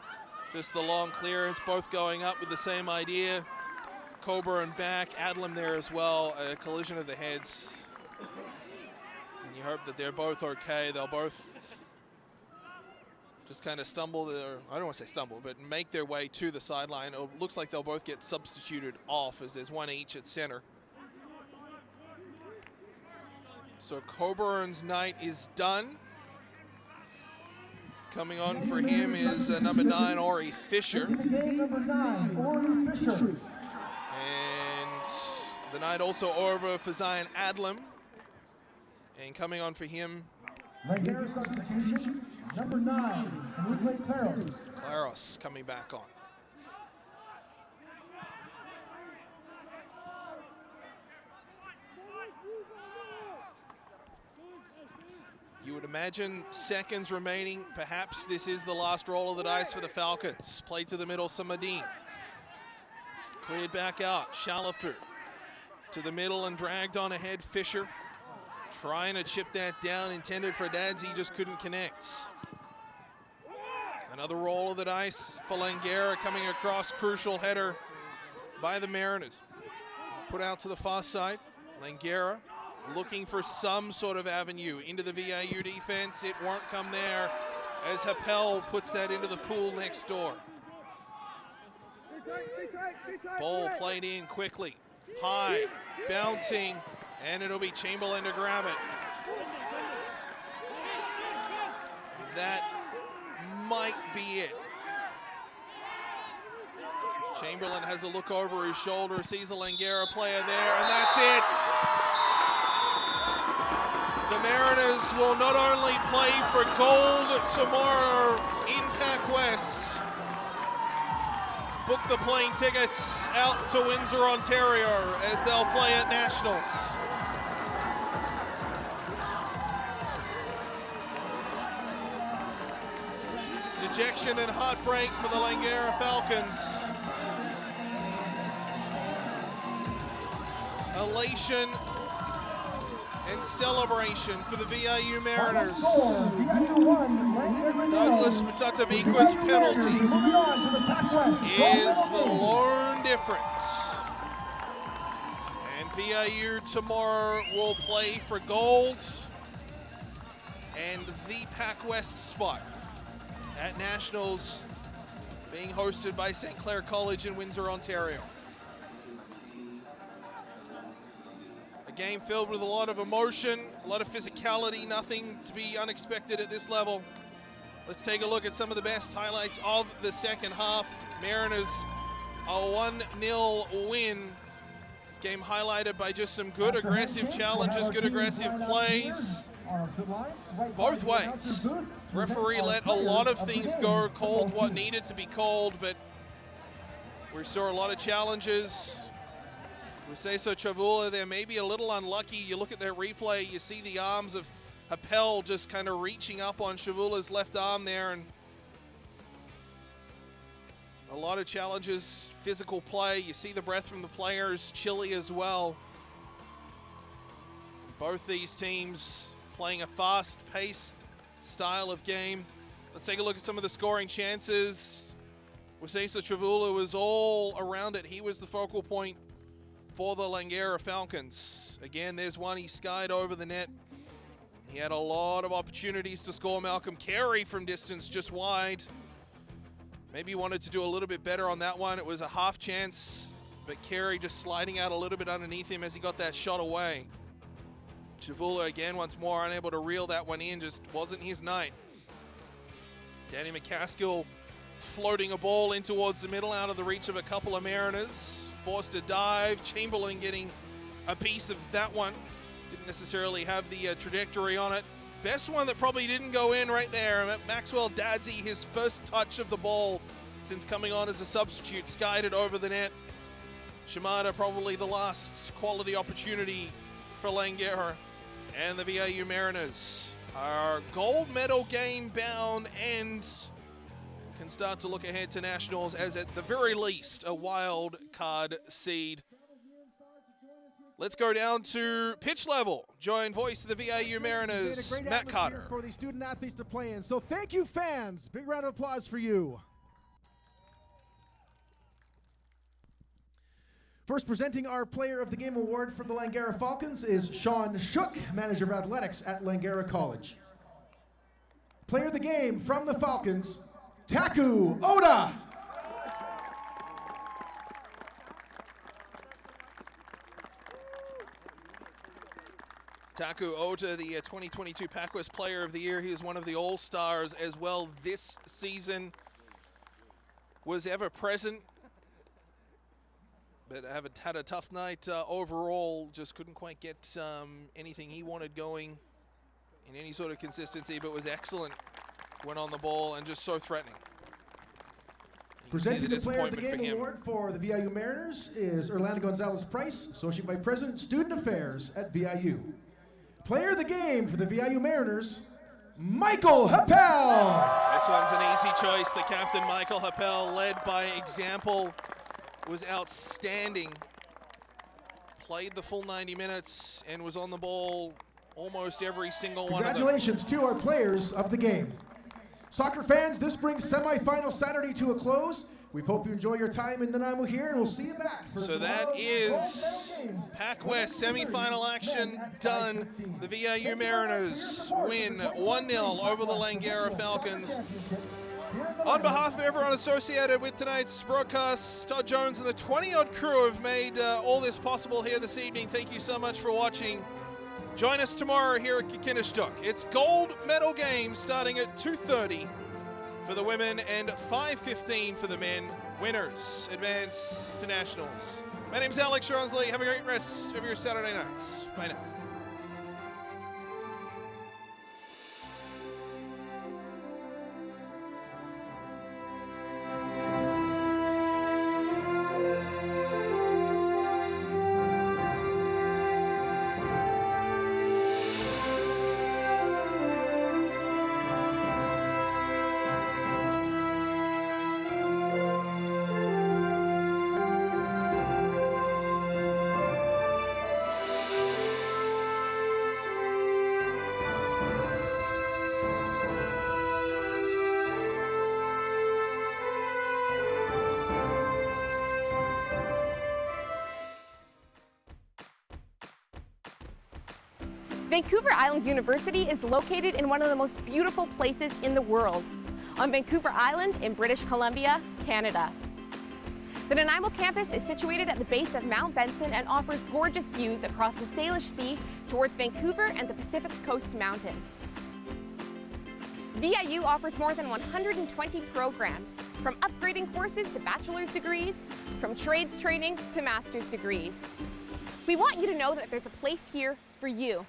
Just the long clearance, both going up with the same idea. Coburn back, Adlam there as well. A collision of the heads. And you hope that they're both okay. They'll both just kind of stumble, I don't want to say stumble, but make their way to the sideline. It looks like they'll both get substituted off, as there's one each at center. So Coburn's night is done. Coming on for him is number 9, Ori Fisher. Number 9, Ori Fisher. And the night also over for Zion Adlam. And coming on for him, Langara substitution, number 9, Enrique Claros. Claros coming back on. You would imagine seconds remaining. Perhaps this is the last roll of the dice for the Falcons. Play to the middle, Samadine. Cleared back out, Shalafu. To the middle and dragged on ahead, Fisher. Trying to chip that down, intended for Dads, he just couldn't connect. Another roll of the dice for Langara coming across, crucial header by the Mariners. Put out to the far side, Langara looking for some sort of avenue into the VIU defense. It won't come there as Happel puts that into the pool next door. Ball played in quickly, high, bouncing, and it'll be Chamberlain to grab it. That might be it. Chamberlain has a look over his shoulder, sees a Langara player there, and that's it. The Mariners will not only play for gold tomorrow in PACWEST, book the plane tickets out to Windsor, Ontario, as they'll play at Nationals. Dejection and heartbreak for the Langara Falcons. Elation and celebration for the VIU Mariners. Douglas Matatabikwa's penalty is the lone difference. And VIU tomorrow will play for gold and the PACWEST spot at Nationals being hosted by St. Clair College in Windsor, Ontario. A game filled with a lot of emotion, a lot of physicality, nothing to be unexpected at this level. Let's take a look at some of the best highlights of the second half. Mariners, a 1-0 win. This game highlighted by just some good aggressive challenges, good aggressive plays. Both ways. Referee let a lot of things go, called what needed to be called, but we saw a lot of challenges. Wiseso Chavula there maybe a little unlucky. You look at their replay, you see the arms of Happel just kind of reaching up on Chavula's left arm there, and a lot of challenges, physical play. You see the breath from the players, chilly as well. Both these teams playing a fast-paced style of game. Let's take a look at some of the scoring chances. Wiseso Chavula was all around it. He was the focal point for the Langara Falcons. Again, there's one he skied over the net. He had a lot of opportunities to score. Malcolm Carey from distance, just wide. Maybe wanted to do a little bit better on that one. It was a half chance, but Carey just sliding out a little bit underneath him as he got that shot away. Chavula again, once more, unable to reel that one in, just wasn't his night. Danny McCaskill floating a ball in towards the middle, out of the reach of a couple of Mariners. Forced a dive, Chamberlain getting a piece of that one. Didn't necessarily have the trajectory on it. Best one that probably didn't go in right there. Maxwell Dadsey, his first touch of the ball since coming on as a substitute, skied it over the net. Shimada probably the last quality opportunity for Langara. And the VIU Mariners are gold medal game bound and can start to look ahead to nationals as at the very least a wild card seed. Let's go down to pitch level. Join voice of the VIU Mariners, Matt Carter. For the student athletes to play in. So thank you, fans. Big round of applause for you. First presenting our Player of the Game award for the Langara Falcons is Sean Shook, Manager of Athletics at Langara College. Player of the Game from the Falcons, Taku Oda. Taku Ota, the 2022 PACWEST Player of the Year. He is one of the All-Stars as well this season. Was ever present, but had a tough night overall. Just couldn't quite get anything he wanted going in any sort of consistency, but was excellent when on the ball and just so threatening. Presenting the Player of the Game award for the VIU Mariners is Orlando Gonzalez-Price, Associate Vice President, Student Affairs at VIU. Player of the Game for the VIU Mariners, Michael Happel. This one's an easy choice. The captain, Michael Happel, led by example, was outstanding. Played the full 90 minutes and was on the ball almost every single one of them. Congratulations to our Players of the Game. Soccer fans, this brings semifinal Saturday to a close. We hope you enjoy your time in Nanaimo here, and we'll see you back for so that is PACWEST semifinal action done. The VIU Mariners win 1-0 over the Langara Falcons. On behalf of everyone associated with tonight's broadcast, Todd Jones and the 20-odd crew have made all this possible here this evening. Thank you so much for watching. Join us tomorrow here at Kikinishtuk. It's gold medal game starting at 2:30 for the women and 5:15 for the men. Winners advance to nationals. My name's Alex Ronsley. Have a great rest of your Saturday nights. Bye now. Vancouver Island University is located in one of the most beautiful places in the world. on Vancouver Island in British Columbia, Canada. The Nanaimo campus is situated at the base of Mount Benson and offers gorgeous views across the Salish Sea towards Vancouver and the Pacific Coast Mountains. VIU offers more than 120 programs, from upgrading courses to bachelor's degrees, from trades training to master's degrees. We want you to know that there's a place here for you.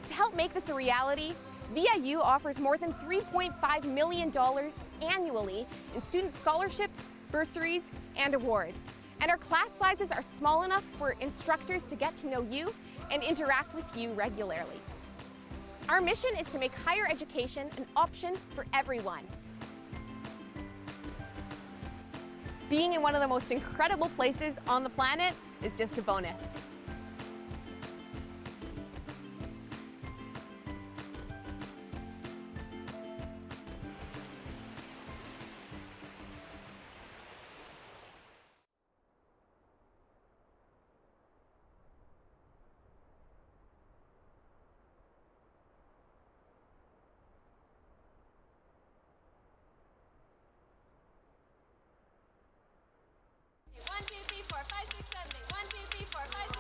To help make this a reality, VIU offers more than $3.5 million annually in student scholarships, bursaries, and awards. And our class sizes are small enough for instructors to get to know you and interact with you regularly. Our mission is to make higher education an option for everyone. Being in one of the most incredible places on the planet is just a bonus.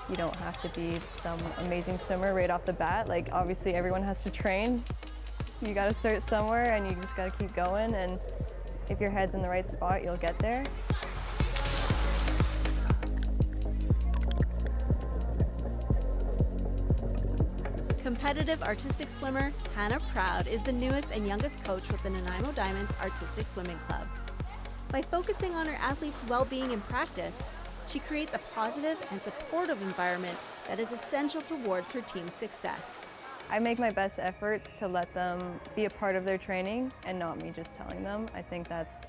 You don't have to be some amazing swimmer right off the bat. Like, obviously everyone has to train. You gotta start somewhere and you just gotta keep going, and if your head's in the right spot, you'll get there. Competitive artistic swimmer Hannah Proud is the newest and youngest coach with the Nanaimo Diamonds Artistic Swimming Club. By focusing on her athletes' well-being in practice, she creates a positive and supportive environment that is essential towards her team's success. I make my best efforts to let them be a part of their training and not me just telling them. I think that's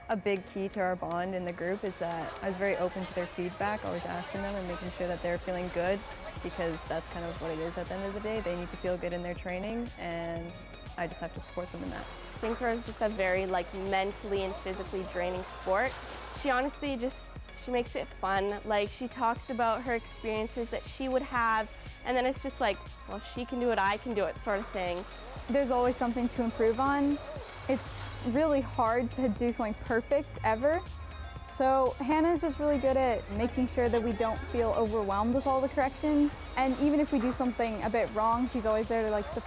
a big key to our bond in the group, is that I was very open to their feedback, always asking them and making sure that they're feeling good, because that's kind of what it is at the end of the day. They need to feel good in their training, and I just have to support them in that. Synchro is just a very mentally and physically draining sport. She honestly she makes it fun. Like, she talks about her experiences that she would have, and then it's just like, well, if she can do it, I can do it, sort of thing. There's always something to improve on. It's really hard to do something perfect ever. So Hannah's just really good at making sure that we don't feel overwhelmed with all the corrections. And even if we do something a bit wrong, she's always there to support us.